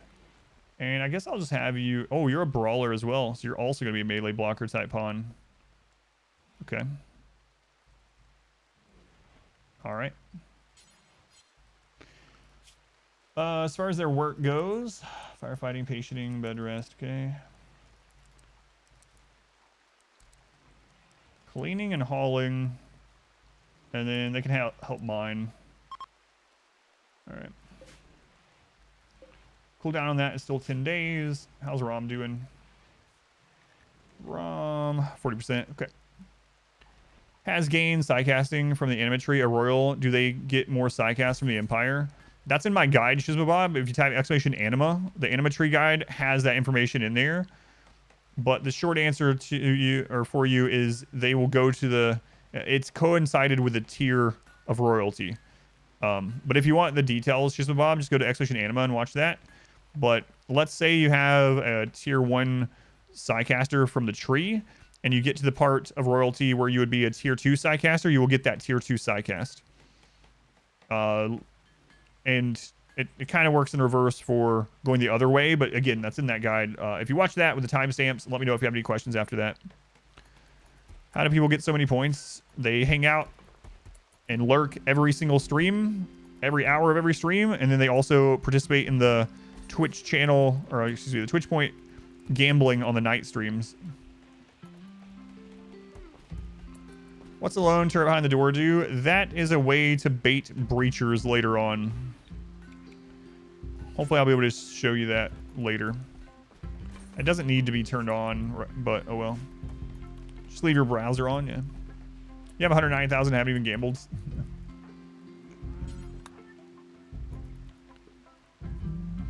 Speaker 1: And I guess I'll just have you... Oh, you're a brawler as well. So you're also going to be a melee blocker type pawn. Okay. All right. As far as their work goes, firefighting, patienting, bed rest, okay. Cleaning and hauling, and then they can help mine. All right. Cooldown on that is still 10 days. How's Rom doing? Rom, 40%. Okay. Has gained sidecasting from the animatry. A royal. Do they get more sidecast from the Empire? That's in my guide, Shizmabob. If you type exclamation anima, the animatry guide has that information in there. But the short answer to you, or for you, is they will go to the... It's coincided with the tier of royalty. But if you want the details, Shizmabob, just go to exclamation anima and watch that. But let's say you have a tier 1 Psycaster from the tree, and you get to the part of royalty where you would be a tier 2 Psycaster, you will get that tier 2 Psycast. And it kind of works in reverse for going the other way, but again, that's in that guide. If you watch that with the timestamps, let me know if you have any questions after that. How do people get so many points? They hang out and lurk every single stream, every hour of every stream, and then they also participate in the Twitch channel, or excuse me, the Twitch point gambling on the night streams. What's the lone turret behind the door do? That is a way to bait breachers later on. Hopefully I'll be able to show you that later. It doesn't need to be turned on, but oh well. Just leave your browser on, yeah. You have 109,000, haven't even gambled.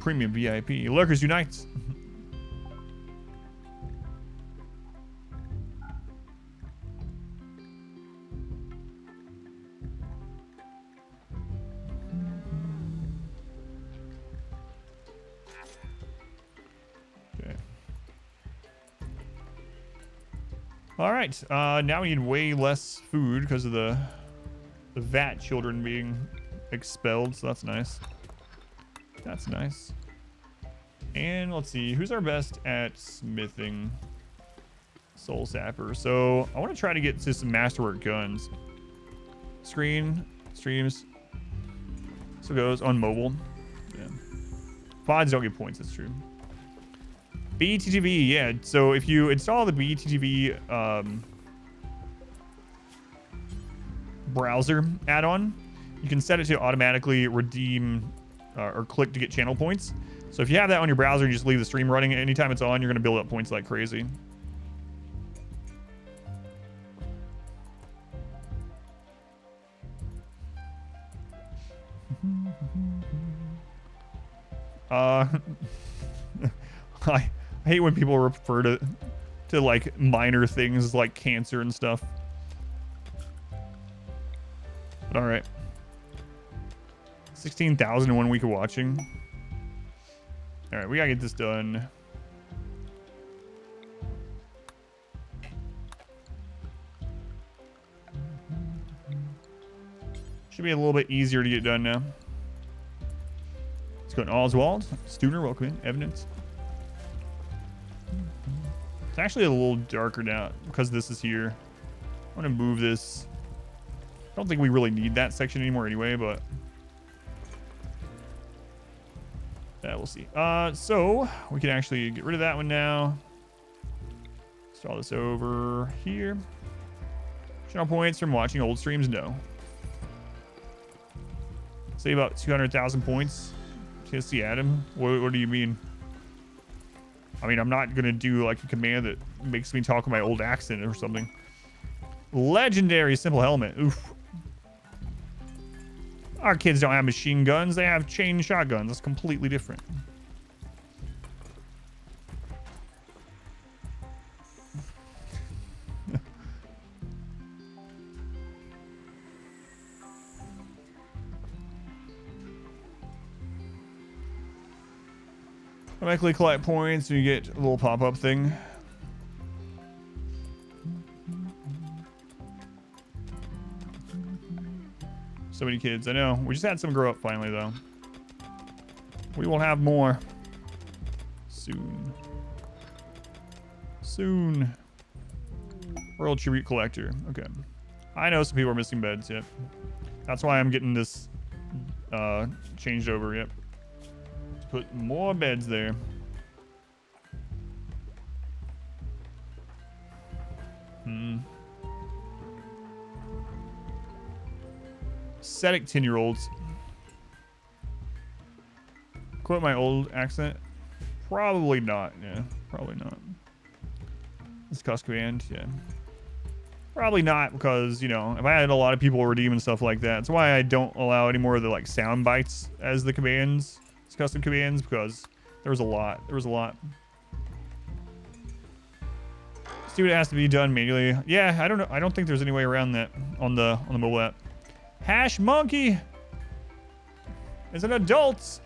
Speaker 1: Premium VIP. Lurkers Unite. Okay. All right. Now we need way less food because of the vat children being expelled, so that's nice. That's nice. And let's see, who's our best at smithing? Soul Sapper. So I want to try to get to some masterwork guns. Screen, streams. So it goes on mobile. Yeah. Pods don't get points, that's true. BTTV, yeah. So if you install the BTTV browser add-on, you can set it to automatically redeem or click to get channel points. So if you have that on your browser and you just leave the stream running, anytime it's on, you're going to build up points like crazy. I hate when people refer to like minor things like cancer and stuff. But all right. 16,000 in 1 week of watching. All right, we gotta get this done. Should be a little bit easier to get done now. Let's go to Oswald. Stuner, welcome in. Evidence. It's actually a little darker now because this is here. I'm going to move this. I don't think we really need that section anymore anyway, but yeah, we'll see. So we can actually get rid of that one now. Install this over here. Channel points from watching old streams? No. Say about 200,000 points. TSC Adam? What do you mean? I mean, I'm not going to do like a command that makes me talk with my old accent or something. Legendary simple helmet. Oof. Our kids don't have machine guns. They have chain shotguns. That's completely different. Automatically collect points and you get a little pop-up thing. So many kids. I know. We just had some grow up finally, though. We will have more. Soon. Soon. World Tribute Collector. Okay. I know some people are missing beds, yep. That's why I'm getting this changed over, yep. Put more beds there. Ascetic 10-year-olds. Quote my old accent? Probably not. Yeah, probably not. Discuss command. Yeah. Probably not because, you know, if I had a lot of people redeeming stuff like that, that's why I don't allow any more of the like sound bites as the commands. Custom commands because there was a lot. See what has to be done manually. Yeah, I don't know. I don't think there's any way around that on the mobile app. Hash Monkey is an adult.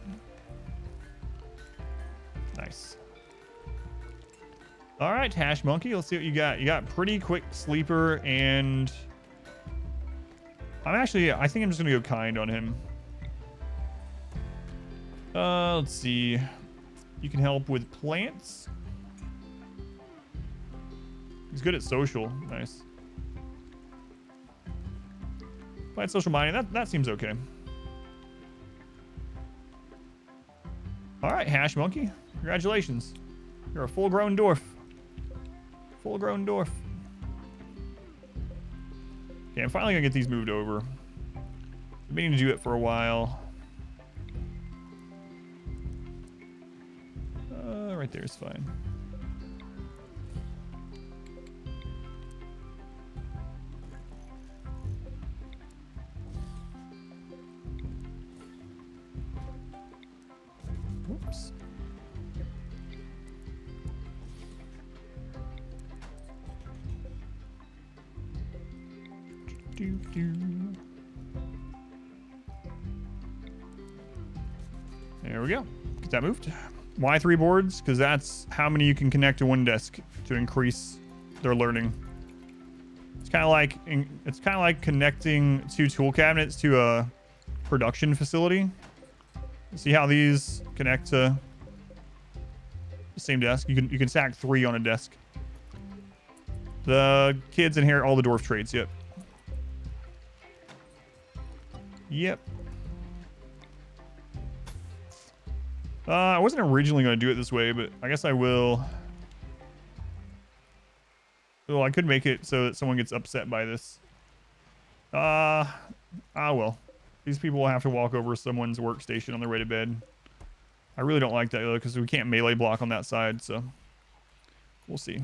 Speaker 1: Nice. All right, Hash Monkey. Let's see what you got. You got pretty quick sleeper, and I think I'm just gonna go kind on him. Let's see. You can help with plants. He's good at social. Nice. Plant social mining. That seems okay. All right, Hash Monkey. Congratulations. You're a full-grown dwarf. Full-grown dwarf. Okay, I'm finally gonna get these moved over. I've been meaning to do it for a while. Right there is fine. Whoops. There we go. Get that moved. Why 3 boards? Because that's how many you can connect to one desk to increase their learning. It's kind of like connecting 2 tool cabinets to a production facility. See how these connect to the same desk? You can stack 3 on a desk. The kids inherit all the dwarf traits. Yep. Yep. I wasn't originally going to do it this way, but I guess I will. Well, I could make it so that someone gets upset by this. Well. These people will have to walk over someone's workstation on their way to bed. I really don't like that though, because we can't melee block on that side, so we'll see.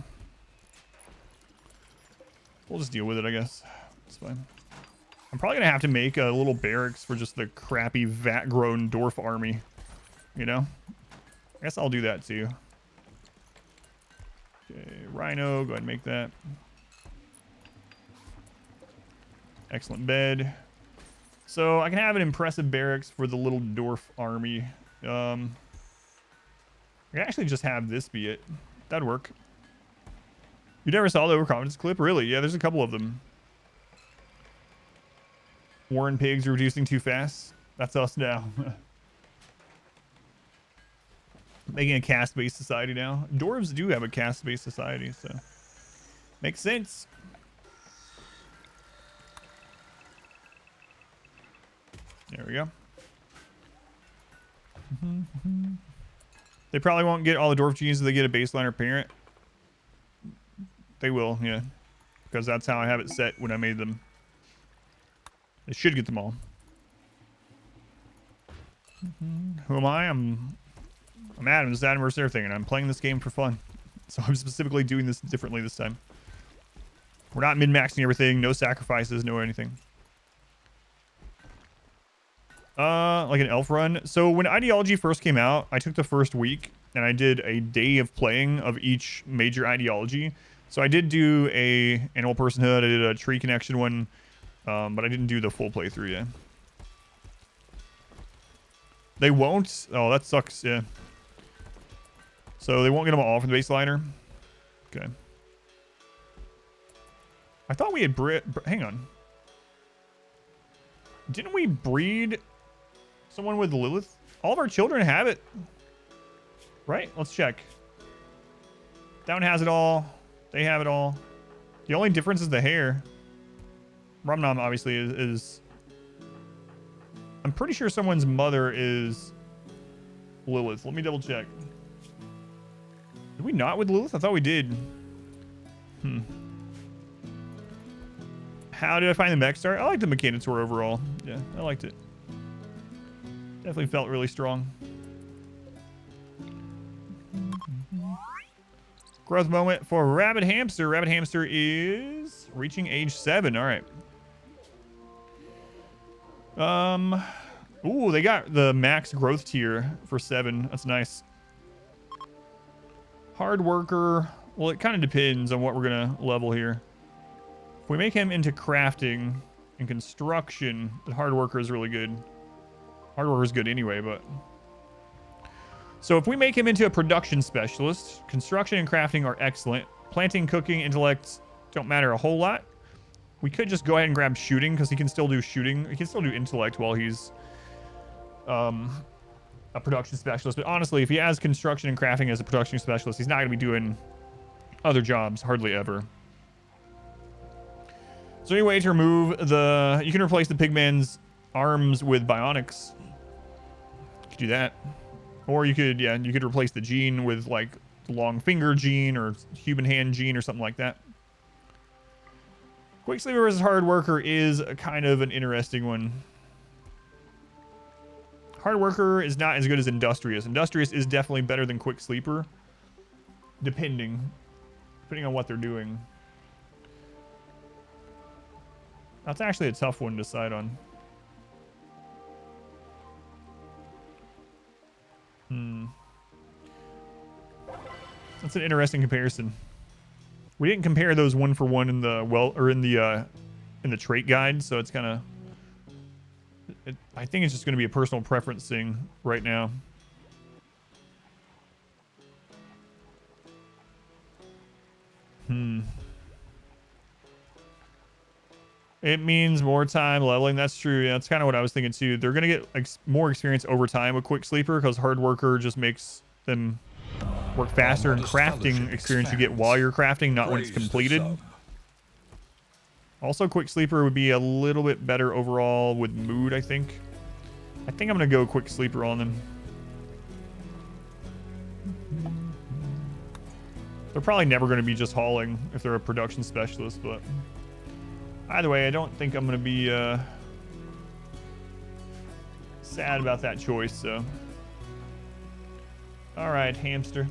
Speaker 1: We'll just deal with it, I guess. It's fine. I'm probably gonna have to make a little barracks for just the crappy vat-grown dwarf army. You know? I guess I'll do that too. Okay, Rhino, go ahead and make that. Excellent bed. So I can have an impressive barracks for the little dwarf army. I can actually just have this be it. That'd work. You never saw the overconfidence clip? Really? Yeah, there's a couple of them. Warren pigs reducing too fast. That's us now. Making a caste-based society now. Dwarves do have a caste-based society, so makes sense. There we go. They probably won't get all the dwarf genes if they get a baseline or parent. They will, yeah. Because that's how I have it set when I made them. They should get them all. Who am I? I'm Adam. This is Adam versus everything, and I'm playing this game for fun. So I'm specifically doing this differently this time. We're not min-maxing everything. No sacrifices. No anything. Like an elf run. So when Ideology first came out, I took the first week and I did a day of playing of each major ideology. So I did do a animal personhood. I did a tree connection one, but I didn't do the full playthrough yet. They won't. Oh, that sucks. Yeah. So they won't get them all from the baseliner. Okay. I thought we had hang on. Didn't we breed someone with Lilith? All of our children have it. Right? Let's check. That one has it all. They have it all. The only difference is the hair. Rumnom obviously is I'm pretty sure someone's mother is Lilith. Let me double check. Did we not with Lilith? I thought we did. How did I find the mech start? I liked the Mechanitor overall. Yeah, I liked it. Definitely felt really strong. Growth moment for Rabbit Hamster. Rabbit Hamster is reaching age 7. All right. Ooh, they got the max growth tier for 7. That's nice. Hard worker. Well, it kind of depends on what we're gonna level here. If we make him into crafting and construction, the hard worker is really good. Hard worker is good anyway, but... So if we make him into a production specialist, construction and crafting are excellent. Planting, cooking, intellect don't matter a whole lot. We could just go ahead and grab shooting, because he can still do shooting. He can still do intellect while he's a production specialist. But honestly, if he has construction and crafting as a production specialist, he's not going to be doing other jobs hardly ever. Is there any way to remove the... You can replace the pigman's arms with bionics. You could do that. Or you could, yeah, you could replace the gene with, like, the long finger gene or human hand gene or something like that. Quick sleeper versus hard worker is a kind of an interesting one. Hard worker is not as good as industrious. Industrious is definitely better than quick sleeper. Depending on what they're doing. That's actually a tough one to decide on. That's an interesting comparison. We didn't compare those one for one in the in the trait guide, so it's kind of... I think it's just going to be a personal preference thing right now. It means more time leveling. That's true. Yeah, that's kind of what I was thinking too. They're going to get more experience over time with quick sleeper because hard worker just makes them work faster, and crafting experience you get while you're crafting, not when it's completed. Also, quick sleeper would be a little bit better overall with mood, I think. I think I'm going to go quick sleeper on them. They're probably never going to be just hauling if they're a production specialist, but either way, I don't think I'm going to be sad about that choice, so. All right, hamster.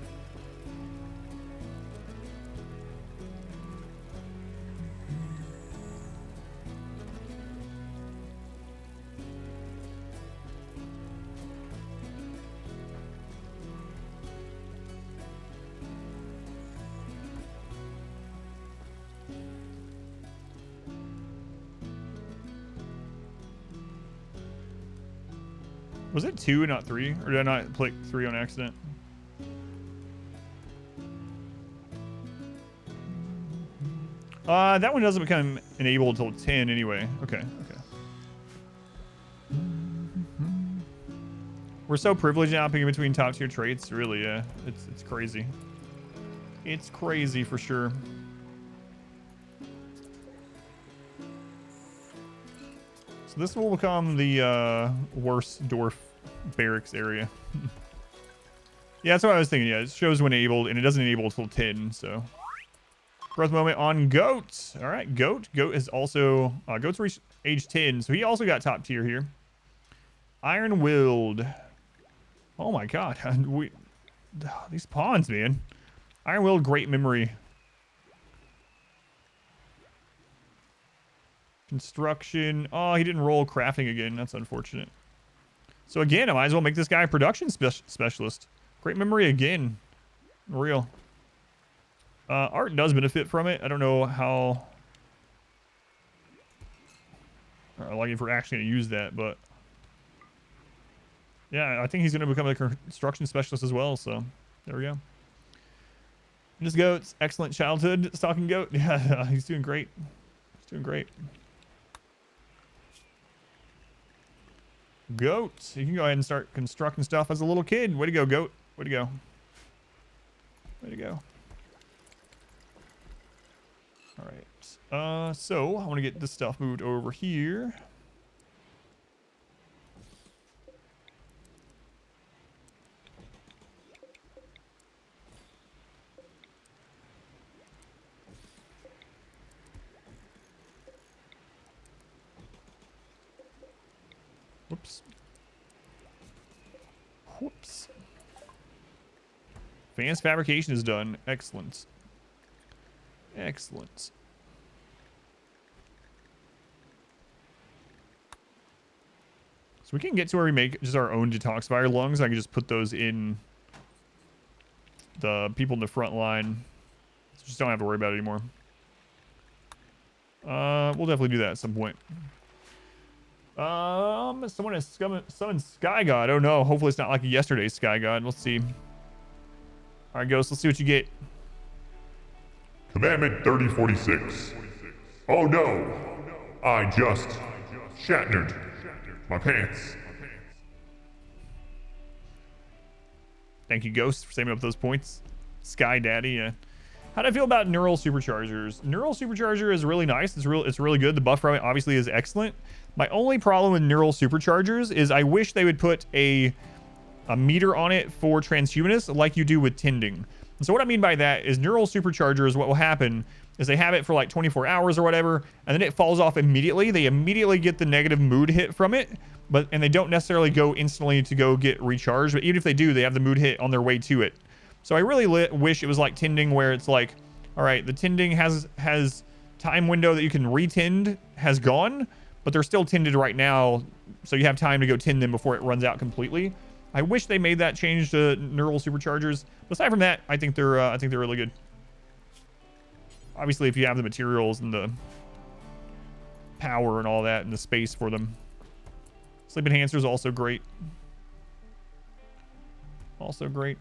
Speaker 1: Was it 2 and not 3? Or did I not click 3 on accident? That one doesn't become enabled until 10 anyway. Okay, okay. We're so privileged now picking between top tier traits. Really, yeah. It's crazy. It's crazy for sure. So this will become the worst dwarf barracks area. Yeah, that's what I was thinking. Yeah, it shows when enabled, and it doesn't enable until 10, so. Growth moment on Goat. All right, Goat. Goat is also... Goat's reached age 10, so he also got top tier here. Iron-willed. Oh my god. These pawns, man. Iron-willed, great memory. Construction. Oh, he didn't roll crafting again. That's unfortunate. So again, I might as well make this guy a production specialist. Great memory again. Real. Art does benefit from it. I don't know how... like if we're actually going to use that, but... Yeah, I think he's going to become a construction specialist as well, so... There we go. This Goat's excellent childhood. Stalking Goat. Yeah, he's doing great. He's doing great. Goat. You can go ahead and start constructing stuff as a little kid. Way to go, Goat. Way to go. Way to go. All right. So I want to get this stuff moved over here. Whoops. Whoops. Advanced fabrication is done. Excellent. Excellent. So we can get to where we make just our own detoxifier lungs. I can just put those in the people in the front line. So just don't have to worry about it anymore. We'll definitely do that at some point. Someone has summoned Sky God. Oh no, hopefully it's not like yesterday's Sky God. Let's see. All right, Ghost, let's see what you get.
Speaker 4: Commandment 3046. Oh no, I just shattered my pants.
Speaker 1: Thank you, Ghost, for saving up those points. Sky Daddy, yeah. How do I feel about neural superchargers? Neural supercharger is really nice. It's really good. The buff from it obviously is excellent. My only problem with neural superchargers is I wish they would put a meter on it for transhumanists like you do with tending. And so what I mean by that is neural superchargers, what will happen is they have it for like 24 hours or whatever, and then it falls off immediately. They immediately get the negative mood hit from it, and they don't necessarily go instantly to go get recharged. But even if they do, they have the mood hit on their way to it. So I really wish it was like tending, where it's like, all right, the tending has time window that you can retend has gone, but they're still tended right now, so you have time to go tend them before it runs out completely. I wish they made that change to neural superchargers. But aside from that, I think they're really good. Obviously, if you have the materials and the power and all that and the space for them. Sleep enhancer is also great. Also great.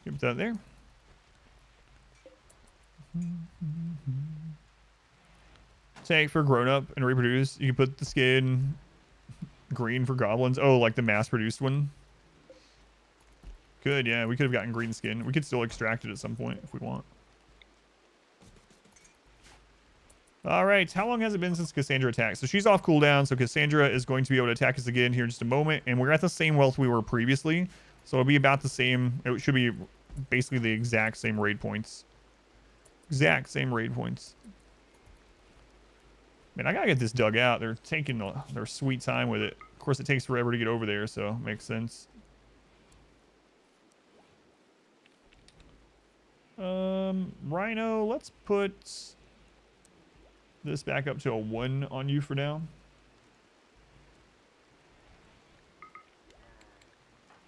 Speaker 1: Keep that there. Tank for grown up and reproduce. You can put the skin green for goblins. Oh, like the mass produced one. Good, yeah. We could have gotten green skin. We could still extract it at some point if we want. All right. How long has it been since Cassandra attacked? So she's off cooldown. So Cassandra is going to be able to attack us again here in just a moment. And we're at the same wealth we were previously. So it'll be about the same. It should be basically the exact same raid points. Exact same raid points. Man, I gotta get this dug out. They're taking their sweet time with it. Of course, it takes forever to get over there, so makes sense. Rhino, let's put this back up to a 1 on you for now.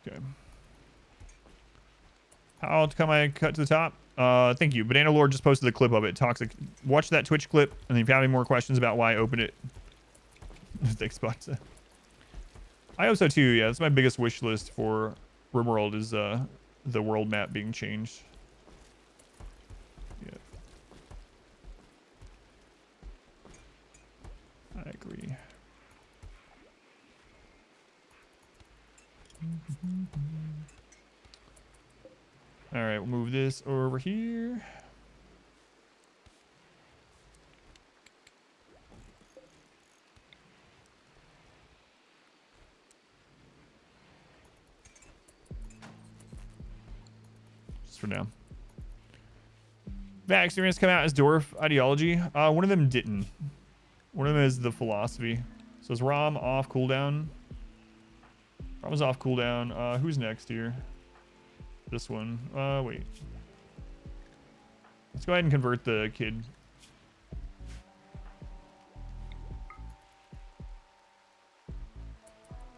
Speaker 1: Okay. How come I cut to the top? Thank you. Banana Lord just posted the clip of it. Toxic. Watch that Twitch clip, and if you have any more questions about why I opened it, thanks, but I hope so too. Yeah, that's my biggest wish list for RimWorld is the world map being changed. we? All right, we'll move this over here. Just for now. That experience come out as Dwarf Ideology. One of them didn't. One of them is the philosophy. So is Rom off cooldown? Rom is off cooldown. Who's next here? This one. Wait. Let's go ahead and convert the kid.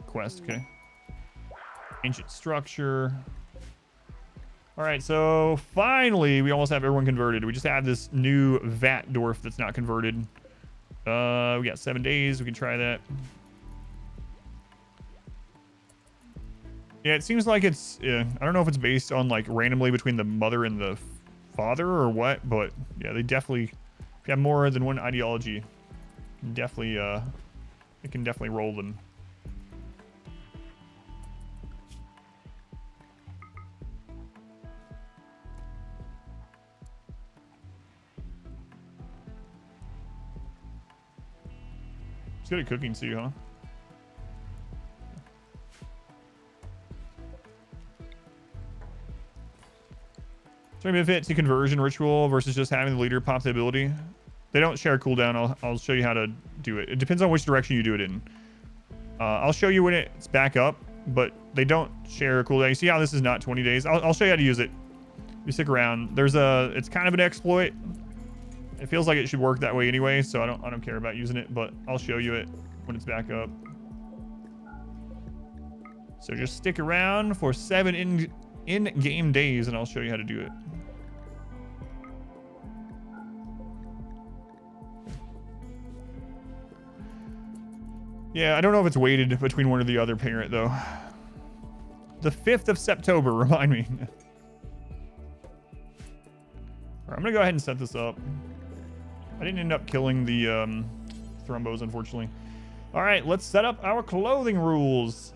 Speaker 1: Quest, okay. Ancient structure. All right, so finally we almost have everyone converted. We just have this new vat dwarf that's not converted. We got 7 days. We can try that. Yeah, it seems like it's, I don't know if it's based on like randomly between the mother and the father or what, but yeah, they definitely, if you have more than one ideology, definitely, it can definitely roll them. She's good at cooking too, huh? So maybe if it's a conversion ritual versus just having the leader pop the ability. They don't share cooldown. I'll show you how to do it. It depends on which direction you do it in. I'll show you when it's back up, but they don't share cooldown. You see how this is not 20 days? I'll show you how to use it. You stick around. It's kind of an exploit. It feels like it should work that way anyway, so I don't care about using it, but I'll show you it when it's back up. So just stick around for 7 in-game days, and I'll show you how to do it. Yeah, I don't know if it's weighted between one or the other parent, though. The 5th of September, remind me. All right, I'm gonna go ahead and set this up. I didn't end up killing the thrombos, unfortunately. All right, let's set up our clothing rules.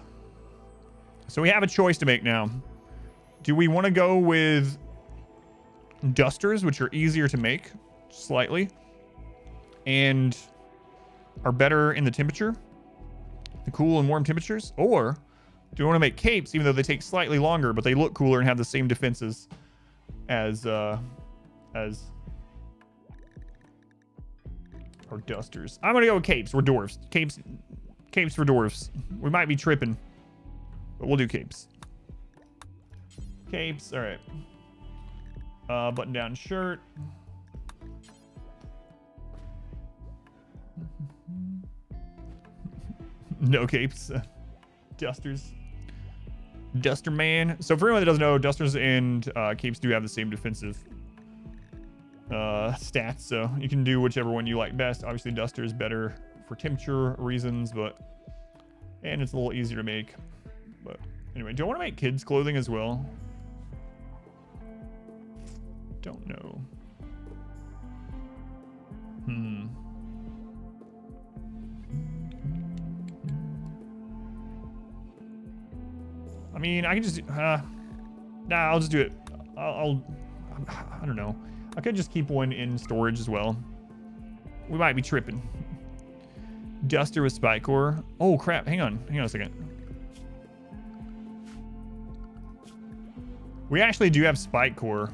Speaker 1: So we have a choice to make now. Do we want to go with dusters, which are easier to make slightly and are better in the temperature, the cool and warm temperatures? Or do we want to make capes, even though they take slightly longer, but they look cooler and have the same defenses as or dusters? I'm gonna go with capes. We're dwarfs. Capes for dwarfs. We might be tripping, but we'll do capes. Capes. All right. Button down shirt. No capes. Dusters. Duster man. So for anyone that doesn't know, dusters and capes do have the same defensive stats, so you can do whichever one you like best. Obviously duster is better for temperature reasons, and it's a little easier to make. But anyway, do I want to make kids clothing as well? Don't know. I mean, I can just nah, I'll just do it. I don't know. I could just keep one in storage as well. We might be tripping. Duster with spike core. Oh crap, hang on a second. We actually do have spike core.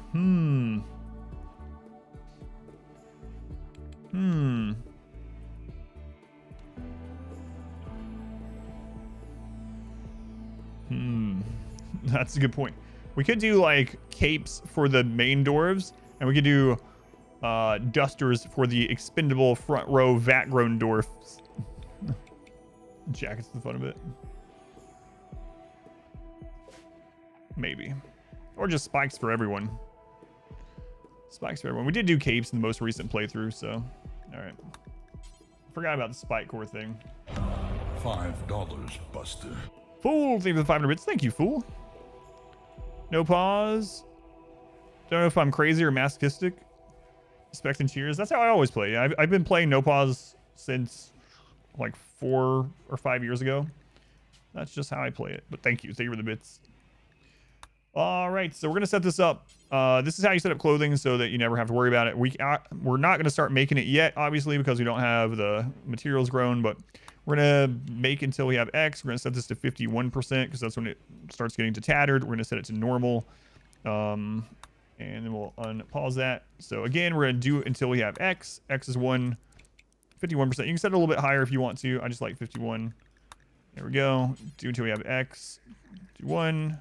Speaker 1: That's a good point. We could do like capes for the main dwarves, and we could do dusters for the expendable front row vat grown dwarfs. Jackets the fun of it. Maybe. Or just spikes for everyone. Spikes for everyone. We did do capes in the most recent playthrough, so alright. Forgot about the spike core thing.
Speaker 2: $5, Buster.
Speaker 1: Fool, thank you for the 500 bits. Thank you, Fool. No pause. Don't know if I'm crazy or masochistic. Expecting cheers. That's how I always play. I've been playing no pause since like 4 or 5 years ago. That's just how I play it. But thank you for the bits. All right, so we're gonna set this up. This is how you set up clothing so that you never have to worry about it. We're not gonna start making it yet, obviously, because we don't have the materials grown. But we're gonna make until we have X. We're gonna set this to 51% because that's when it starts getting to tattered. We're gonna set it to normal, and then we'll unpause that. So again, we're gonna do until we have X. X is 51%. You can set it a little bit higher if you want to. I just like 51. There we go. Do until we have X. Do 1.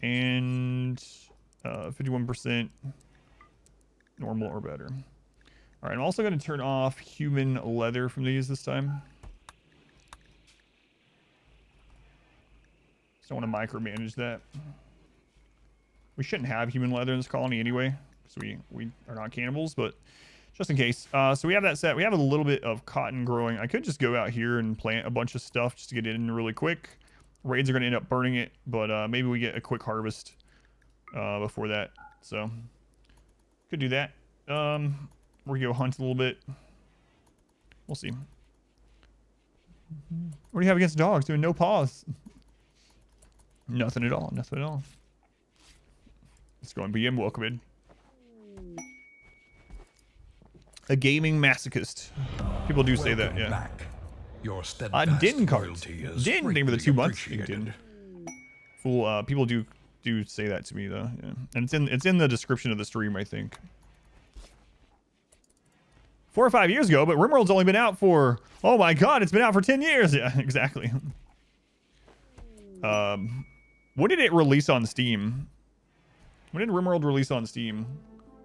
Speaker 1: And 51% normal or better. All right, I'm also going to turn off human leather from these this time. Just don't want to micromanage that. We shouldn't have human leather in this colony anyway, because we are not cannibals, but just in case. So we have that set. We have a little bit of cotton growing. I could just go out here and plant a bunch of stuff just to get it in really quick. Raids are going to end up burning it, but maybe we get a quick harvest before that. So could do that. We're going to go hunt a little bit. We'll see. What do you have against dogs? Doing no paws. Nothing at all. Nothing at all. Let's go and begin. Welcome in. A gaming masochist. People do say that, yeah.
Speaker 2: Back. Your steadfast
Speaker 1: Din cart.
Speaker 2: loyalty is
Speaker 1: Din, name of the
Speaker 2: greatly
Speaker 1: 2 months.
Speaker 2: appreciated.
Speaker 1: Din. Fool. People do say that to me though. Yeah. And it's in the description of the stream, I think. 4 or 5 years ago, but RimWorld's only been out for, oh my god, it's been out for 10 years. Yeah, exactly. When did it release on Steam? When did RimWorld release on Steam?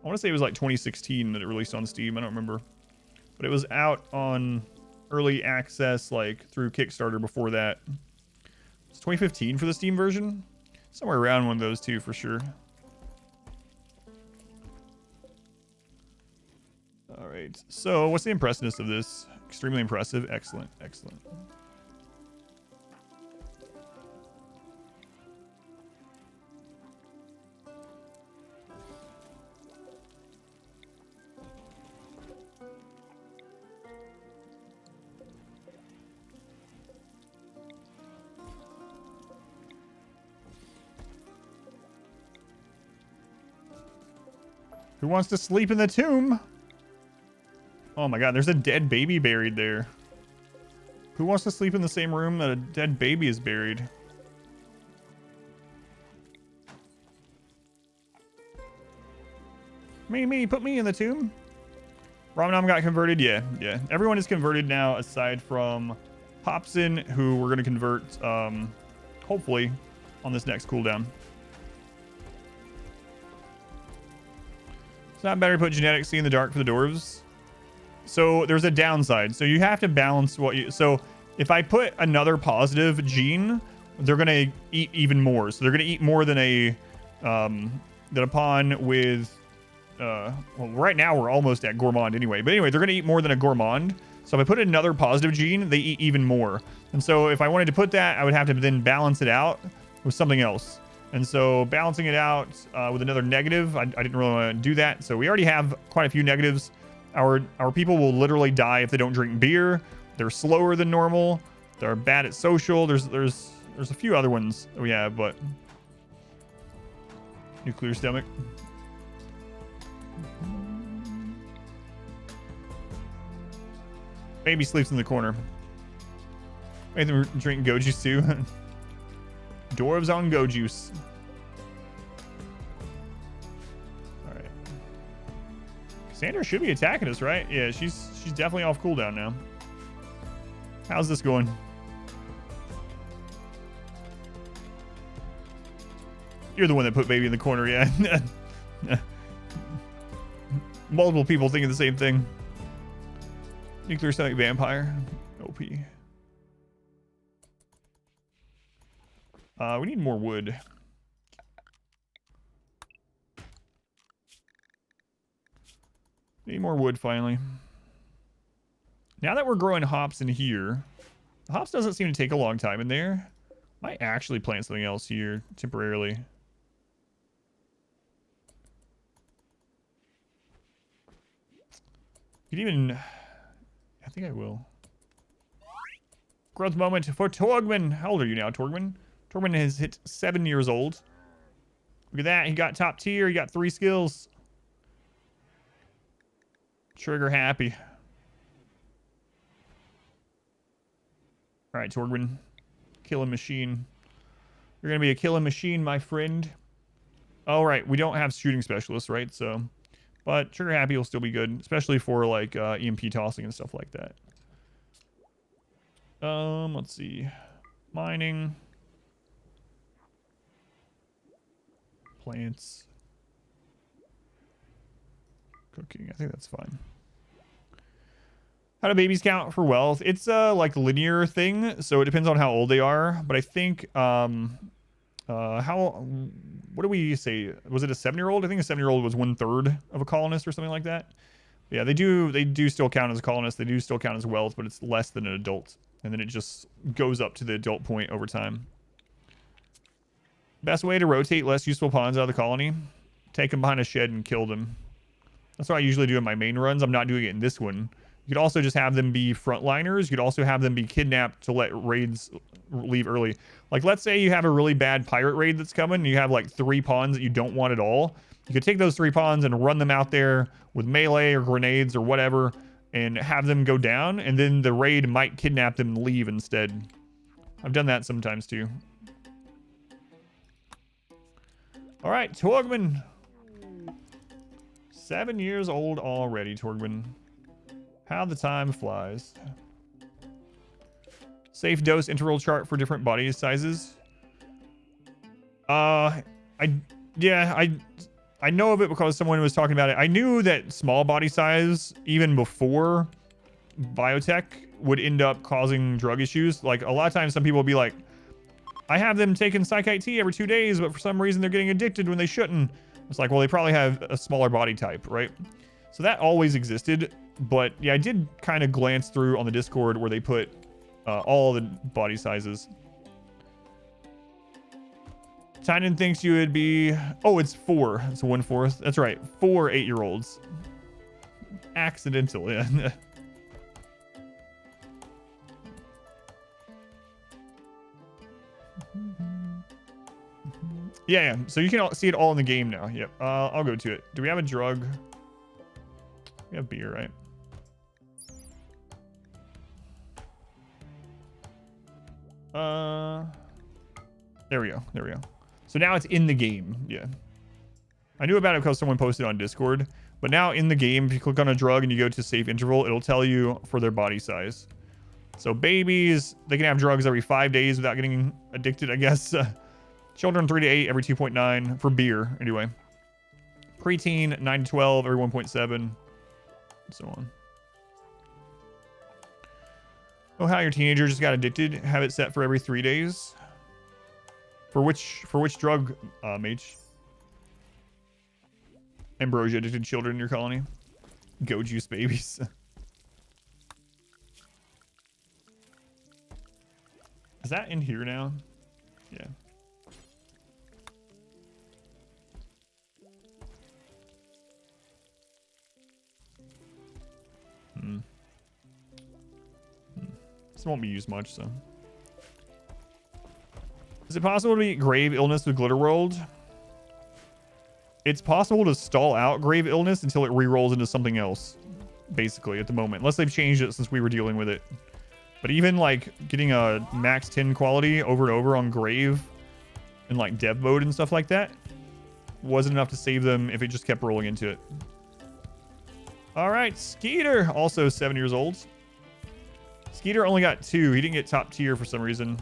Speaker 1: I want to say it was like 2016 that it released on Steam. I don't remember. But it was out on early access, like through Kickstarter before that. It's 2015 for the Steam version. Somewhere around one of those two for sure. All right. So what's the impressiveness of this? Extremely impressive. Excellent. Excellent. Who wants to sleep in the tomb? Oh my god, there's a dead baby buried there. Who wants to sleep in the same room that a dead baby is buried? Me, put me in the tomb. Ramnam got converted, yeah. Everyone is converted now aside from Popson, who we're gonna convert, hopefully, on this next cooldown. It's not better to put genetic see in the dark for the dwarves. So there's a downside. So you have to balance what you... So if I put another positive gene, they're going to eat even more. So they're going to eat more than a... than a pawn with... well, right now we're almost at gourmand anyway. But anyway, they're going to eat more than a gourmand. So if I put another positive gene, they eat even more. And so if I wanted to put that, I would have to then balance it out with something else. And so balancing it out with another negative, I didn't really want to do that. So we already have quite a few negatives. Our people will literally die if they don't drink beer. They're slower than normal. They're bad at social. There's a few other ones that we have, but nuclear stomach. Baby sleeps in the corner. Make them drink go juice too. Dwarves on go juice. All right. Cassandra should be attacking us, right? Yeah, she's definitely off cooldown now. How's this going? You're the one that put baby in the corner, yeah. Multiple people thinking the same thing. Nuclear stomach vampire. OP. We need more wood. Need more wood finally. Now that we're growing hops in here, the hops doesn't seem to take a long time in there. Might actually plant something else here temporarily. Could even, I think I will. Growth moment for Torgman. How old are you now, Torgman? Torgman has hit 7 years old. Look at that. He got top tier. He got 3 skills. Trigger happy. All right, Torgman. Killing machine. You're going to be a killing machine, my friend. All right. We don't have shooting specialists, right? So, but trigger happy will still be good, especially for like EMP tossing and stuff like that. Let's see. Mining. Plants. Cooking. I think that's fine. How do babies count for wealth? It's a like linear thing, so it depends on how old they are. But I think what do we say? Was it a 7-year-old? I think a 7-year-old was 1/3 of a colonist or something like that. Yeah, they do still count as a colonist. They do still count as wealth, but it's less than an adult. And then it just goes up to the adult point over time. Best way to rotate less useful pawns out of the colony? Take them behind a shed and kill them. That's what I usually do in my main runs. I'm not doing it in this one. You could also just have them be frontliners. You could also have them be kidnapped to let raids leave early. Like, let's say you have a really bad pirate raid that's coming, and you have like 3 pawns that you don't want at all. You could take those 3 pawns and run them out there with melee or grenades or whatever, and have them go down, and then the raid might kidnap them and leave instead. I've done that sometimes too. All right, Torgman. 7 years old already, Torgman. How the time flies. Safe dose interval chart for different body sizes. I know of it because someone was talking about it. I knew that small body size, even before biotech, would end up causing drug issues. Like, a lot of times some people will be like, I have them taking Psychite T every 2 days, but for some reason they're getting addicted when they shouldn't. It's like, well, they probably have a smaller body type, right? So that always existed. But yeah, I did kind of glance through on the Discord where they put all the body sizes. Tynan thinks you would be... Oh, it's 4. It's 1/4. That's right. 4 8-year-olds. Accidental, yeah. Yeah. So you can see it all in the game now. Yep. I'll go to it. Do we have a drug? We have beer, right? There we go. There we go. So now it's in the game. Yeah. I knew about it because someone posted on Discord. But now in the game, if you click on a drug and you go to safe interval, it'll tell you for their body size. So babies, they can have drugs every 5 days without getting addicted, I guess. Children 3 to 8 every 2.9 for beer, anyway. Preteen 9 to 12 every 1.7, and so on. Oh, how your teenager just got addicted. Have it set for every 3 days. For which drug, Mage? Ambrosia addicted children in your colony. Go juice babies. Is that in here now? Yeah. This won't be used much, so. Is it possible to beat grave illness with Glitter World? It's possible to stall out grave illness until it re-rolls into something else, basically, at the moment. Unless they've changed it since we were dealing with it. But even, like, getting a max 10 quality over and over on grave in, like, dev mode and stuff like that wasn't enough to save them if it just kept rolling into it. All right, Skeeter, also 7 years old. Skeeter only got 2. He didn't get top tier for some reason.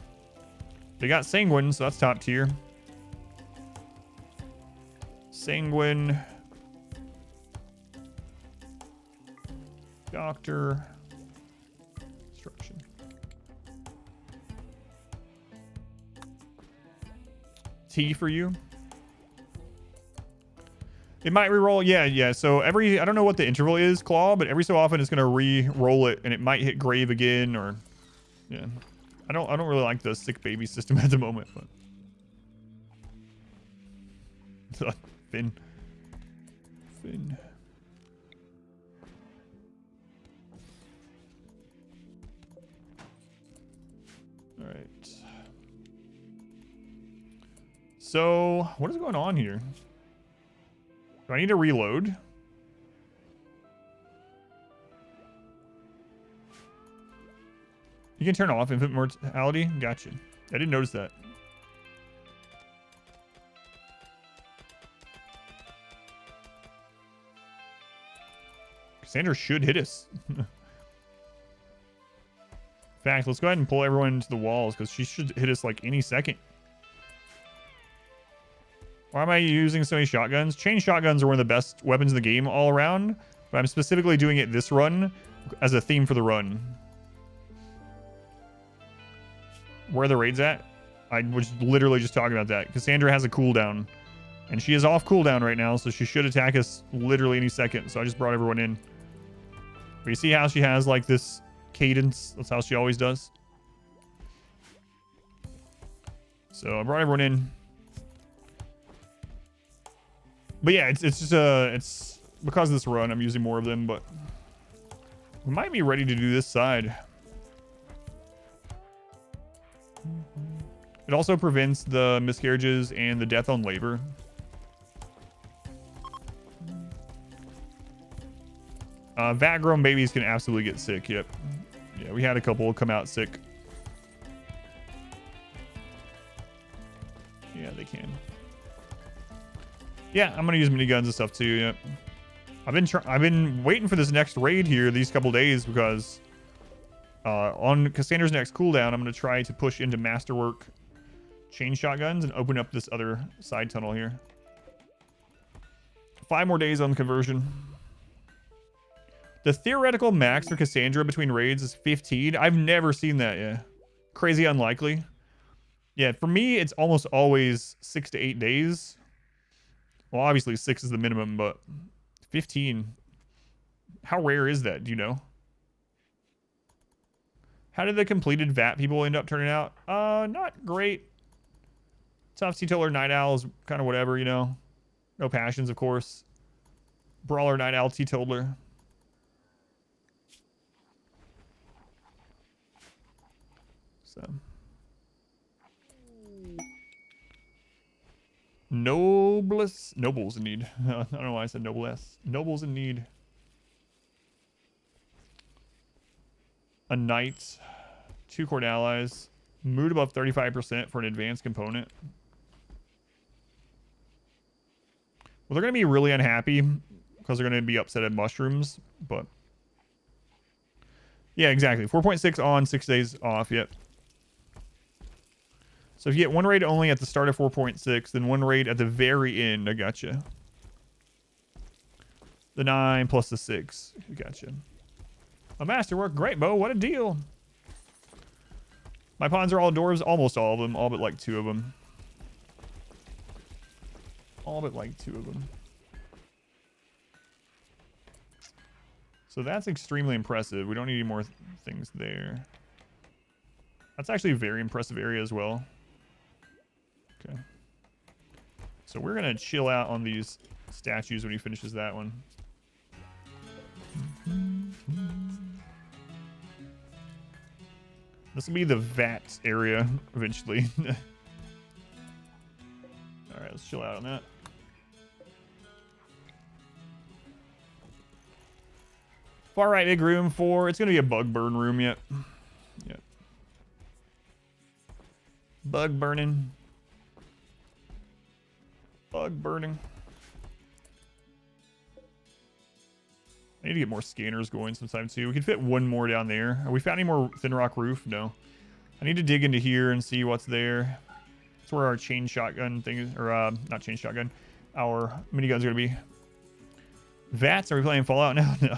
Speaker 1: They got Sanguine, so that's top tier. Sanguine. Doctor. Instruction. T for you. It might re-roll. Yeah. So I don't know what the interval is, Claw, but every so often it's gonna re-roll it and it might hit grave again, or yeah. I don't really like the sick baby system at the moment, but Finn. So, what is going on here? Do I need to reload? You can turn off infant mortality? Gotcha. I didn't notice that. Cassandra should hit us. In fact, let's go ahead and pull everyone into the walls because she should hit us like any second. Why am I using so many shotguns? Chain shotguns are one of the best weapons in the game all around, but I'm specifically doing it this run as a theme for the run. Where are the raids at? I was literally just talking about that. Cassandra has a cooldown, and she is off cooldown right now, so she should attack us literally any second. So I just brought everyone in. But you see how she has like this cadence? That's how she always does. So I brought everyone in. But yeah, it's just it's because of this run I'm using more of them, but we might be ready to do this side. It also prevents the miscarriages and the death on labor. Vat-grown babies can absolutely get sick. Yep. Yeah, we had a couple come out sick. Yeah, they can. Yeah, I'm gonna use miniguns and stuff too. Yep. I've been waiting for this next raid here these couple days because on Cassandra's next cooldown, I'm gonna try to push into masterwork chain shotguns and open up this other side tunnel here. 5 more days on the conversion. The theoretical max for Cassandra between raids is 15. I've never seen that yet. Crazy unlikely. Yeah, for me, it's almost always 6 to 8 days. Well, obviously 6 is the minimum, but 15. How rare is that? Do you know? How did the completed VAT people end up turning out? Not great. Tough Teetotaler Night Owl is kind of whatever, you know. No passions, of course. Brawler Night Owl Teetotaler. So. Nobles in need. I don't know why I said noblesse. Nobles in need. A knight. 2 court allies. Mood above 35% for an advanced component. Well, they're going to be really unhappy because they're going to be upset at mushrooms, but yeah, exactly. 4.6 on, 6 days off. Yep. So if you get 1 raid only at the start of 4.6, then 1 raid at the very end. I gotcha. The 9 plus the 6. I gotcha. A masterwork. Great, Bo. What a deal. My pawns are all dwarves. Almost all of them. All but like 2 of them. All but like 2 of them. So that's extremely impressive. We don't need any more things there. That's actually a very impressive area as well. Okay. So we're going to chill out on these statues when he finishes that one. This will be the VAT area eventually. Alright, let's chill out on that. Far right big room for... It's going to be a bug burn room yet. Yep. Bug burning. Bug burning. I need to get more scanners going sometime too. We could fit 1 more down there. Have we found any more thin rock roof? No. I need to dig into here and see what's there. That's where our chain shotgun thing is. Or, not chain shotgun. Our minigun's going to be. VATS? Are we playing Fallout now? No.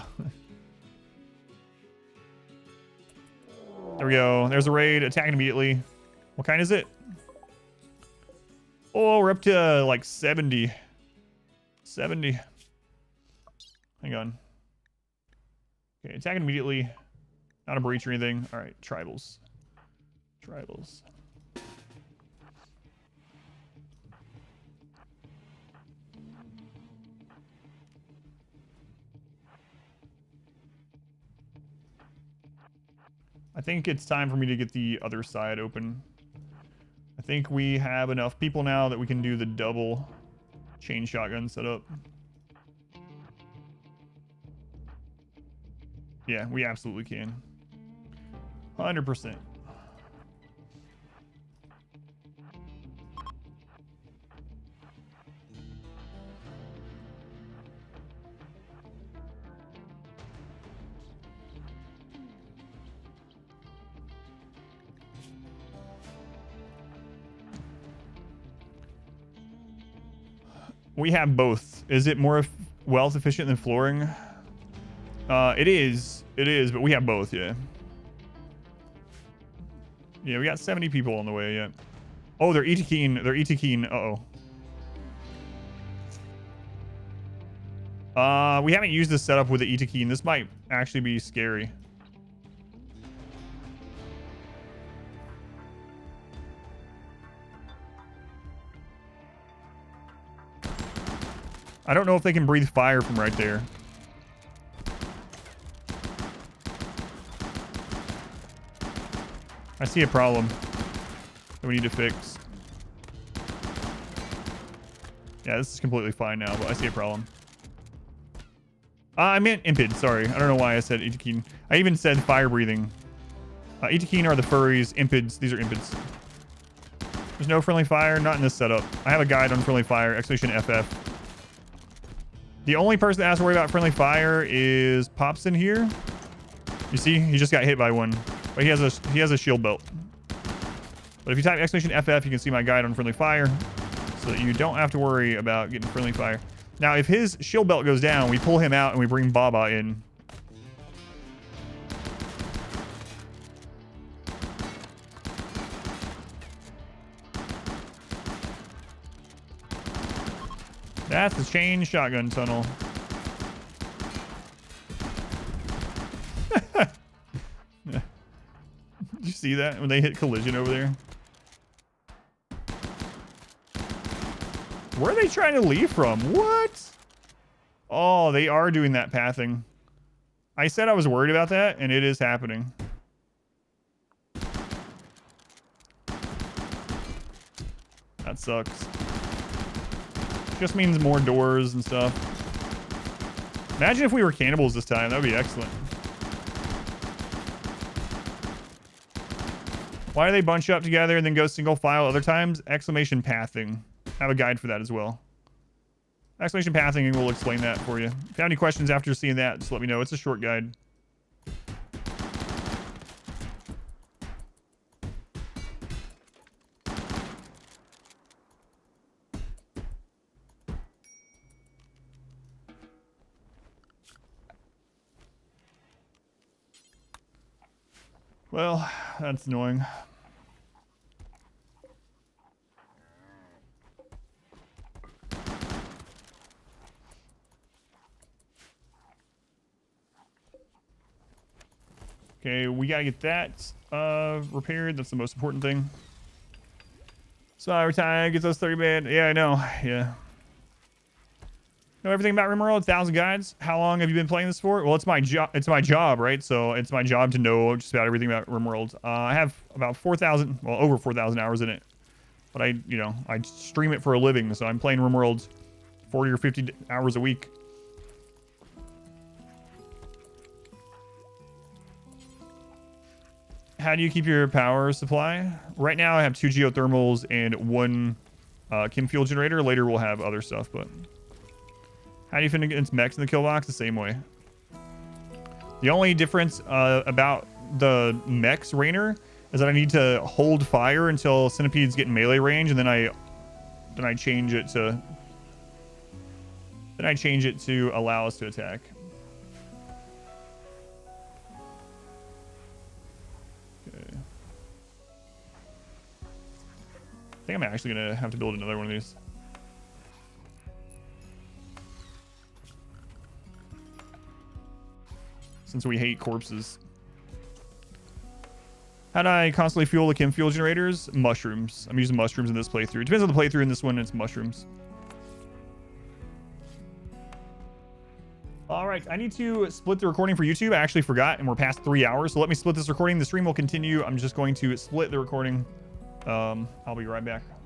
Speaker 1: There we go. There's a raid. Attacking immediately. What kind is it? Oh, we're up to like 70. 70. Hang on. Okay, attacking immediately. Not a breach or anything. All right, tribals. Tribals. I think it's time for me to get the other side open. I think we have enough people now that we can do the double chain shotgun setup. Yeah, we absolutely can. 100%. We have both. Is it more wealth efficient than flooring? It is, but we have both, yeah. Yeah, we got 70 people on the way, yeah. Oh, they're ET-keen. They're ET-keen. Uh-oh. We haven't used this setup with the ET-keen. This might actually be scary. I don't know if they can breathe fire from right there. I see a problem that we need to fix. Yeah, this is completely fine now, but I see a problem. I meant impid, sorry. I don't know why I said ET-keen. I even said fire breathing. ET-keen are the furries. Impids, these are impids. There's no friendly fire, not in this setup. I have a guide on friendly fire, exclamation FF. The only person that has to worry about friendly fire is Pops in here. You see, he just got hit by one, but he has a shield belt. But if you type exclamation FF, you can see my guide on friendly fire, so that you don't have to worry about getting friendly fire. Now, if his shield belt goes down, we pull him out and we bring Baba in. That's the chain shotgun tunnel. Did you see that when they hit collision over there? Where are they trying to leave from? What? Oh, they are doing that pathing. I said I was worried about that, and it is happening. That sucks. Just means more doors and stuff. Imagine if we were cannibals this time. That would be excellent. Why do they bunch up together and then go single file other times? Exclamation pathing. I have a guide for that as well. Exclamation pathing, and we'll explain that for you. If you have any questions after seeing that, just let me know. It's a short guide. Well, that's annoying. Okay, we gotta get that repaired. That's the most important thing. So every time it gets us 30 bad. Yeah, I know. Yeah. Know everything about RimWorld? 1,000 guides. How long have you been playing this for? Well, it's my job. It's my job, right? So it's my job to know just about everything about RimWorld. I have about 4,000, well, over 4,000 hours in it. But I stream it for a living, so I'm playing RimWorld 40 or 50 hours a week. How do you keep your power supply? Right now, I have 2 geothermals and 1 chem fuel generator. Later, we'll have other stuff, but... How do you fend against mechs in the kill box? The same way. The only difference about the mechs Rainer is that I need to hold fire until centipedes get in melee range, and then I change it to allow us to attack. Okay. I think I'm actually gonna have to build another one of these. Since we hate corpses. How do I constantly fuel the chem fuel generators? Mushrooms. I'm using mushrooms in this playthrough. It depends on the playthrough. In this one, it's mushrooms. All right, I need to split the recording for YouTube. I actually forgot, and we're past 3 hours. So let me split this recording. The stream will continue. I'm just going to split the recording I'll be right back.